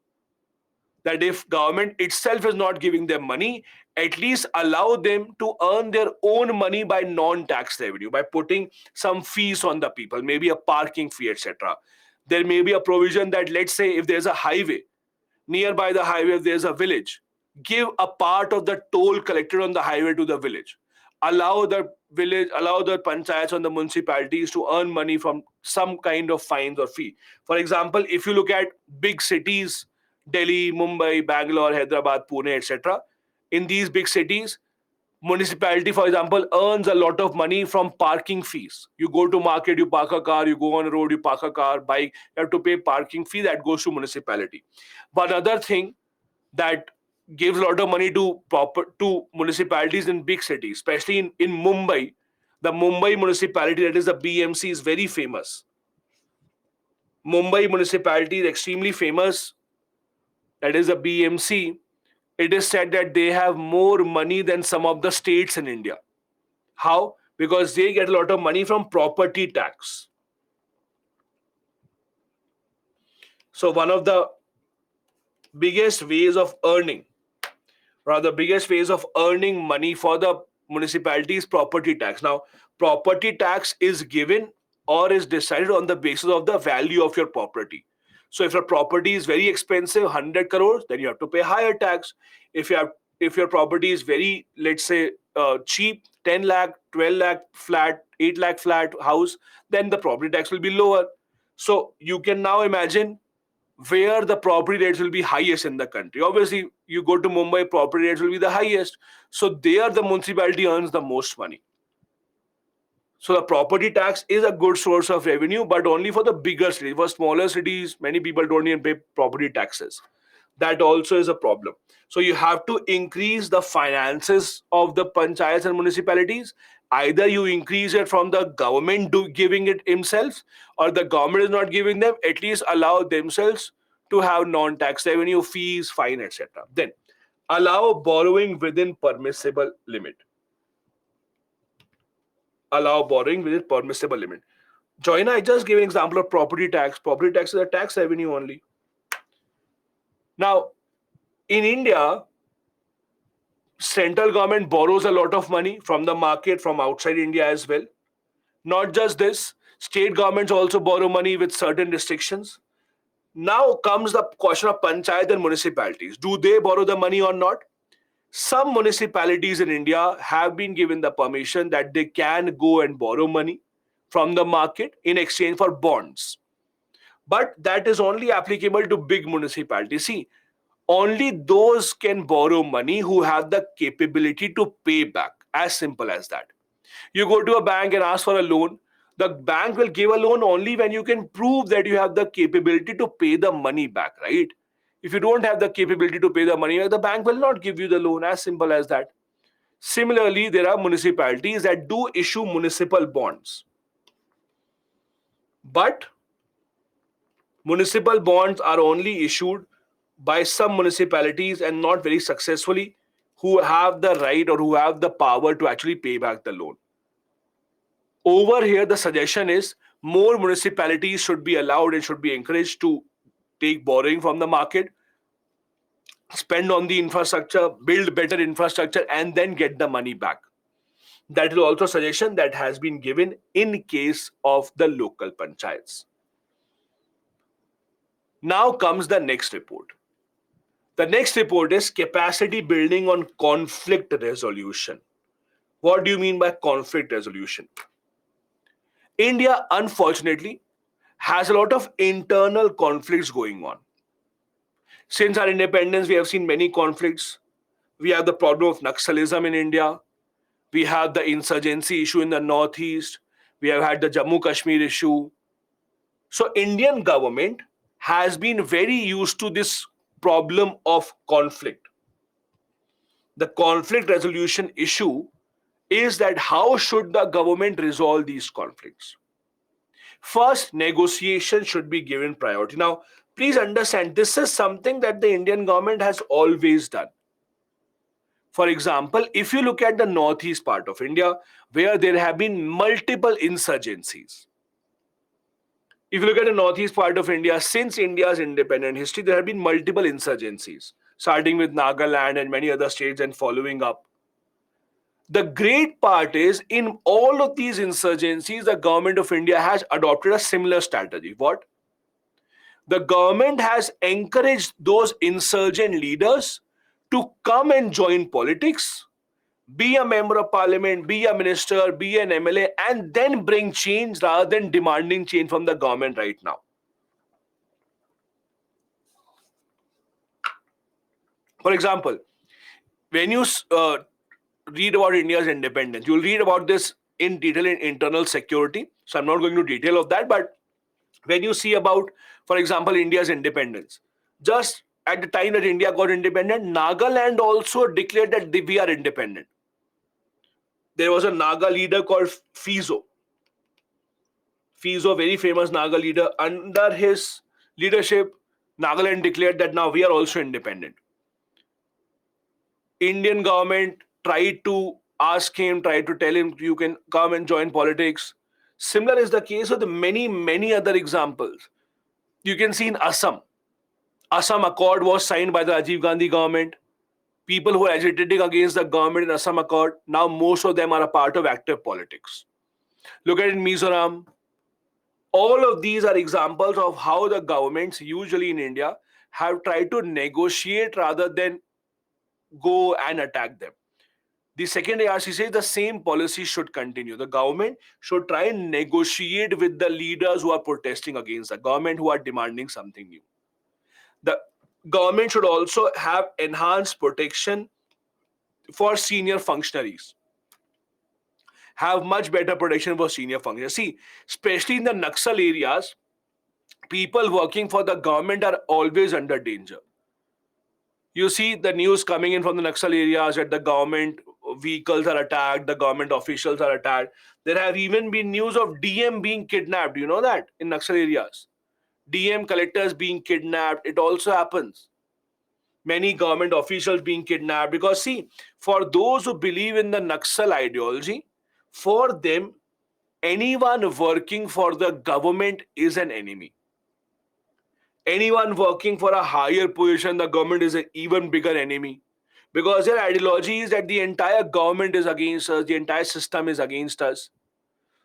S1: That if government itself is not giving them money, at least allow them to earn their own money by non-tax revenue, by putting some fees on the people, maybe a parking fee, etc. There may be a provision that, let's say, if there's a highway, nearby the highway, if there's a village, give a part of the toll collected on the highway to the village. Allow the panchayats and the municipalities to earn money from some kind of fines or fee. For example, if you look at big cities, Delhi, Mumbai, Bangalore, Hyderabad, Pune, etc., in these big cities, municipality, for example, earns a lot of money from parking fees. You go to market, you park a car, you go on a road, you park a car, bike, you have to pay parking fee that goes to municipality. One other thing that gives a lot of money to municipalities in big cities, especially in Mumbai, the Mumbai municipality, that is the BMC, is very famous. Mumbai municipality is extremely famous, that is the BMC. It is said that they have more money than some of the states in India. How? Because they get a lot of money from property tax. So one of the biggest ways of earning, rather biggest ways of earning money for the municipality is property tax. Now, property tax is given or is decided on the basis of the value of your property. So if your property is very expensive, 100 crores, then you have to pay higher tax. If your property is very, let's say, cheap, 10 lakh, 12 lakh flat, 8 lakh flat house, then the property tax will be lower. So you can now imagine where the property rates will be highest in the country. Obviously, you go to Mumbai, property rates will be the highest. So there the municipality earns the most money. So the property tax is a good source of revenue, but only for the bigger cities. For smaller cities, many people don't even pay property taxes. That also is a problem. So you have to increase the finances of the panchayats and municipalities. Either you increase it from the government giving it himself, or the government is not giving them, at least allow themselves to have non-tax revenue, fees, fine, etc. Then allow borrowing within permissible limit. Allow borrowing within permissible limit. Joina, I just gave an example of property tax. Property tax is a tax revenue only. Now, in India, central government borrows a lot of money from the market, from outside India as well. Not just this, state governments also borrow money with certain restrictions. Now comes the question of panchayat and municipalities. Do they borrow the money or not? Some municipalities in India have been given the permission that they can go and borrow money from the market in exchange for bonds. But that is only applicable to big municipalities. See, only those can borrow money who have the capability to pay back. As simple as that. You go to a bank and ask for a loan. The bank will give a loan only when you can prove that you have the capability to pay the money back, right? If you don't have the capability to pay the money back, the bank will not give you the loan. As simple as that. Similarly, there are municipalities that do issue municipal bonds. But municipal bonds are only issued by some municipalities and not very successfully, who have the right or who have the power to actually pay back the loan. Over here, the suggestion is more municipalities should be allowed and should be encouraged to take borrowing from the market, spend on the infrastructure, build better infrastructure, and then get the money back. That is also a suggestion that has been given in case of the local panchayats. Now comes the next report. The next report is capacity building on conflict resolution. What do you mean by conflict resolution? India, unfortunately, has a lot of internal conflicts going on. Since our independence, we have seen many conflicts. We have the problem of Naxalism in India. We have the insurgency issue in the northeast. We have had the Jammu Kashmir issue. So Indian government has been very used to this problem of conflict. The conflict resolution issue is that how should the government resolve these conflicts? First, negotiation should be given priority. Now, please understand, this is something that the Indian government has always done. For example, if you look at the northeast part of India, where there have been multiple insurgencies, if you look at the northeast part of India, since India's independent history, there have been multiple insurgencies, starting with Nagaland and many other states and following up. The great part is, in all of these insurgencies, the government of India has adopted a similar strategy. What? The government has encouraged those insurgent leaders to come and join politics, be a member of parliament, be a minister, be an MLA, and then bring change rather than demanding change from the government right now. For example, when you read about India's independence, you'll read about this in detail in internal security. So I'm not going to detail of that, but when you see about, for example, India's independence, just at the time that India got independent, Nagaland also declared that we are independent. There was a Naga leader called Fizo. Fizo, very famous Naga leader. Under his leadership, Nagaland declared that now we are also independent. Indian government tried to ask him, tried to tell him, you can come and join politics. Similar is the case with many other examples. You can see in Assam. Assam Accord was signed by the Rajiv Gandhi government. People who are agitating against the government in Assam Accord, now most of them are a part of active politics. Look at it in Mizoram. All of these are examples of how the governments, usually in India, have tried to negotiate rather than go and attack them. The second ARC says the same policy should continue. The government should try and negotiate with the leaders who are protesting against the government, who are demanding something new. The government should also have enhanced protection for senior functionaries. Have much better protection for senior functionaries. See, especially in the Naxal areas, people working for the government are always under danger. You see the news coming in from the Naxal areas that the government vehicles are attacked, the government officials are attacked. There have even been news of DM being kidnapped. You know that in Naxal areas, DM collectors being kidnapped. It also happens. Many government officials being kidnapped because, see, for those who believe in the Naxal ideology, for them, anyone working for the government is an enemy. Anyone working for a higher position, the government is an even bigger enemy. Because their ideology is that the entire government is against us, the entire system is against us.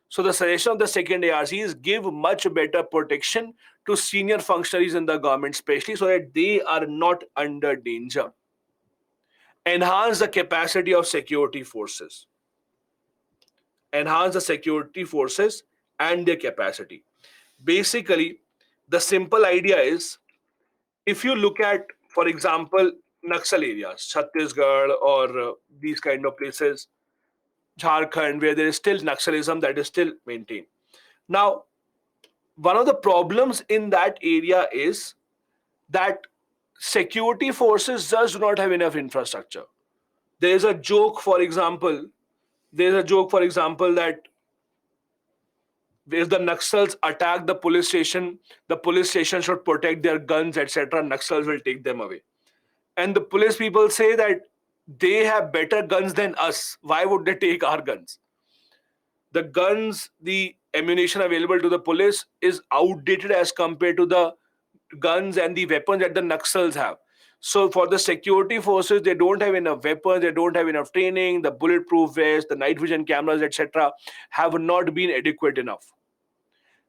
S1: So the suggestion of the second ARC is give much better protection to senior functionaries in the government, especially so that they are not under danger. Enhance the capacity of security forces. Enhance the security forces and their capacity. Basically, the simple idea is, if you look at, for example, Naxal areas, Chhattisgarh or these kind of places, Jharkhand, where there is still Naxalism that is still maintained. Now, one of the problems in that area is that security forces just do not have enough infrastructure. There is a joke, for example, that if the Naxals attack the police station should protect their guns, etc. Naxals will take them away. And the police people say that they have better guns than us. Why would they take our guns? The guns, the ammunition available to the police is outdated as compared to the guns and the weapons that the Naxals have. So for the security forces, they don't have enough weapons, they don't have enough training, the bulletproof vests, the night vision cameras, etc. have not been adequate enough.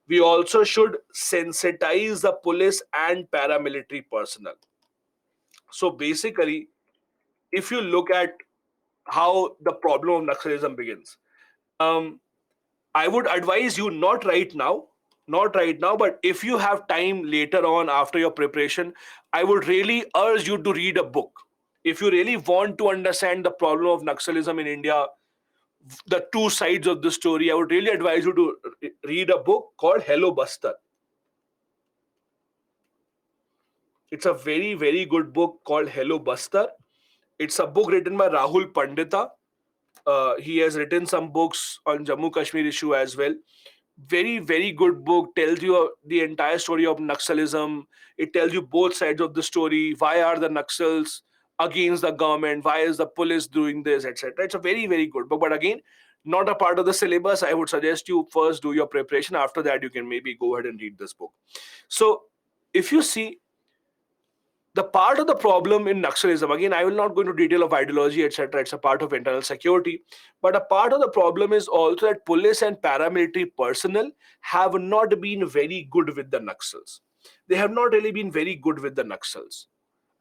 S1: We also should sensitize the police and paramilitary personnel. So basically, if you look at how the problem of Naxalism begins, um, I would advise you not right now, but if you have time later on after your preparation, I would really urge you to read a book. If you really want to understand the problem of Naxalism in India, the two sides of the story, I would really advise you to read a book called Hello Buster. It's a very, very good book called Hello Buster. It's a book written by Rahul Pandita. He has written some books on Jammu Kashmir issue as well. Very, very good book. Tells you the entire story of Naxalism. It tells you both sides of the story. Why are the Naxals against the government? Why is the police doing this, etc. It's a very, very good book. But again, not a part of the syllabus. I would suggest you first do your preparation. After that, you can maybe go ahead and read this book. So, if you see the part of the problem in Naxalism, again, I will not go into detail of ideology, etc. It's a part of internal security. But a part of the problem is also that police and paramilitary personnel have not been very good with the Naxals. They have not really been very good with the Naxals.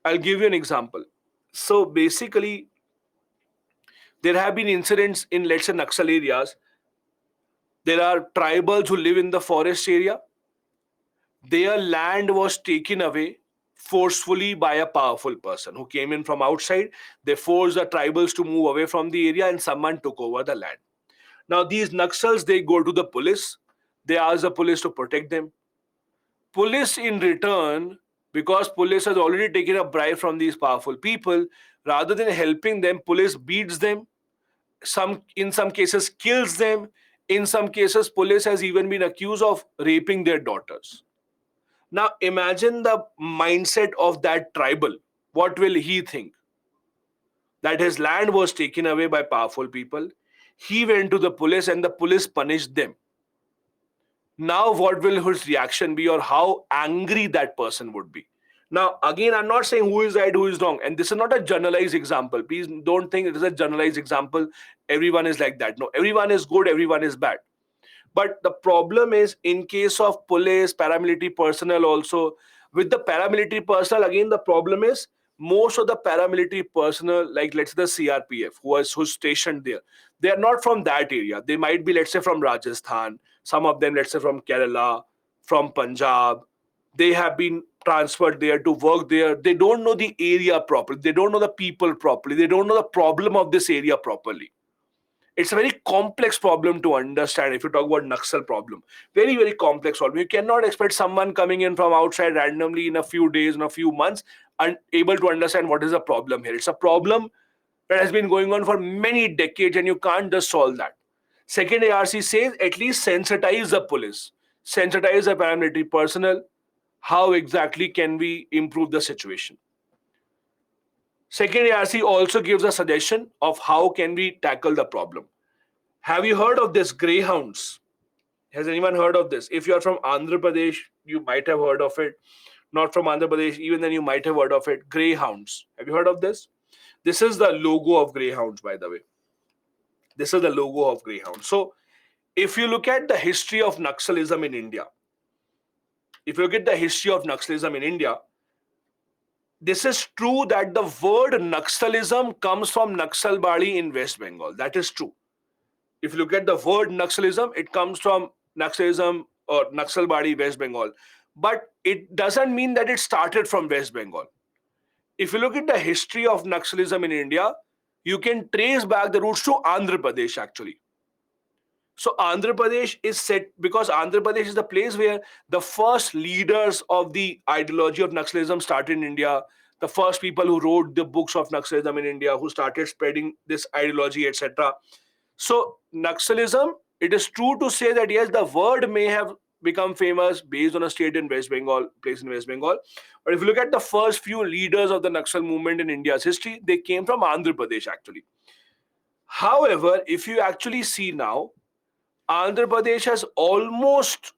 S1: I'll give you an example. So basically, there have been incidents in, let's say, Naxal areas. There are tribals who live in the forest area. Their land was taken away forcefully by a powerful person who came in from outside. They forced the tribals to move away from the area and someone took over the land. Now, these Naxals, they go to the police. They ask the police to protect them. Police, in return, because police has already taken a bribe from these powerful people, rather than helping them, police beats them. In some cases, kills them. In some cases, police has even been accused of raping their daughters. Now imagine the mindset of that tribal. What will he think? That his land was taken away by powerful people. He went to the police and the police punished them. Now what will his reaction be, or how angry that person would be? Now again, I'm not saying who is right, who is wrong, and this is not a generalized example. Please don't think it is a generalized example. Everyone is like that. No, everyone is good, everyone is bad. But the problem is, in case of police, paramilitary personnel also, with the paramilitary personnel, again, the problem is most of the paramilitary personnel, like let's say the CRPF, who's stationed there, they are not from that area. They might be, let's say, from Rajasthan, some of them, let's say, from Kerala, from Punjab. They have been transferred there to work there. They don't know the area properly. They don't know the people properly. They don't know the problem of this area properly. It's a very complex problem to understand. If you talk about Naxal problem, very, very complex problem. You cannot expect someone coming in from outside randomly in a few days, in a few months, and able to understand what is the problem here. It's a problem that has been going on for many decades, and you can't just solve that. Second, ARC says at least sensitize the police, sensitize the paramilitary personnel. How exactly can we improve the situation? Second, ARC also gives a suggestion of how can we tackle the problem. Have you heard of this greyhounds? Has anyone heard of this? If you are from Andhra Pradesh, you might have heard of it. Not from Andhra Pradesh, even then you might have heard of it. Greyhounds. Have you heard of this? This is the logo of greyhounds, by the way. This is the logo of greyhounds. So, if you look at the history of Naxalism in India, if you look at the history of Naxalism in India, this is true that the word Naxalism comes from Naxalbari in West Bengal. That is true. If you look at the word Naxalism, it comes from Naxalism or Naxalbari, West Bengal. But it doesn't mean that it started from West Bengal. If you look at the history of Naxalism in India, you can trace back the roots to Andhra Pradesh actually. So Andhra Pradesh is set because Andhra Pradesh is the place where the first leaders of the ideology of Naxalism started in India. The first people who wrote the books of Naxalism in India, who started spreading this ideology, etc. So Naxalism, it is true to say that yes, the word may have become famous based on a state in West Bengal, place in West Bengal. But if you look at the first few leaders of the Naxal movement in India's history, they came from Andhra Pradesh actually. However, if you actually see now, Andhra Pradesh has almost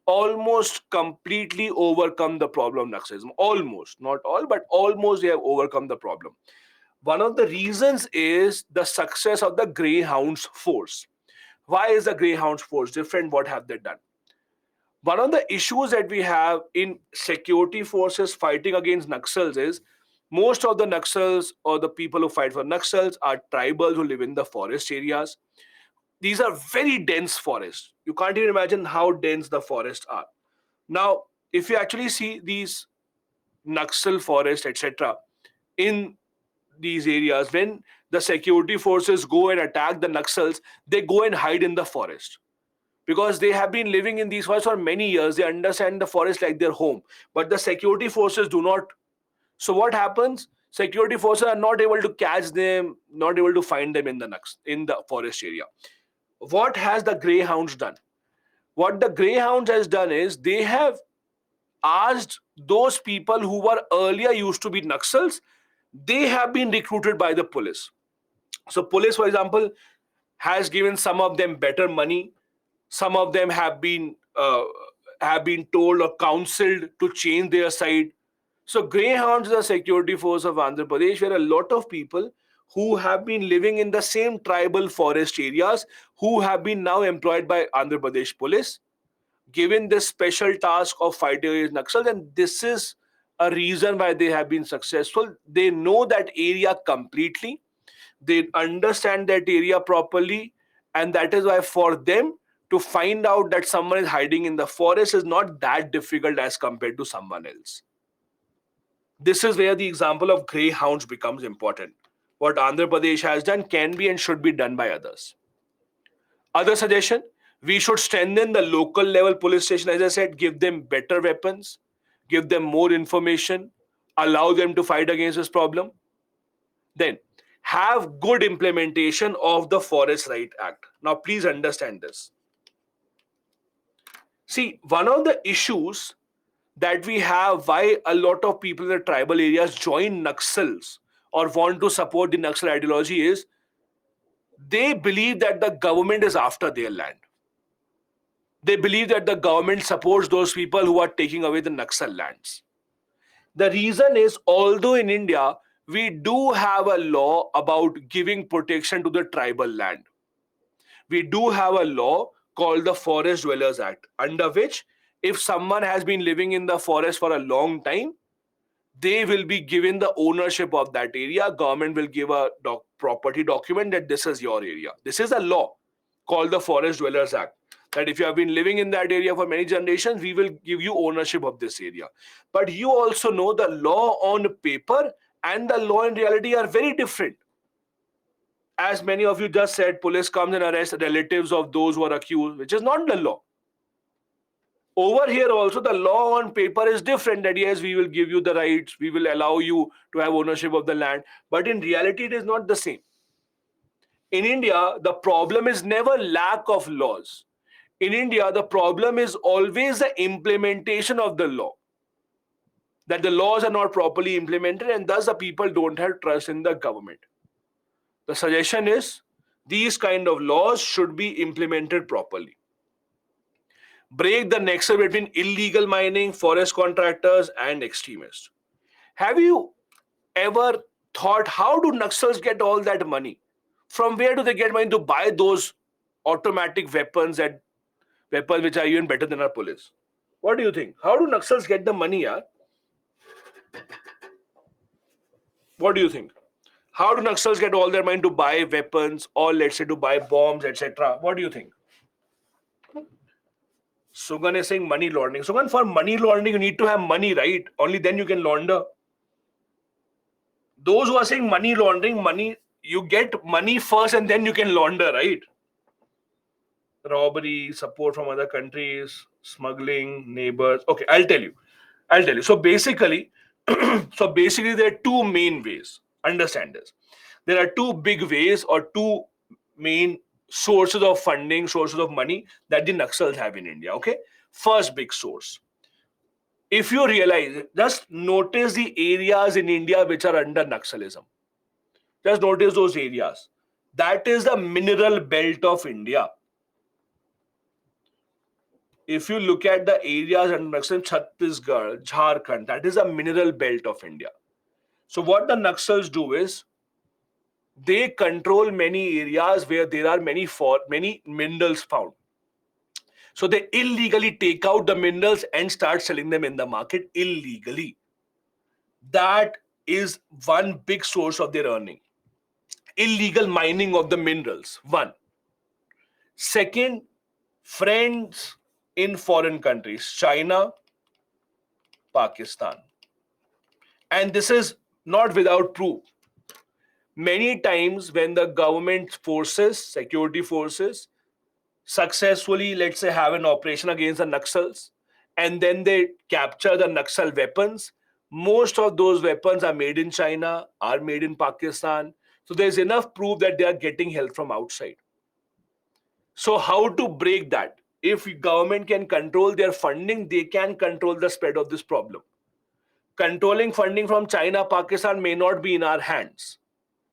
S1: completely overcome the problem of Naxalism. Almost, not all, but almost they have overcome the problem. One of the reasons is the success of the Greyhounds force. Why is the Greyhounds force different? What have they done? One of the issues that we have in security forces fighting against Naxals is most of the Naxals or the people who fight for Naxals are tribals who live in the forest areas. These are very dense forests. You can't even imagine how dense the forests are. Now, if you actually see these Naxal forests, etc., in these areas, when the security forces go and attack the Naxals, they go and hide in the forest because they have been living in these forests for many years. They understand the forest like their home, but the security forces do not. So what happens? Security forces are not able to catch them, not able to find them in the forest area. What has the greyhounds done? What the greyhounds has done is they have asked those people who were earlier used to be Naxals, they have been recruited by the police. So police, for example, has given some of them better money. Some of them have been told or counseled to change their side. So greyhounds is a security force of Andhra Pradesh where a lot of people who have been living in the same tribal forest areas who have been now employed by Andhra Pradesh police, given this special task of fighting against Naxal, and this is a reason why they have been successful. They know that area completely, they understand that area properly, and that is why for them to find out that someone is hiding in the forest is not that difficult as compared to someone else. This is where the example of greyhounds becomes important. What Andhra Pradesh has done can be and should be done by others. Other suggestion, we should strengthen the local level police station. As I said, give them better weapons, give them more information, allow them to fight against this problem. Then have good implementation of the Forest Right Act. Now, please understand this. See, one of the issues that we have why a lot of people in the tribal areas join Naxals or want to support the Naxal ideology is they believe that the government is after their land. They believe that the government supports those people who are taking away the Naxal lands. The reason is, although in India, we do have a law about giving protection to the tribal land, we do have a law called the Forest Dwellers Act, under which if someone has been living in the forest for a long time, they will be given the ownership of that area. Government will give a property document that this is your area. This is a law called the Forest Dwellers Act, that if you have been living in that area for many generations, we will give you ownership of this area. But you also know the law on paper and the law in reality are very different. As many of you just said, police comes and arrests relatives of those who are accused, which is not the law. Over here also, the law on paper is different, that yes, we will give you the rights, we will allow you to have ownership of the land, but in reality, it is not the same. In India, the problem is never lack of laws. In India, the problem is always the implementation of the law. That the laws are not properly implemented, and thus the people don't have trust in the government. The suggestion is these kind of laws should be implemented properly. Break the nexus between illegal mining, forest contractors, and extremists. Have you ever thought, how do Naxals get all that money? From where do they get money to buy those automatic weapons and weapons which are even better than our police? What do you think? How do Naxals get the money, yaar? What do you think? How do Naxals get all their money to buy weapons or let's say to buy bombs, etc.? What do you think? Sugan is saying money laundering. Sugan, for money laundering, you need to have money, right? Only then you can launder. Those who are saying money, you get money first and then you can launder, right? Robbery, support from other countries, smuggling, neighbors. Okay, I'll tell you. So basically, there are two main ways. Understand this. There are two big ways or two main sources of funding, sources of money that the Naxals have in India. Okay, first big source. If you realize, just notice the areas in India which are under Naxalism. Just notice those areas. That is the mineral belt of India. If you look at the areas under Naxal, Chhattisgarh, Jharkhand, that is a mineral belt of India. So what the Naxals do is they control many areas where there are many minerals found. So they illegally take out the minerals and start selling them in the market illegally. That is one big source of their earning. Illegal mining of the minerals. One. Second, friends in foreign countries, China, Pakistan. And this is not without proof. Many times when the government forces, security forces, successfully, let's say, have an operation against the Naxals, and then they capture the Naxal weapons, most of those weapons are made in China, are made in Pakistan. So there's enough proof that they are getting help from outside. So how to break that? If government can control their funding, they can control the spread of this problem. Controlling funding from China, Pakistan may not be in our hands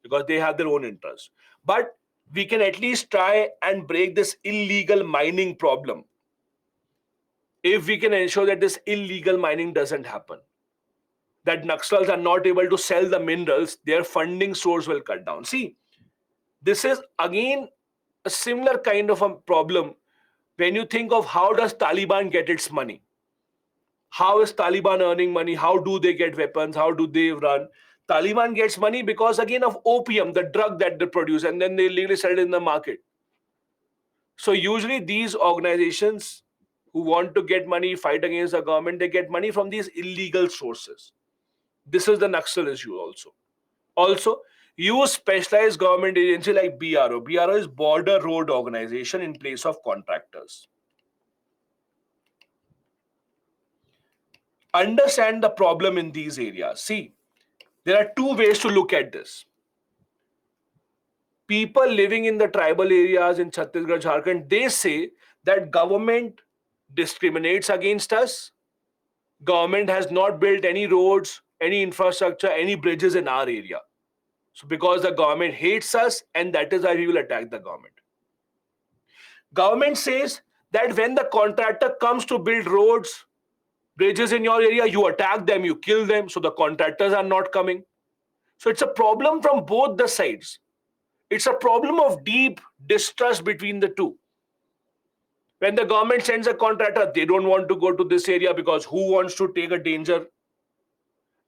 S1: because they have their own interests. But we can at least try and break this illegal mining problem if we can ensure that this illegal mining doesn't happen. That Naxals are not able to sell the minerals, their funding source will cut down. See, this is again a similar kind of a problem when you think of how does Taliban get its money. How is Taliban earning money? How do they get weapons? How do they run? Taliban gets money because again of opium, the drug that they produce, and then they illegally sell it in the market. So usually these organizations who want to get money, fight against the government, they get money from these illegal sources. This is the Naxal issue also. Also, use specialized government agency like BRO. BRO is Border Road Organization in place of contractors. Understand the problem in these areas. See, there are two ways to look at this. People living in the tribal areas in Chhattisgarh, Jharkhand, they say that government discriminates against us. Government has not built any roads, any infrastructure, any bridges in our area. So because the government hates us, and that is why we will attack the government. Government says that when the contractor comes to build roads, bridges in your area, you attack them, you kill them, so the contractors are not coming. So it's a problem from both the sides. It's a problem of deep distrust between the two. When the government sends a contractor, they don't want to go to this area because who wants to take a danger?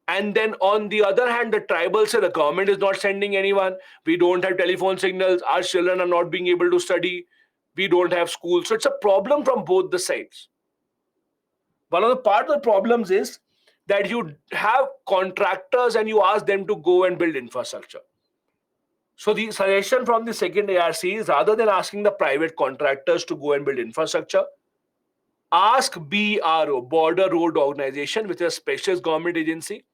S1: And then on the other hand, the tribals say the government is not sending anyone. We don't have telephone signals. Our children are not being able to study. We don't have schools. So it's a problem from both the sides. One of the part of the problems is that you have contractors and you ask them to go and build infrastructure. So the suggestion from the second ARC is rather than asking the private contractors to go and build infrastructure, ask BRO, Border Road Organization, which is a specialist government agency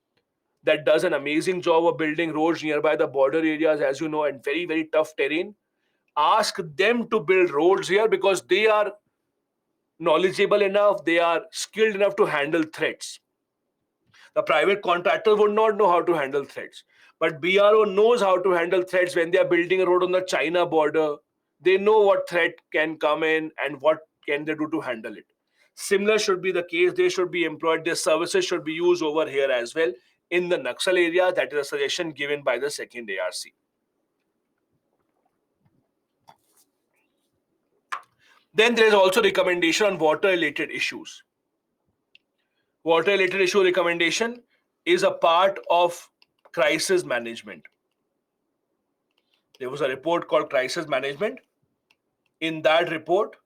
S1: that does an amazing job of building roads nearby the border areas, as you know, and very, very tough terrain. Ask them to build roads here because they are knowledgeable enough, they are skilled enough to handle threats. The private contractor would not know how to handle threats. But BRO knows how to handle threats when they are building a road on the China border. They know what threat can come in and what can they do to handle it. Similar should be the case. They should be employed. Their services should be used over here as well in the Naxal area. That is a suggestion given by the second ARC. Then there is also recommendation on water-related issues. Water-related issue recommendation is a part of crisis management. There was a report called Crisis Management. In that report,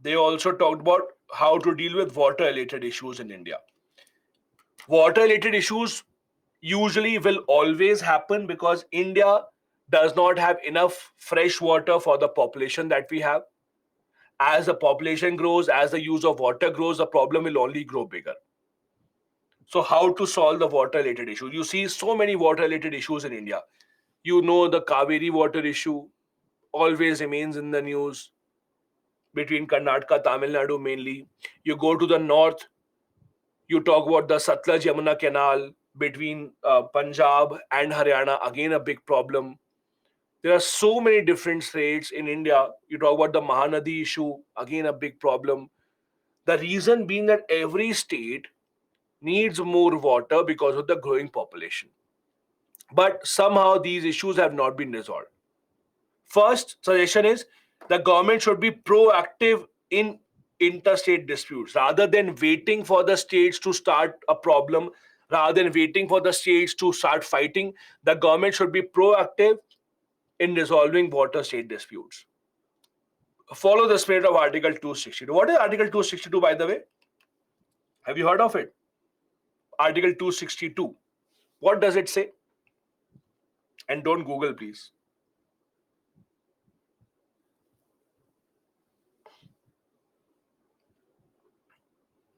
S1: they also talked about how to deal with water-related issues in India. Water-related issues usually will always happen because India does not have enough fresh water for the population that we have. As the population grows, as the use of water grows, the problem will only grow bigger. So how to solve the water-related issue? You see so many water-related issues in India. You know the Kaveri water issue always remains in the news between Karnataka, Tamil Nadu mainly. You go to the north, you talk about the Satluj Yamuna Canal between Punjab and Haryana, again a big problem. There are so many different states in India. You talk about the Mahanadi issue, again a big problem. The reason being that every state needs more water because of the growing population. But somehow these issues have not been resolved. First suggestion is the government should be proactive in interstate disputes rather than waiting for the states to start a problem, rather than waiting for the states to start fighting. The government should be proactive in resolving water state disputes. Follow the spirit of Article 262. What is Article 262, by the way? Have you heard of it? Article 262. What does it say? And don't Google, please.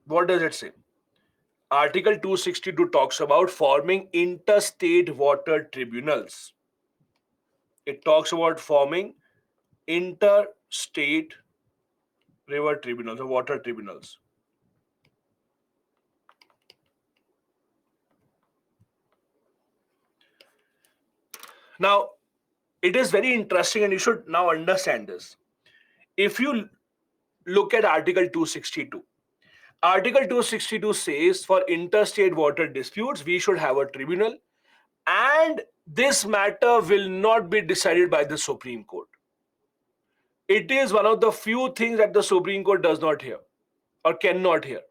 S1: What does it say? Article 262 talks about forming interstate water tribunals. It talks about forming interstate river tribunals or water tribunals. Now, it is very interesting, and you should now understand this. If you look at Article 262, Article 262 says for interstate water disputes, we should have a tribunal, and this matter will not be decided by the Supreme Court. It is one of the few things that the Supreme Court does not hear or cannot hear.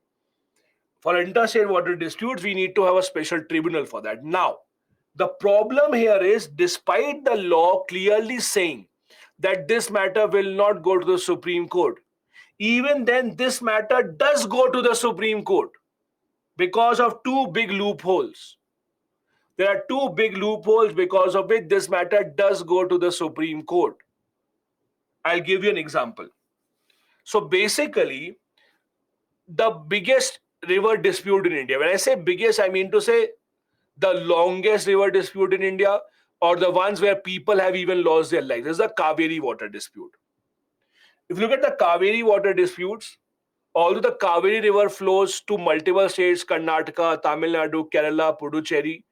S1: For interstate water disputes, we need to have a special tribunal for that. Now, the problem here is, despite the law clearly saying that this matter will not go to the Supreme Court, even then this matter does go to the Supreme Court because of two big loopholes. There are two big loopholes because of which this matter does go to the Supreme Court. I'll give you an example. So basically, the biggest river dispute in India, when I say biggest, I mean to say the longest river dispute in India, or the ones where people have even lost their lives, is the Kaveri water dispute. If you look at the Kaveri water disputes, although the Kaveri river flows to multiple states, Karnataka, Tamil Nadu, Kerala, Puducherry,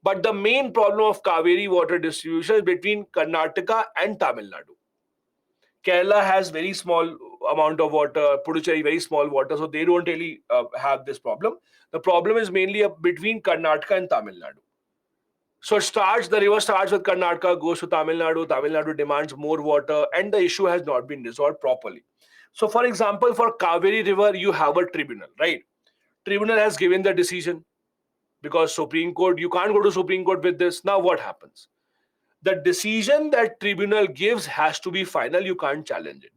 S1: but the main problem of Kaveri water distribution is between Karnataka and Tamil Nadu. Kerala has very small amount of water, Puducherry very small water, so they don't really have this problem. The problem is mainly between Karnataka and Tamil Nadu. So the river starts with Karnataka, goes to Tamil Nadu. Tamil Nadu demands more water, and the issue has not been resolved properly. So, for example, for Kaveri River, you have a tribunal, right? Tribunal has given the decision because Supreme Court, you can't go to Supreme Court with this. Now, what happens? The decision that tribunal gives has to be final. You can't challenge it.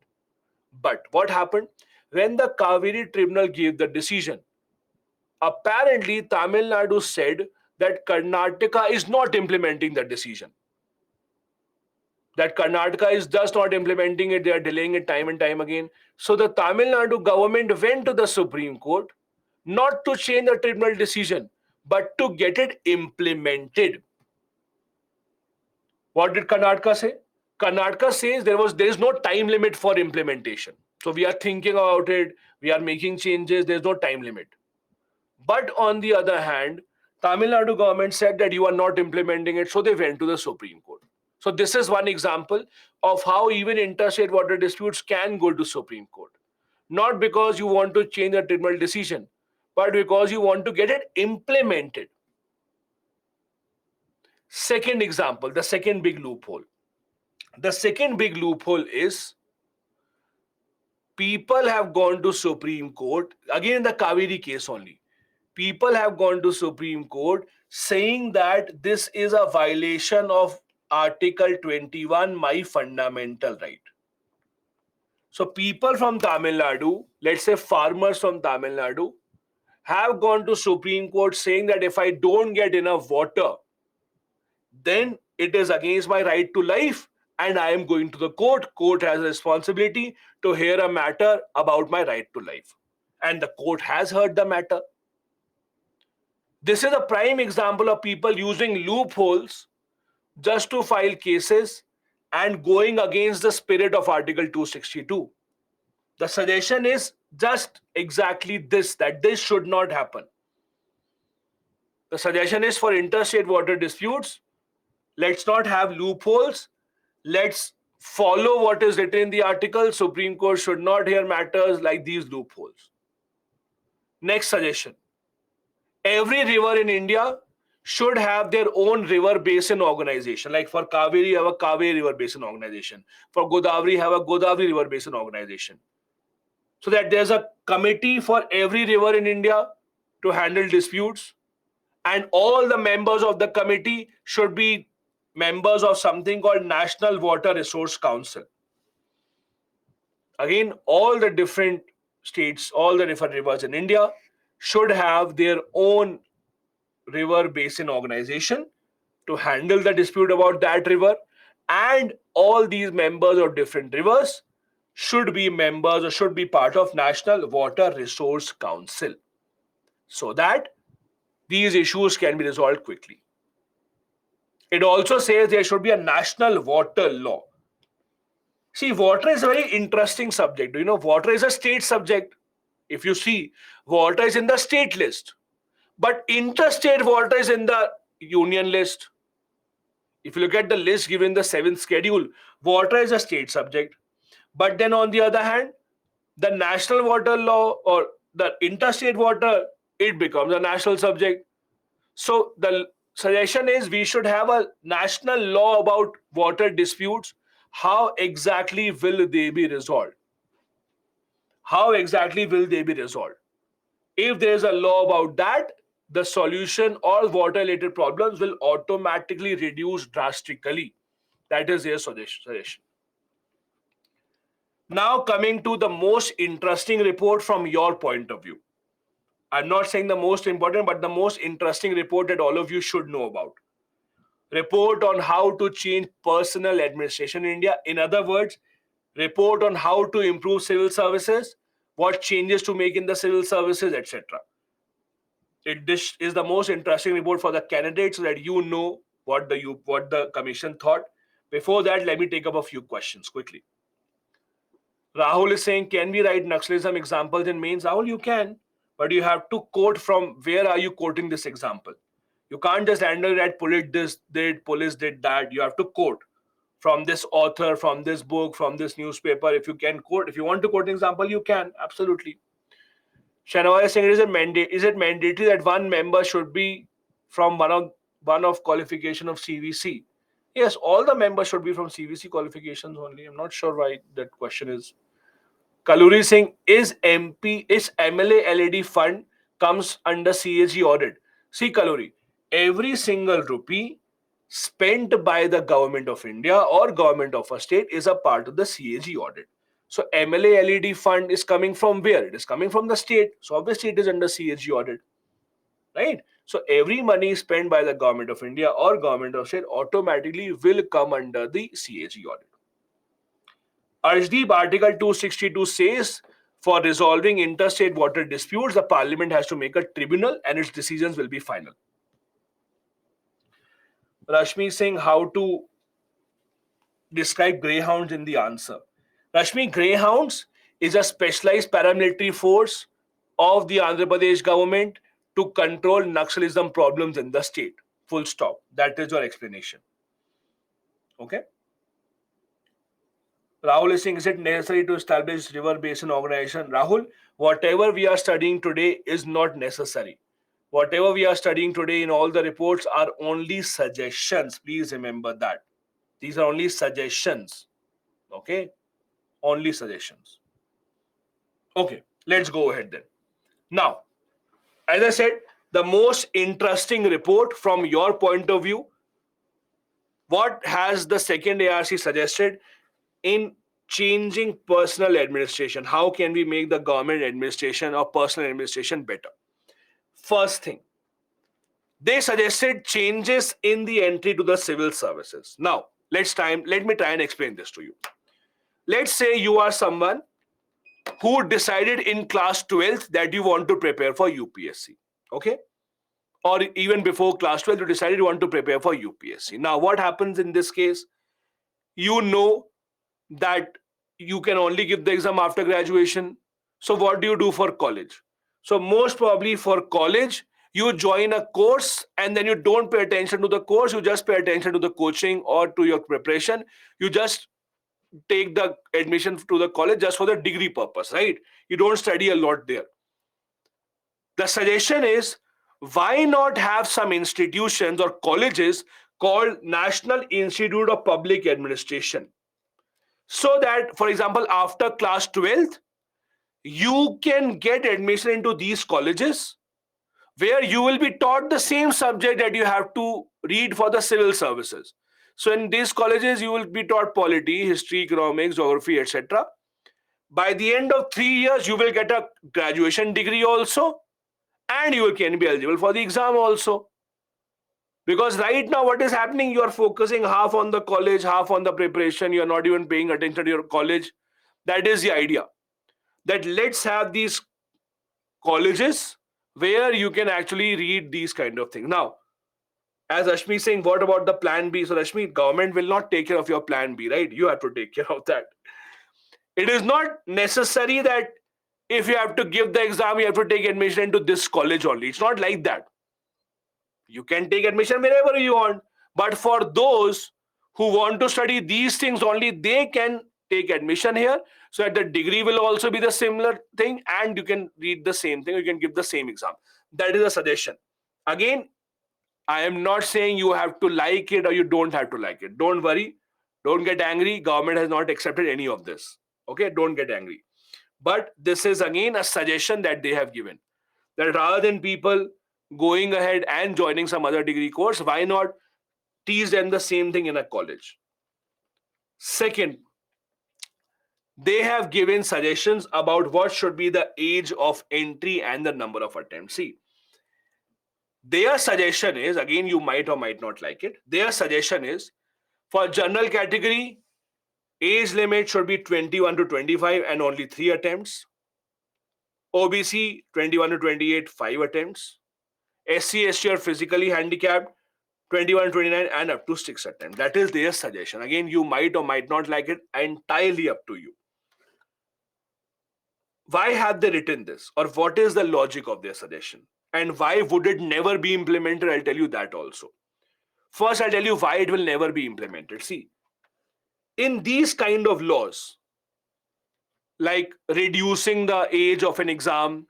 S1: But what happened? When the Kaveri tribunal gave the decision, apparently Tamil Nadu said that Karnataka is not implementing the decision. That Karnataka is just not implementing it, they are delaying it time and time again. So the Tamil Nadu government went to the Supreme Court not to change the tribunal decision, but to get it implemented. What did Karnataka say? Karnataka says there is no time limit for implementation. So we are thinking about it, we are making changes, there is no time limit. But on the other hand, Tamil Nadu government said that you are not implementing it, so they went to the Supreme Court. So this is one example of how even interstate water disputes can go to Supreme Court. Not because you want to change the tribunal decision, but because you want to get it implemented. Second example, the second big loophole. The second big loophole is people have gone to Supreme Court, again in the Kaveri case only. People have gone to Supreme Court saying that this is a violation of Article 21, my fundamental right. So people from Tamil Nadu, let's say farmers from Tamil Nadu, have gone to Supreme Court saying that if I don't get enough water, then it is against my right to life and I am going to the court. Court has a responsibility to hear a matter about my right to life. And the court has heard the matter. This is a prime example of people using loopholes just to file cases and going against the spirit of Article 262. The suggestion is just exactly this, that this should not happen. The suggestion is for interstate water disputes, let's not have loopholes. Let's follow what is written in the article. Supreme Court should not hear matters like these loopholes. Next suggestion. Every river in India should have their own river basin organization. Like for Kaveri, you have a Kaveri River Basin Organization. For Godavari, have a Godavari River Basin Organization. So that there's a committee for every river in India to handle disputes. And all the members of the committee should be members of something called National Water Resource Council. Again, all the different states, all the different rivers in India should have their own river basin organization to handle the dispute about that river, and all these members of different rivers should be members or should be part of National Water Resource Council so that these issues can be resolved quickly. It also says there should be a national water law. See, water is a very interesting subject. You know, water is a state subject. If you see, water is in the state list, but interstate water is in the union list. If you look at the list given in the seventh schedule, water is a state subject. But then on the other hand, the national water law or the interstate water, it becomes a national subject. So the suggestion is we should have a national law about water disputes. How exactly will they be resolved? How exactly will they be resolved? If there is a law about that, the solution or water related problems will automatically reduce drastically. That is their suggestion. Now coming to the most interesting report from your point of view. I'm not saying the most important, but the most interesting report that all of you should know about. Report on how to change personal administration in India. In other words, report on how to improve civil services, what changes to make in the civil services, etc. This is the most interesting report for the candidates so that you know what the commission thought. Before that, let me take up a few questions quickly. Rahul is saying, can we write Naxalism examples in mains? Rahul, you can, but you have to quote from where are you quoting this example. You can't just randomly write police did that. You have to quote from this author, from this book, from this newspaper. If you can quote, if you want to quote an example, you can, absolutely. Shanawaz is saying, is it mandatory that one member should be from one of qualification of CVC? Yes, all the members should be from CVC qualifications only. I'm not sure why that question is. Kaluri Singh, is MLA LED fund comes under CAG audit? See, Kaluri, every single rupee spent by the government of India or government of a state is a part of the CAG audit. So MLA LED fund is coming from where? It is coming from the state. So obviously it is under CAG audit, right? So every money spent by the government of India or government of state automatically will come under the CAG audit. Arjdeep, Article 262 says for resolving interstate water disputes, the parliament has to make a tribunal and its decisions will be final. Rashmi saying how to describe greyhounds in the answer. Rashmi, greyhounds is a specialized paramilitary force of the Andhra Pradesh government to control Naxalism problems in the state. Full stop. That is your explanation. Okay. Rahul is saying, is it necessary to establish river basin organization? Rahul, whatever we are studying today is not necessary. Whatever we are studying today in all the reports are only suggestions. Please remember that. These are only suggestions. Okay? Only suggestions. Okay, let's go ahead then. Now, as I said, the most interesting report from your point of view, what has the second ARC suggested in changing personal administration? How can we make the government administration or personal administration better? First thing, they suggested changes in the entry to the civil services. Now, let me try and explain this to you. Let's say you are someone who decided in class 12th that you want to prepare for UPSC. Okay? Or even before class 12, you decided you want to prepare for UPSC. Now, what happens in this case? You know that you can only give the exam after graduation. So what do you do for college? So most probably for college, you join a course and then you don't pay attention to the course. You just pay attention to the coaching or to your preparation. You just take the admission to the college just for the degree purpose, right? You don't study a lot there. The suggestion is, why not have some institutions or colleges called National Institute of Public Administration? So that, for example, after class 12th, you can get admission into these colleges where you will be taught the same subject that you have to read for the civil services. So in these colleges, you will be taught polity, history, economics, geography, etc. By the end of 3 years, you will get a graduation degree also, and you can be eligible for the exam also. Because right now, what is happening? You are focusing half on the college, half on the preparation. You are not even paying attention to your college. That is the idea. That let's have these colleges where you can actually read these kind of things. Now, as Ashmi is saying, what about the plan B? So, Ashmi, government will not take care of your plan B, right? You have to take care of that. It is not necessary that if you have to give the exam, you have to take admission into this college only. It's not like that. You can take admission wherever you want. But for those who want to study these things only, they can take admission here. So that the degree will also be the similar thing and you can read the same thing. You can give the same exam. That is a suggestion. Again, I am not saying you have to like it or you don't have to like it. Don't worry. Don't get angry. Government has not accepted any of this. Okay, don't get angry. But this is again a suggestion that they have given, that rather than people going ahead and joining some other degree course, why not teach them the same thing in a college? Second, they have given suggestions about what should be the age of entry and the number of attempts. See, their suggestion is, again, you might or might not like it. Their suggestion is for general category, age limit should be 21 to 25 and only 3 attempts. OBC 21 to 28, 5 attempts. SC, ST or physically handicapped 21, 29 and up to 6 attempts. That is their suggestion. Again, you might or might not like it, entirely up to you. Why have they written this, or what is the logic of their suggestion, and why would it never be implemented? I'll tell you that also. First, I'll tell you why it will never be implemented. See, in these kind of laws, like reducing the age of an exam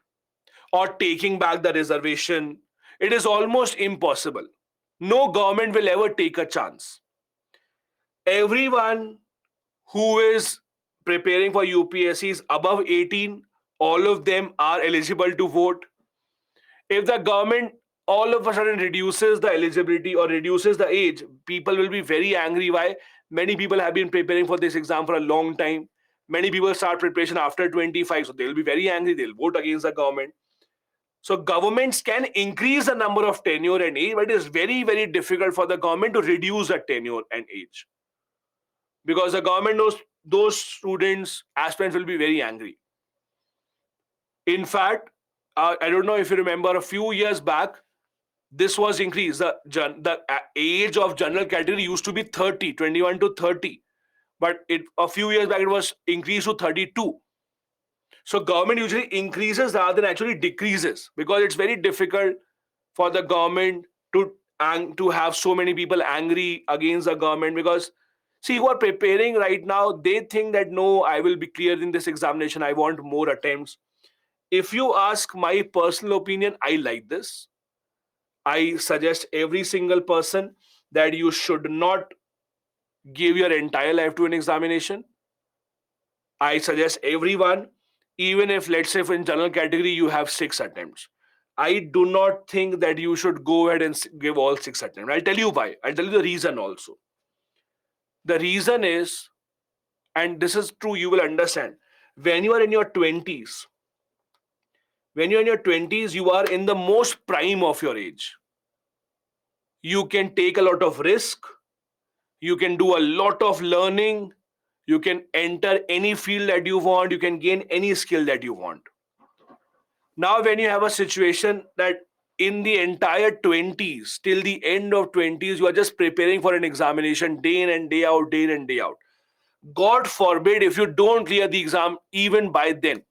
S1: or taking back the reservation, it is almost impossible. No government will ever take a chance. Everyone who is preparing for UPSC is above 18. All of them are eligible to vote. If the government all of a sudden reduces the eligibility or reduces the age, people will be very angry. Why? Many people have been preparing for this exam for a long time. Many people start preparation after 25, so they'll be very angry. They'll vote against the government. So governments can increase the number of tenure and age, but it is very, very difficult for the government to reduce the tenure and age, because the government knows those students, aspirants will be very angry. In fact, I don't know if you remember, a few years back, this was increased. The age of general category used to be 30, 21 to 30. But a few years back, it was increased to 32. So government usually increases rather than actually decreases, because it's very difficult for the government to have so many people angry against the government. Because see, who are preparing right now, they think that no, I will be clearing this examination, I want more attempts. If you ask my personal opinion, I like this. I suggest every single person that you should not give your entire life to an examination. I suggest everyone, even if let's say in general category you have 6 attempts, I do not think that you should go ahead and give all 6 attempts. I'll tell you why. I'll tell you the reason also. The reason is, and this is true, you will understand, when you are in your 20s, you are in the most prime of your age. You can take a lot of risk. You can do a lot of learning. You can enter any field that you want. You can gain any skill that you want. Now, when you have a situation that in the entire 20s, till the end of 20s, you are just preparing for an examination day in and day out, day in and day out. God forbid if you don't clear the exam even by then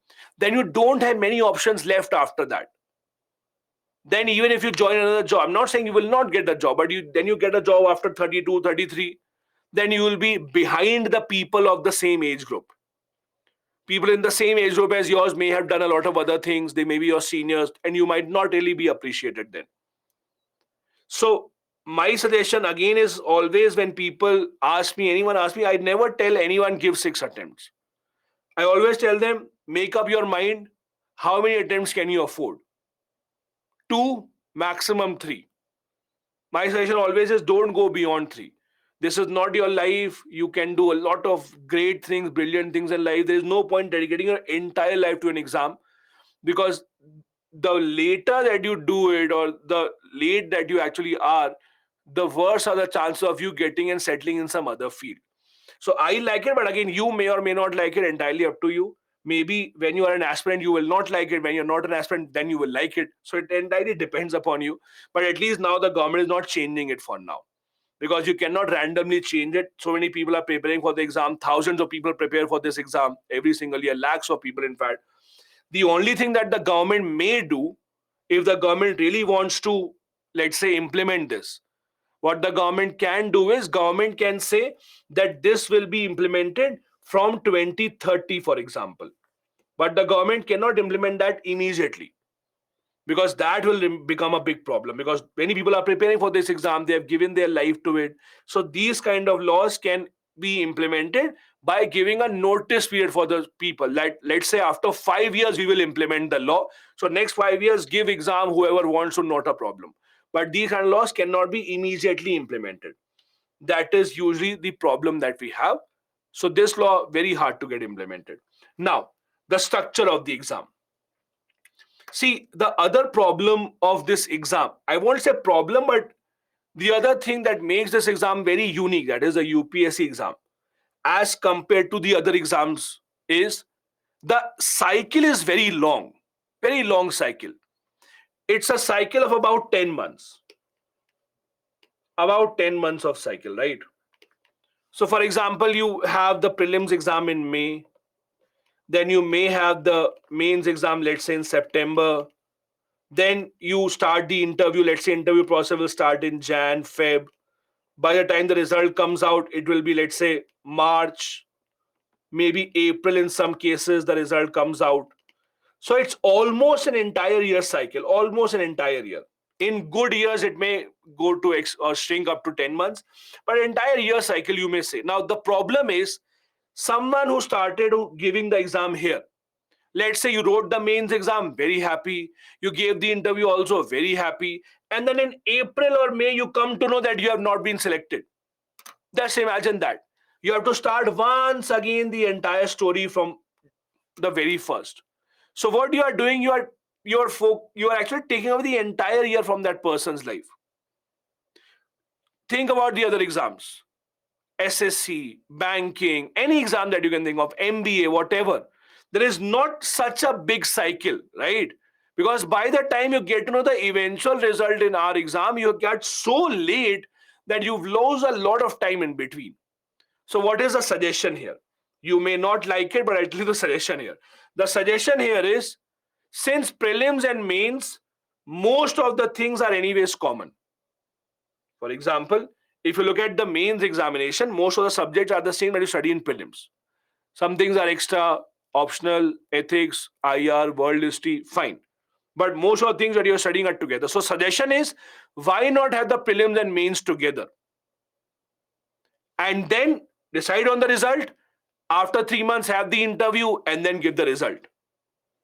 S1: you don't have many options left after that. Then even if you join another job, I'm not saying you will not get a job, but then you get a job after 32, 33, then you will be behind the people of the same age group. People in the same age group as yours may have done a lot of other things. They may be your seniors, and you might not really be appreciated then. So my suggestion again is, always when anyone asks me, I never tell anyone give 6 attempts. I always tell them, make up your mind, how many attempts can you afford? 2, maximum 3. My suggestion always is, don't go beyond 3. This is not your life. You can do a lot of great things, brilliant things in life. There is no point dedicating your entire life to an exam, because the later that you do it, or the late that you actually are, the worse are the chances of you getting and settling in some other field. So I like it, but again, you may or may not like it, entirely up to you. Maybe when you are an aspirant, you will not like it. When you're not an aspirant, then you will like it. So it entirely depends upon you. But at least now the government is not changing it for now, because you cannot randomly change it. So many people are preparing for the exam. Thousands of people prepare for this exam every single year. Lakhs of people, in fact. The only thing that the government may do, if the government really wants to, let's say, implement this, what the government can do is government can say that this will be implemented from 2030, for example. But the government cannot implement that immediately, because that will become a big problem, because many people are preparing for this exam, they have given their life to it. So these kind of laws can be implemented by giving a notice period for the people. Like, let's say after 5 years we will implement the law, so next 5 years give exam whoever wants to, not a problem. But these kind of laws cannot be immediately implemented. That is usually the problem that we have. So this law very hard to get implemented. Now, the structure of the exam. See, the other problem of this exam, I won't say problem, but the other thing that makes this exam very unique, that is a UPSC exam, as compared to the other exams, is the cycle is very long cycle. It's a cycle of about 10 months, about 10 months of cycle, right? So, for example, you have the prelims exam in May, then you may have the mains exam, let's say in September. Then you start the interview, let's say interview process will start in Jan, Feb. By the time the result comes out, it will be, let's say, March, maybe April in some cases, the result comes out. So it's almost an entire year cycle, almost an entire year. In good years, it may go to or shrink up to 10 months, but entire year cycle, you may say. Now, the problem is someone who started giving the exam here, let's say you wrote the mains exam, very happy. You gave the interview also, very happy. And then in April or May, you come to know that you have not been selected. Just imagine that. You have to start once again the entire story from the very first. So what you are doing, you are actually taking over the entire year from that person's life. Think about the other exams. SSC, banking, any exam that you can think of, MBA, whatever. There is not such a big cycle, right? Because by the time you get to know the eventual result in our exam, you get so late that you've lost a lot of time in between. So what is the suggestion here? You may not like it, but at least the suggestion here. The suggestion here is, since prelims and mains, most of the things are anyways common. For example, if you look at the mains examination, most of the subjects are the same that you study in prelims. Some things are extra, optional, ethics, IR, world history, fine. But most of the things that you're studying are together. So suggestion is, why not have the prelims and mains together? And then decide on the result. After 3 months, have the interview and then give the result.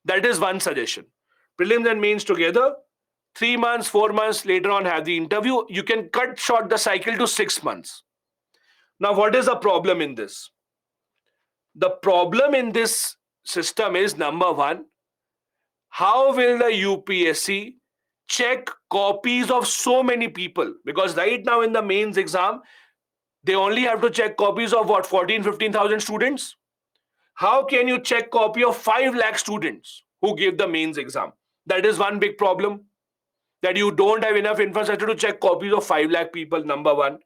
S1: That is one suggestion. Prelims and mains together. 3 months, 4 months later on, have the interview. You can cut short the cycle to 6 months. Now, what is the problem in this? The problem in this system is, number one, how will the UPSC check copies of so many people? Because right now in the mains exam, they only have to check copies of what, 14, 15,000 students? How can you check copy of 5 lakh students who gave the mains exam? That is one big problem, that you don't have enough infrastructure to check copies of 5 lakh people, number one.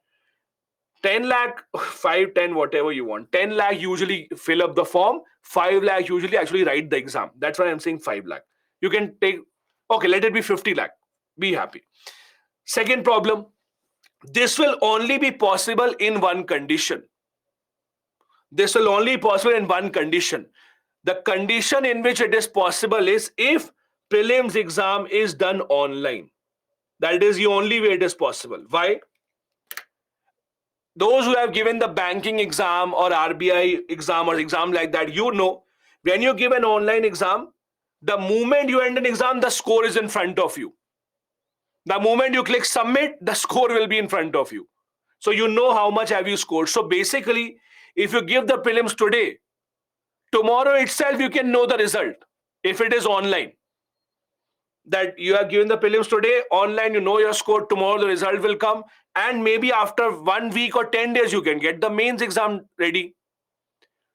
S1: 10 lakh, 5, 10, whatever you want. 10 lakh usually fill up the form. 5 lakh usually actually write the exam. That's why I'm saying 5 lakh. You can take, okay, let it be 50 lakh. Be happy. Second problem, this will only be possible in one condition. This will only be possible in one condition. The condition in which it is possible is if prelims exam is done online. That is the only way it is possible. Why? Those who have given the banking exam or RBI exam or exam like that, you know, when you give an online exam, the moment you end an exam, the score is in front of you. The moment you click submit, the score will be in front of you. So you know how much have you scored. So basically, if you give the prelims today, tomorrow itself you can know the result if it is online. that you are given the prelims today, online, you know your score, tomorrow the result will come, and maybe after 1 week or 10 days, you can get the mains exam ready.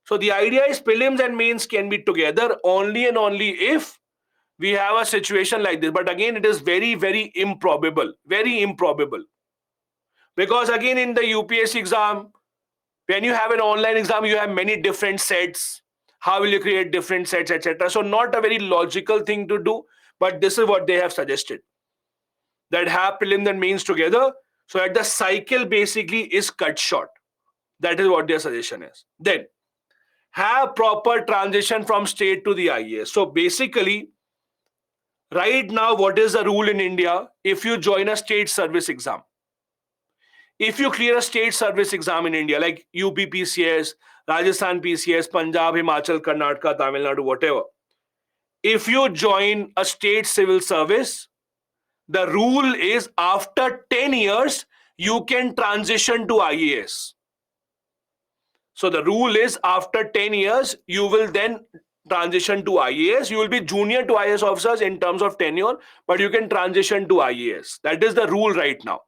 S1: So the idea is prelims and mains can be together only and only if we have a situation like this. But again, it is very, very improbable, very improbable. Because again, in the UPSC exam, when you have an online exam, you have many different sets. How will you create different sets, etc.? So not a very logical thing to do, but this is what they have suggested. That have prelim and mains together, so that the cycle basically is cut short. That is what their suggestion is. Then have proper transition from state to the IAS. So basically, right now, what is the rule in India? If you join a state service exam, if you clear a state service exam in India, like UP PCS, Rajasthan PCS, Punjab, Himachal, Karnataka, Tamil Nadu, whatever, if you join a state civil service, the rule is after 10 years, you can transition to IAS. So the rule is after 10 years, you will then transition to IAS. You will be junior to IAS officers in terms of tenure, but you can transition to IAS. That is the rule right now.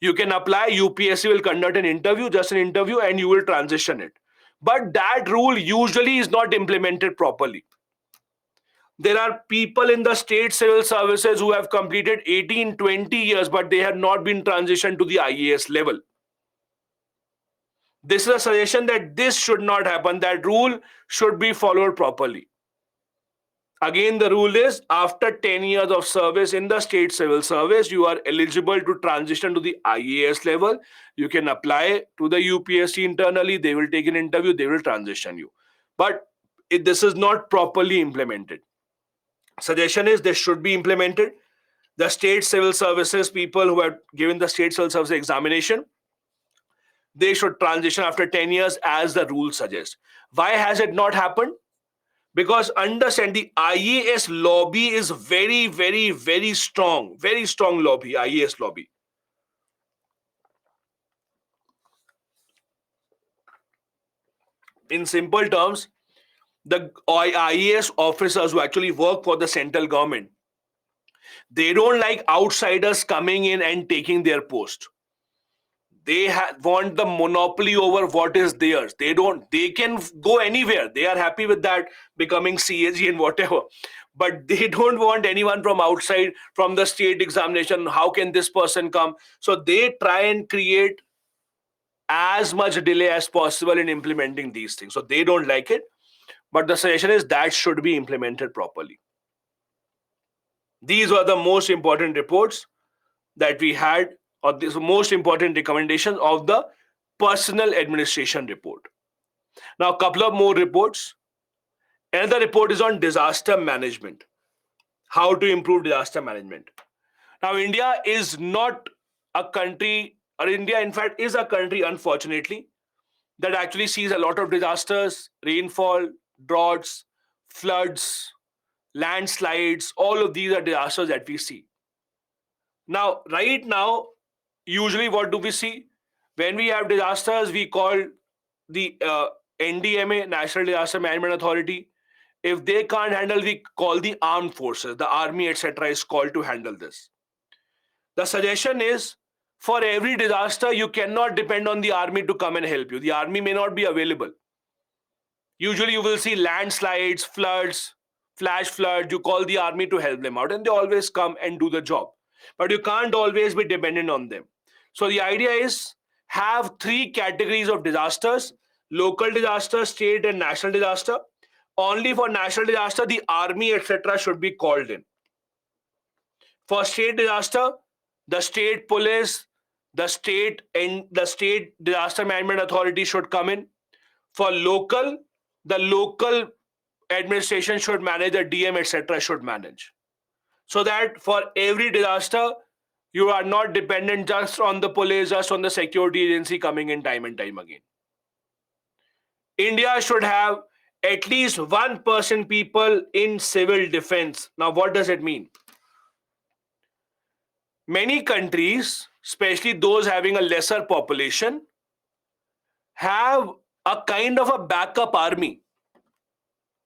S1: You can apply, UPSC will conduct an interview, just an interview, and you will transition it. But that rule usually is not implemented properly. There are people in the state civil services who have completed 18, 20 years, but they have not been transitioned to the IAS level. This is a suggestion that this should not happen. That rule should be followed properly. Again, the rule is after 10 years of service in the state civil service, you are eligible to transition to the IAS level. You can apply to the UPSC internally. They will take an interview. They will transition you. But this is not properly implemented. Suggestion is this should be implemented. The state civil services people who have given the state civil service examination, they should transition after 10 years as the rule suggests. Why has it not happened? Because understand, the IAS lobby is very, very, very strong lobby, IAS lobby. In simple terms, the IAS officers who actually work for the central government, they don't like outsiders coming in and taking their post. They want the monopoly over what is theirs. They can go anywhere. They are happy with that, becoming CAG and whatever. But they don't want anyone from outside, from the state examination. How can this person come? So they try and create as much delay as possible in implementing these things. So they don't like it. But the suggestion is that should be implemented properly. These were the most important reports that we had, or the most important recommendations of the personal administration report. Now, a couple of more reports. Another report is on disaster management. How to improve disaster management. Now, India is not a country, or India, in fact, is a country, unfortunately, that actually sees a lot of disasters, rainfall, droughts, floods, landslides. All of these are disasters that we see. Now, right now, usually what do we see? When we have disasters, we call the NDMA, National Disaster Management Authority. If they can't handle, we call the armed forces, the army, etc. is called to handle this. The suggestion is, for every disaster, you cannot depend on the army to come and help you. The army may not be available. Usually you will see landslides, floods, flash flood. You call the army to help them out, and they always come and do the job. But you can't always be dependent on them. So the idea is have three categories of disasters: local disaster, state, and national disaster. Only for national disaster, the army, etc., should be called in. For state disaster, the state police, the state disaster management authority should come in. For local, the local administration should manage, the DM, etc. should manage. So that for every disaster, you are not dependent just on the police, just on the security agency coming in time and time again. India should have at least 1% people in civil defense. Now, what does it mean? Many countries, especially those having a lesser population, have a kind of a backup army.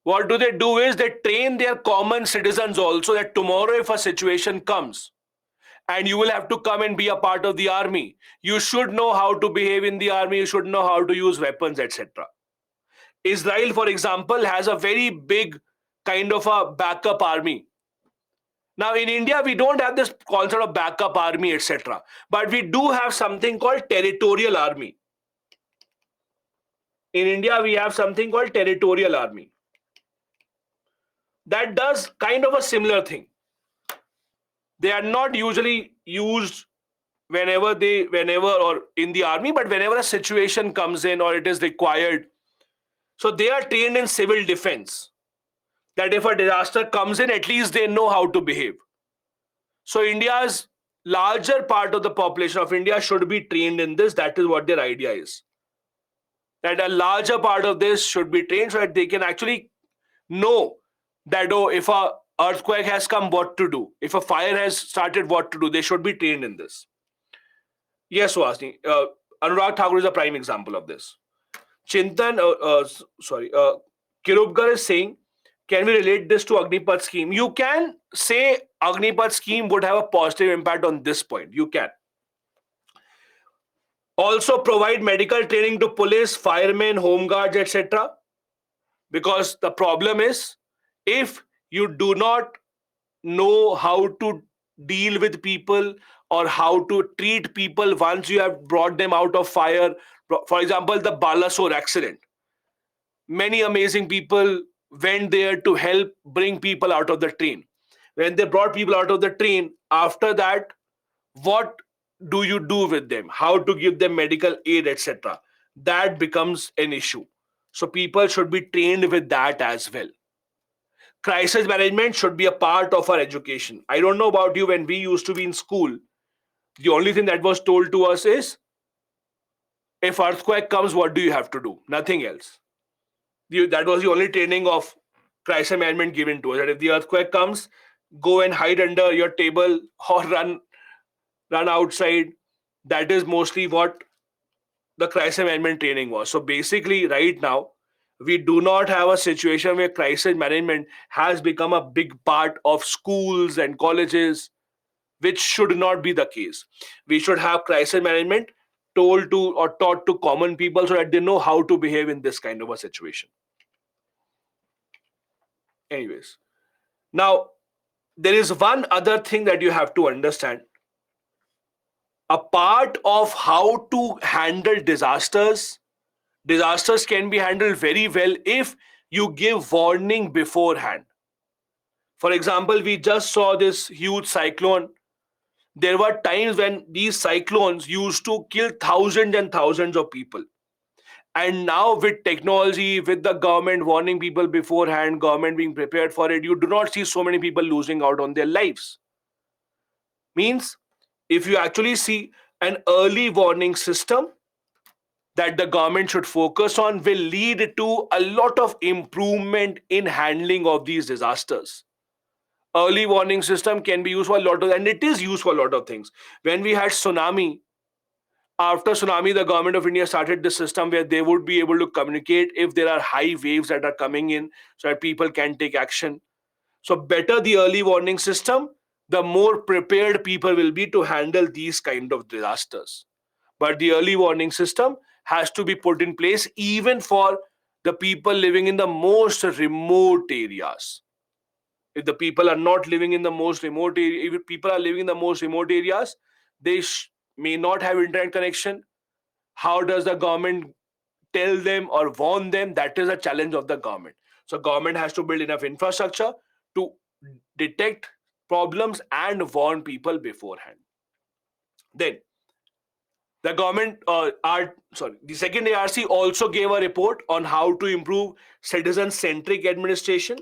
S1: What do? Is they train their common citizens also, that tomorrow if a situation comes and you will have to come and be a part of the army, you should know how to behave in the army, you should know how to use weapons, etc. Israel, for example, has a very big kind of a backup army. Now, in India, we don't have this concept of backup army, etc. But we do have something called territorial army. In India, we have something called territorial army that does kind of a similar thing. They are not usually used whenever or in the army, but whenever a situation comes in or it is required. So they are trained in civil defense. That if a disaster comes in, at least they know how to behave. So India's larger part of the population of India should be trained in this. That is what their idea is. That a larger part of this should be trained so that they can actually know that, oh, if a earthquake has come, what to do. If a fire has started, what to do. They should be trained in this. Yes, Suhasini. Anurag Thakur is a prime example of this. Chintan, Kirupkar is saying, can we relate this to Agnipath scheme? You can say Agnipath scheme would have a positive impact on this point. You can. Also provide medical training to police, firemen, home guards, etc. Because the problem is, if you do not know how to deal with people or how to treat people once you have brought them out of fire, for example, the Balasore accident, many amazing people went there to help bring people out of the train. When they brought people out of the train, after that, what do you do with them? How to give them medical aid, etc. That becomes an issue. So people should be trained with that as well. Crisis management should be a part of our education. I don't know about you, when we used to be in school, the only thing that was told to us is, if earthquake comes, what do you have to do? Nothing else. That was the only training of crisis management given to us. That if the earthquake comes, go and hide under your table or run outside. That is mostly what the crisis management training was. So basically, right now, we do not have a situation where crisis management has become a big part of schools and colleges, which should not be the case. We should have crisis management told to or taught to common people so that they know how to behave in this kind of a situation. Anyways, now there is one other thing that you have to understand. A part of how to handle disasters can be handled very well if you give warning beforehand. For example, we just saw this huge cyclone. There were times when these cyclones used to kill thousands and thousands of people. And now with technology, with the government warning people beforehand, government being prepared for it, you do not see so many people losing out on their lives. Means, if you actually see an early warning system that the government should focus on, will lead to a lot of improvement in handling of these disasters. Early warning system can be used for a lot of, and it is used for a lot of things. When we had tsunami, after tsunami, the government of India started this system where they would be able to communicate if there are high waves that are coming in so that people can take action. So better the early warning system, the more prepared people will be to handle these kind of disasters. But the early warning system has to be put in place even for the people living in the most remote areas. If the people are not living in the most remote area, if people are living in the most remote areas, they may not have internet connection. How does the government tell them or warn them? That is a challenge of the government. So government has to build enough infrastructure to detect problems and warn people beforehand. Then the government, the second ARC also gave a report on how to improve citizen-centric administration,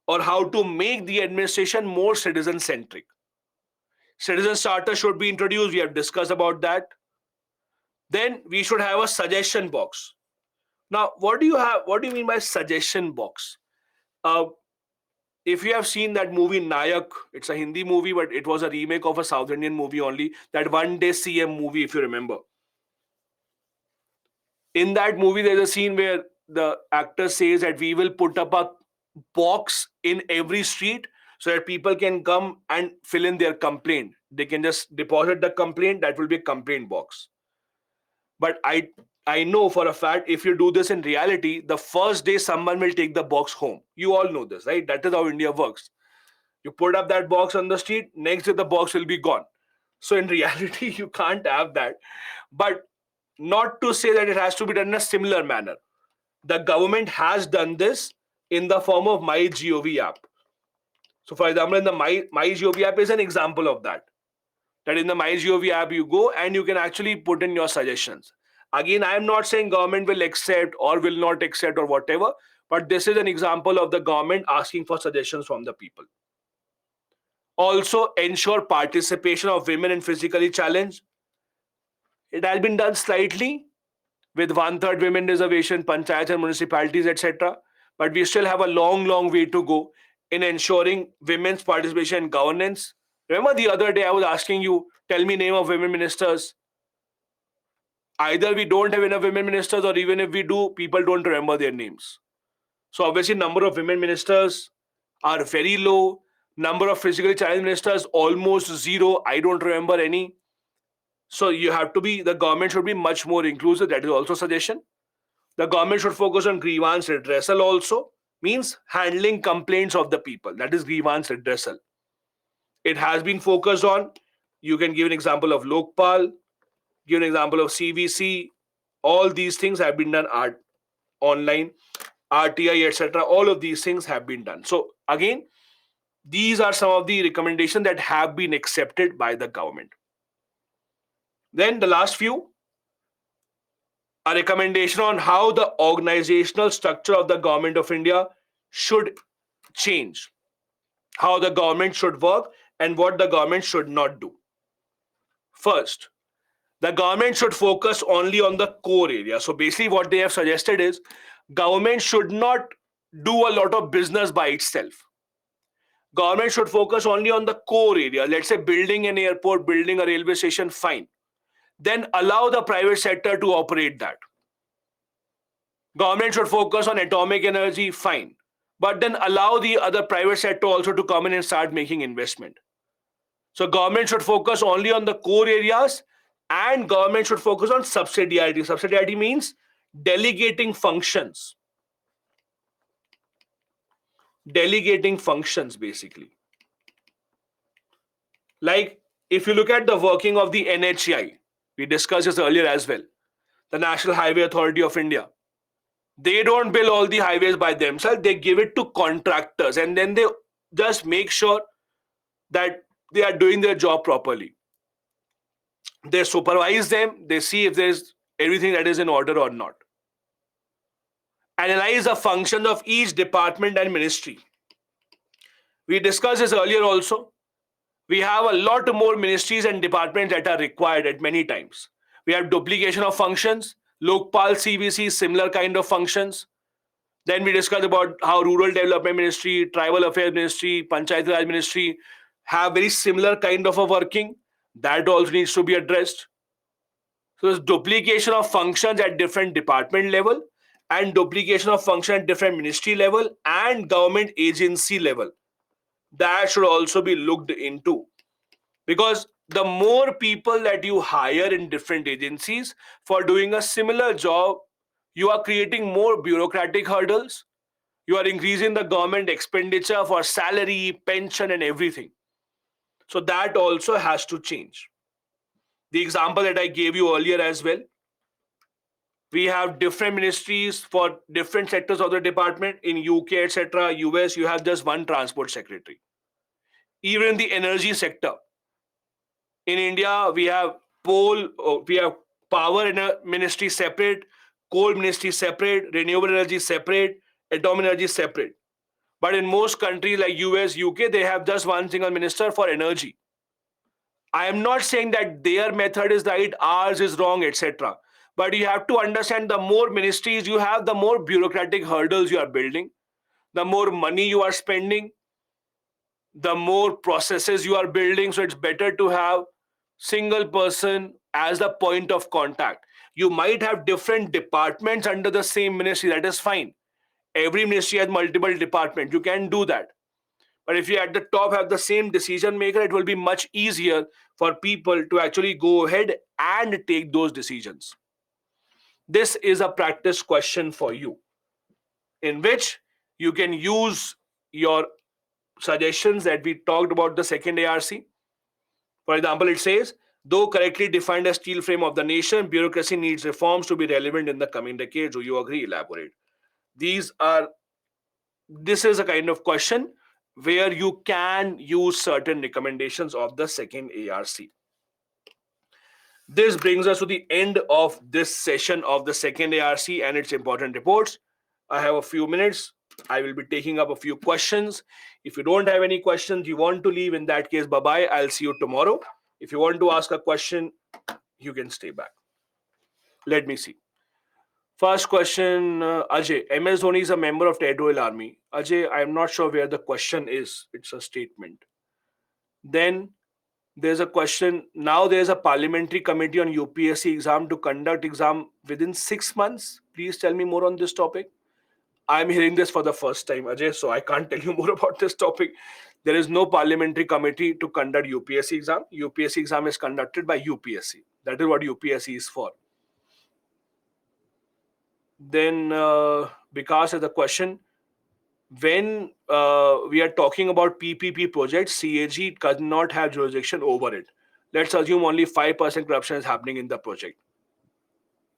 S1: or how to make the administration more citizen-centric. Citizen charter should be introduced. We have discussed about that. Then we should have a suggestion box. Now, what do you have? What do you mean by suggestion box? Uh, if you have seen that movie Nayak, it's a Hindi movie, but it was a remake of a South Indian movie only. That One Day CM movie, if you remember. In that movie, there's a scene where the actor says that we will put up a box in every street so that people can come and fill in their complaint. They can just deposit the complaint, that will be a complaint box. But I know for a fact, if you do this in reality, the first day someone will take the box home. You all know this, right? That is how India works. You put up that box on the street, next day the box will be gone. So in reality, you can't have that. But not to say that it has to be done in a similar manner. The government has done this in the form of My GOV app. So for example, in the My GOV app is an example of that. That in the My GOV app you go and you can actually put in your suggestions. Again, I am not saying government will accept or will not accept or whatever, but this is an example of the government asking for suggestions from the people. Also, ensure participation of women in physically challenged. It has been done slightly with one-third women reservation, panchayats and municipalities, etc. But we still have a long, long way to go in ensuring women's participation in governance. Remember the other day I was asking you, tell me name of women ministers. Either we don't have enough women ministers, or even if we do, people don't remember their names. So obviously number of women ministers are very low. Number of physically challenged ministers almost zero. I don't remember any. So you have to be, the government should be much more inclusive. That is also a suggestion. The government should focus on grievance redressal also, means handling complaints of the people. That is grievance redressal. It has been focused on. You can give an example of Lokpal, give an example of CVC. All these things have been done online, RTI, etc. All of these things have been done. So again, these are some of the recommendations that have been accepted by the government. Then the last few, a recommendation on how the organizational structure of the government of India should change, how the government should work, and what the government should not do. First, the government should focus only on the core area. So basically what they have suggested is government should not do a lot of business by itself. Government should focus only on the core area. Let's say building an airport, building a railway station, fine. Then allow the private sector to operate that. Government should focus on atomic energy, fine. But then allow the other private sector also to come in and start making investment. So government should focus only on the core areas, and government should focus on subsidiarity. Subsidiarity means delegating functions. Delegating functions basically. Like if you look at the working of the NHAI, we discussed this earlier as well, the National Highway Authority of India. They don't build all the highways by themselves. They give it to contractors and then they just make sure that they are doing their job properly. They supervise them. They see if there's everything that is in order or not. Analyze the functions of each department and ministry. We discussed this earlier also. We have a lot more ministries and departments that are required at many times. We have duplication of functions. Lokpal, CVC, similar kind of functions. Then we discussed about how Rural Development Ministry, Tribal Affairs Ministry, Panchayat Raj Ministry have very similar kind of a working. That also needs to be addressed. So there's duplication of functions at different department level and duplication of function at different ministry level and government agency level. That should also be looked into, because the more people that you hire in different agencies for doing a similar job, you are creating more bureaucratic hurdles. You are increasing the government expenditure for salary, pension, and everything. So that also has to change. The example that I gave you earlier as well, we have different ministries for different sectors of the department. In UK, etc., US, you have just one transport secretary. Even in the energy sector, in India, we have power ministry separate, coal ministry separate, renewable energy separate, atomic energy separate. But in most countries like US, UK, they have just one single minister for energy. I am not saying that their method is right, ours is wrong, etc. But you have to understand, the more ministries you have, the more bureaucratic hurdles you are building, the more money you are spending, the more processes you are building. So it's better to have single person as the point of contact. You might have different departments under the same ministry, that is fine. Every ministry has multiple departments. You can do that. But if you at the top have the same decision maker, it will be much easier for people to actually go ahead and take those decisions. This is a practice question for you, in which you can use your suggestions that we talked about the second ARC. For example, it says, though correctly defined as steel frame of the nation, bureaucracy needs reforms to be relevant in the coming decades. Do you agree? Elaborate. These are this is a kind of question where you can use certain recommendations of the second ARC. This brings us to the end of this session of the second ARC and its important reports. I have a few minutes. I will be taking up a few questions. If you don't have any questions, you want to leave, in that case, bye bye. I'll see you tomorrow. If you want to ask a question, you can stay back. Let me see. First question, Ajay. MS Dhoni is a member of Territorial Army. Ajay, I'm not sure where the question is. It's a statement. Then there's a question. Now there's a parliamentary committee on UPSC exam to conduct exam within 6 months. Please tell me more on this topic. I'm hearing this for the first time, Ajay, so I can't tell you more about this topic. There is no parliamentary committee to conduct UPSC exam. UPSC exam is conducted by UPSC. That is what UPSC is for. Then Vikas has a question. When we are talking about PPP projects, CAG does not have jurisdiction over it. Let's assume only 5% corruption is happening in the project.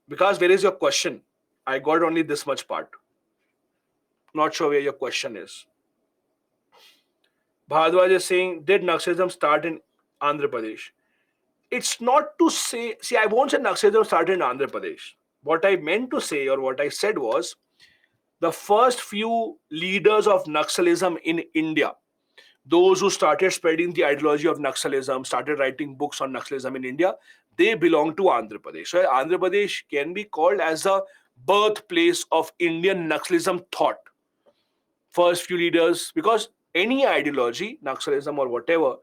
S1: Because where is your question? I got only this much part. Not sure where your question is. Bhardwaj is saying, did Naxalism start in Andhra Pradesh? It's not to say, see, I won't say Naxalism started in Andhra Pradesh. What I meant to say, or what I said was, the first few leaders of Naxalism in India, those who started spreading the ideology of Naxalism, started writing books on Naxalism in India, they belong to Andhra Pradesh. So Andhra Pradesh can be called as the birthplace of Indian Naxalism thought. First few leaders, because any ideology, Naxalism or whatever,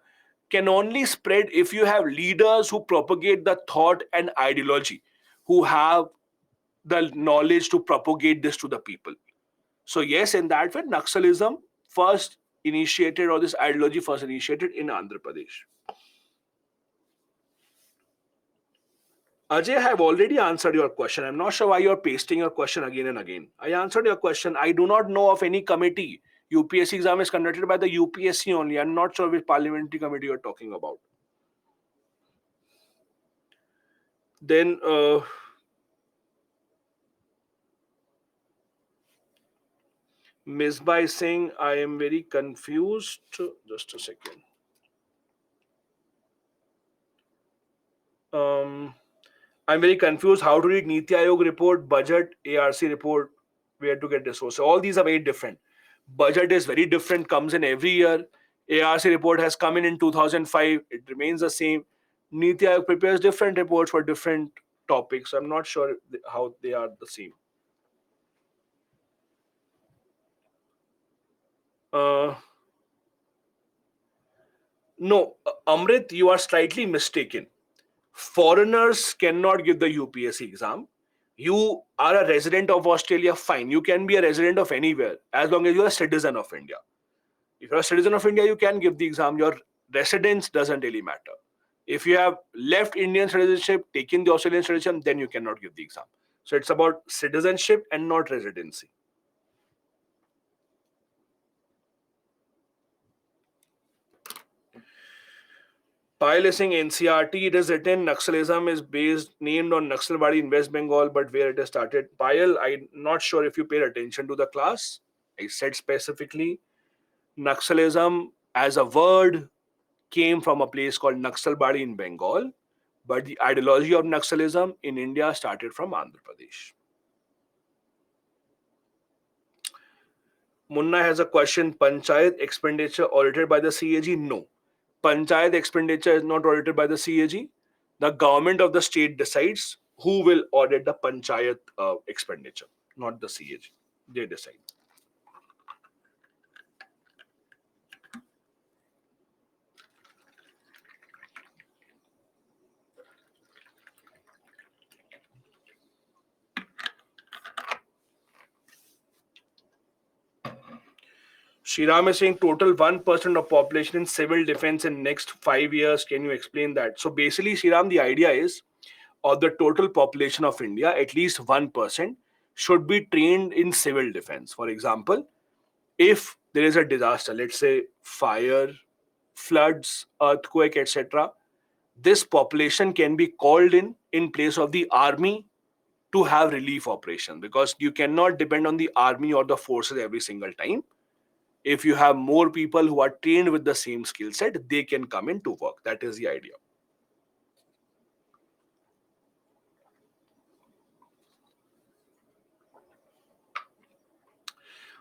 S1: can only spread if you have leaders who propagate the thought and ideology, who have the knowledge to propagate this to the people. So yes, in that way, Naxalism first initiated, or this ideology first initiated in Andhra Pradesh. Ajay, I have already answered your question. I'm not sure why you're pasting your question again and again. I answered your question. I do not know of any committee. UPSC exam is conducted by the UPSC only. I'm not sure which parliamentary committee you're talking about. Then Misbah is saying, I am very confused. Just a second. I'm very confused how to read Niti Aayog report, budget, ARC report, where to get resources. All these are very different. Budget is very different, comes in every year. ARC report has come in 2005. It remains the same. Niti Aayog prepares different reports for different topics. I'm not sure how they are the same. Uh, no, Amrit, you are slightly mistaken. Foreigners cannot give the UPSC exam. You are a resident of Australia, fine. You can be a resident of anywhere as long as you are a citizen of India. If you're a citizen of India, you can give the exam. Your residence doesn't really matter. If you have left Indian citizenship, taken the Australian citizenship, then you cannot give the exam. So it's about citizenship and not residency. Piloting NCRT, it is written Naxalism is based named on Naxalbari in West Bengal, but where it has started. Payal, I'm not sure if you paid attention to the class. I said specifically Naxalism as a word came from a place called Naxalbari in Bengal, but the ideology of Naxalism in India started from Andhra Pradesh. Munna has a question. Panchayat expenditure audited by the CAG? No. Panchayat expenditure is not audited by the CAG. The government of the state decides who will audit the Panchayat expenditure, not the CAG. They decide. Shriram is saying total 1% of population in civil defense in next 5 years. Can you explain that? So basically, Shriram, the idea is of the total population of India, at least 1% should be trained in civil defense. For example, if there is a disaster, let's say fire, floods, earthquake, etc., this population can be called in place of the army to have relief operation, because you cannot depend on the army or the forces every single time. If you have more people who are trained with the same skill set, they can come in to work. That is the idea.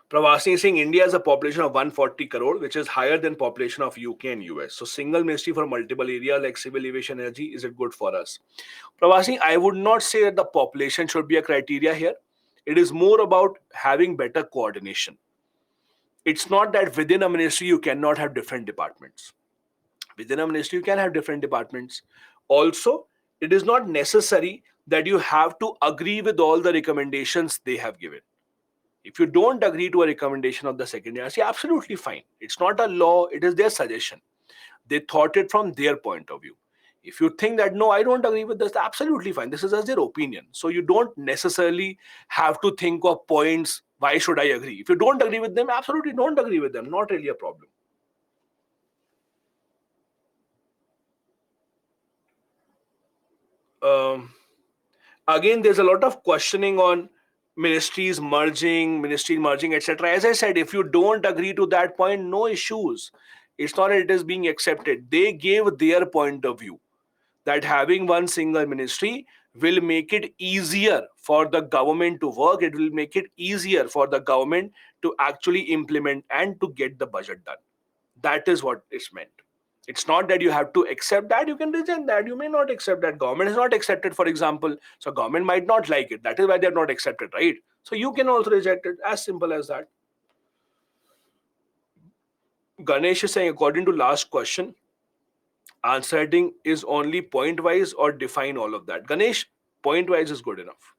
S1: Pravasi is saying India has a population of 140 crore, which is higher than population of UK and US. So single ministry for multiple areas like civil aviation, energy, is it good for us? Pravasi, I would not say that the population should be a criteria here. It is more about having better coordination. It's not that within a ministry you cannot have different departments. Within a ministry you can have different departments. Also, it is not necessary that you have to agree with all the recommendations they have given. If you don't agree to a recommendation of the second agency, absolutely fine. It's not a law, it is their suggestion. They thought it from their point of view. If you think that no, I don't agree with this, absolutely fine. This is as their opinion. So you don't necessarily have to think of points. Why should I agree? If you don't agree with them, absolutely don't agree with them. Not really a problem. Um, Again, there's a lot of questioning on ministry merging, etc. As I said, if you don't agree to that point, no issues. It's not that it is being accepted. They gave their point of view that having one single ministry will make it easier for the government to work. It will make it easier for the government to actually implement and to get the budget done. That is what is meant. It's not that you have to accept that. You can reject that. You may not accept that. Government is not accepted, for example. So government might not like it. That is why they are not accepted, right? So you can also reject it. As simple as that. Ganesh is saying, according to last question, answering is only point wise or define all of that. Ganesh, point wise is good enough.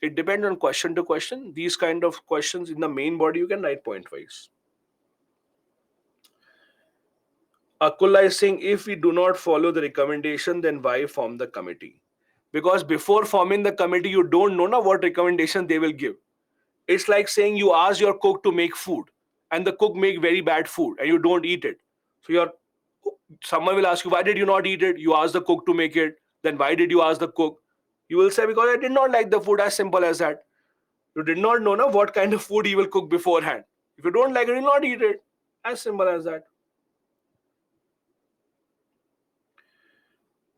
S1: It depends on question to question. These kind of questions in the main body, you can write point wise. Akula is saying, if we do not follow the recommendation, then why form the committee? Because before forming the committee, you don't know now what recommendation they will give. It's like saying you ask your cook to make food, and the cook make very bad food, and you don't eat it. So someone will ask you, why did you not eat it? You ask the cook to make it. Then why did you ask the cook? You will say, because I did not like the food. As simple as that. You did not know now what kind of food he will cook beforehand. If you don't like it, you will not eat it. As simple as that.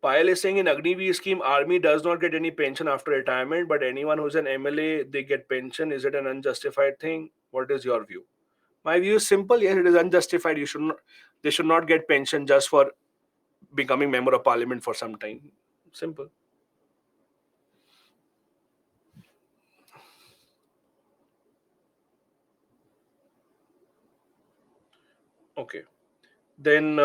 S1: Payal is saying in Agniveer scheme, army does not get any pension after retirement, but anyone who's an MLA, they get pension. Is it an unjustified thing? What is your view? My view is simple. Yes, it is unjustified. They should not get pension just for becoming member of parliament for some time. Simple. Okay. Then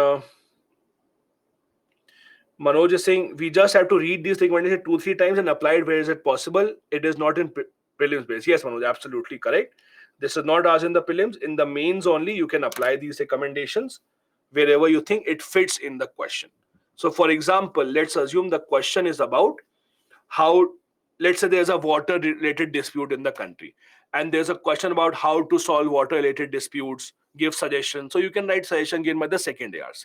S1: Manoj is saying we just have to read these recommendations 2-3 times and apply it where is it possible. It is not in prelims base. Yes, Manoj, absolutely correct. This is not asked in the prelims. In the mains only, you can apply these recommendations wherever you think it fits in the question. So, for example, let's assume the question is about how, let's say there's a water related dispute in the country, and there's a question about how to solve water related disputes, give suggestions. So, you can write suggestion given by the second ARC.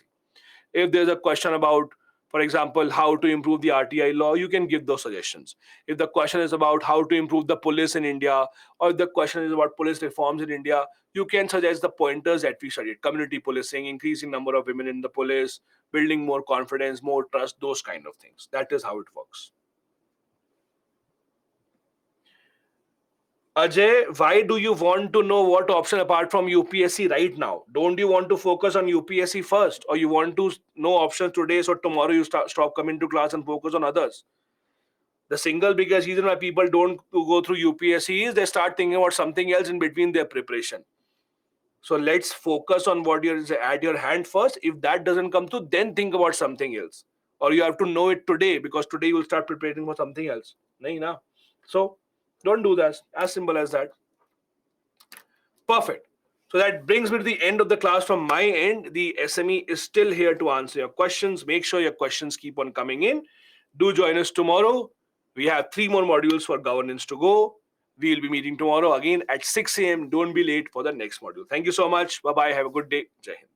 S1: If there's a question about, for example, how to improve the RTI law, you can give those suggestions. If the question is about how to improve the police in India, or if the question is about police reforms in India, you can suggest the pointers that we studied: community policing, increasing number of women in the police, building more confidence, more trust, those kind of things. That is how it works. Ajay, why do you want to know what option apart from UPSC right now? Don't you want to focus on UPSC first, or you want to know options today so tomorrow you stop coming to class and focus on others? The single biggest reason why people don't go through UPSC is they start thinking about something else in between their preparation. So let's focus on what is at your hand first. If that doesn't come through, then think about something else. Or you have to know it today, because today you will start preparing for something else. Nahi na? So don't do that. As simple as that. Perfect. So that brings me to the end of the class from my end. The SME is still here to answer your questions. Make sure your questions keep on coming in. Do join us tomorrow. We have 3 more modules for governance to go. We'll be meeting tomorrow again at 6 a.m. Don't be late for the next module. Thank you so much. Bye bye. Have a good day. Jai Hind.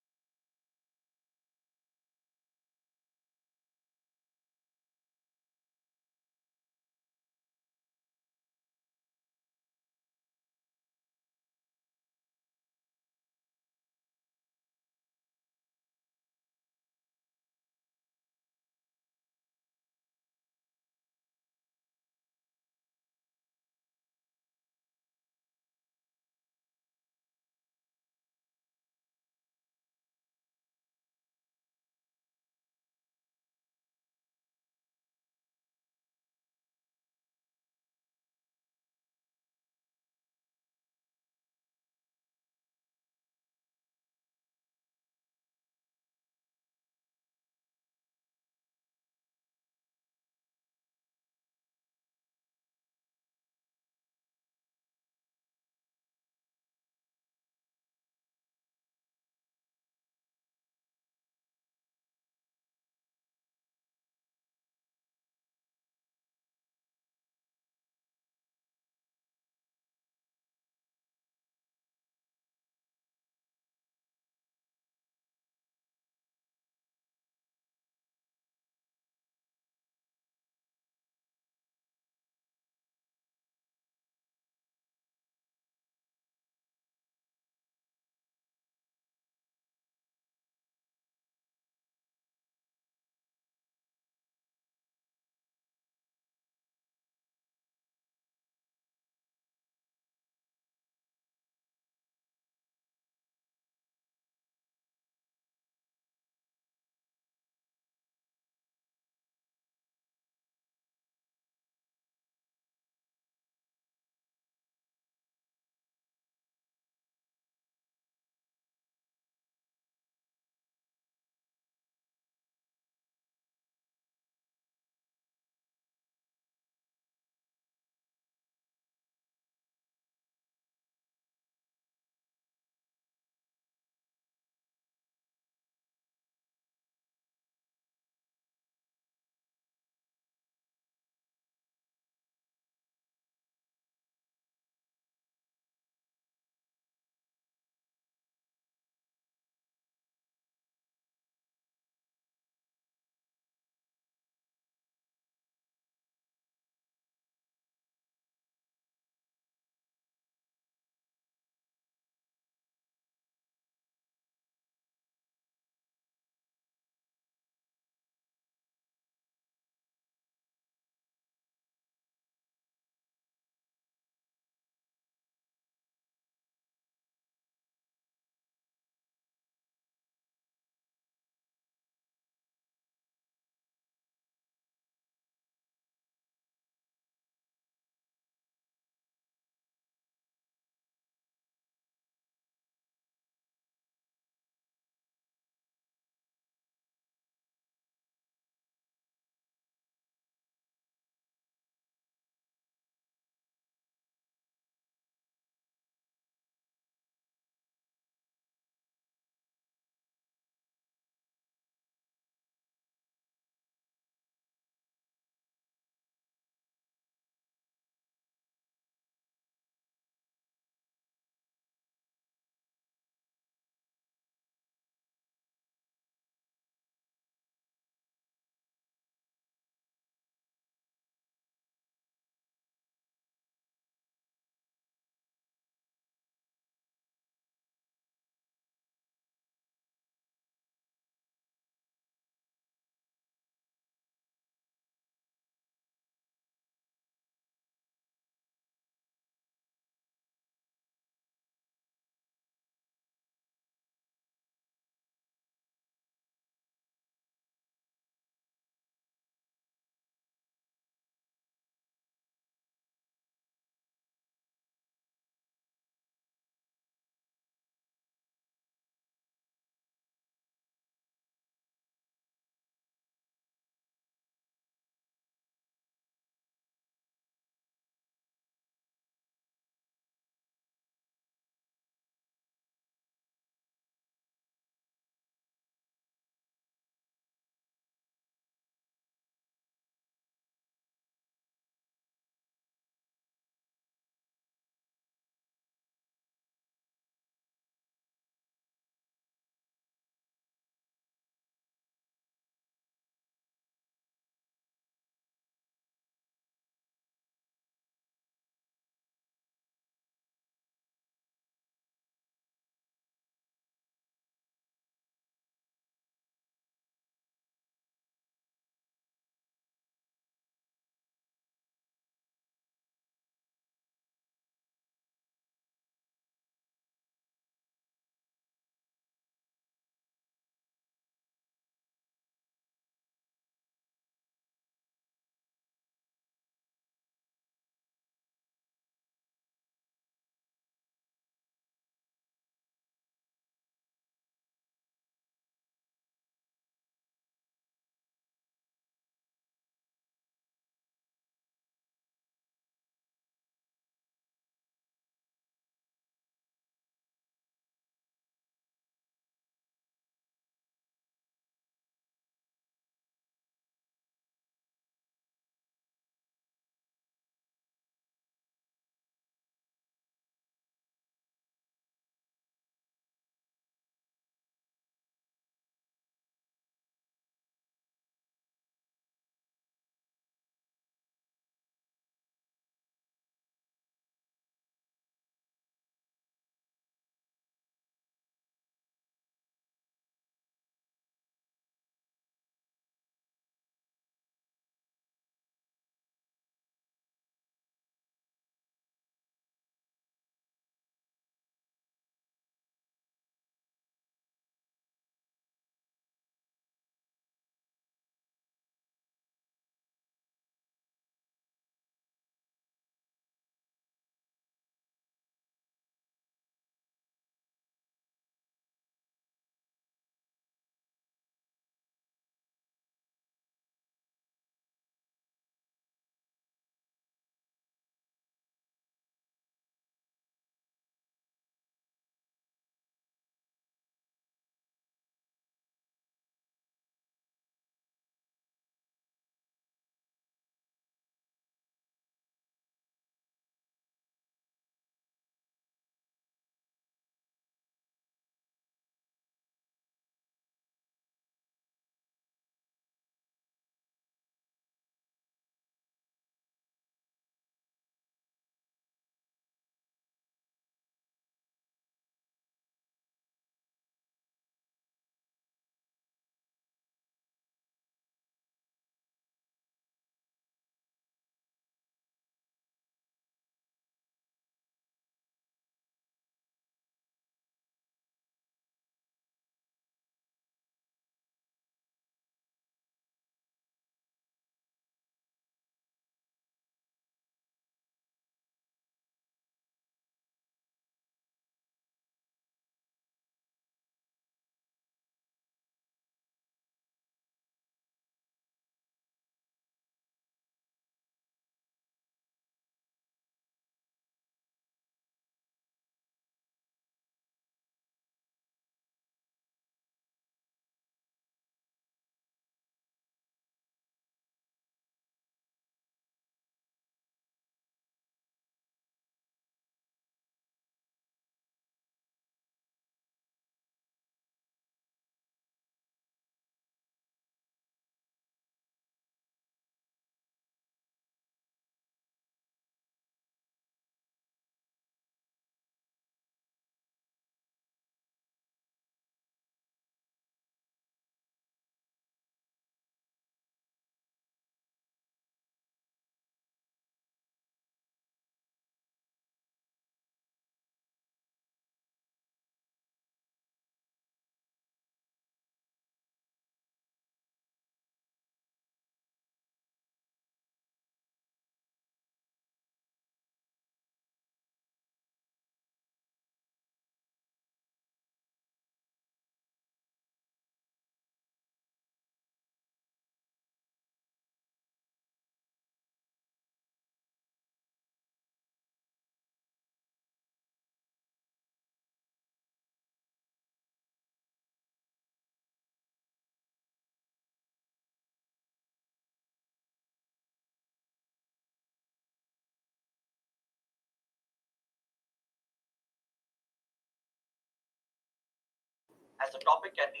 S2: as the topic can be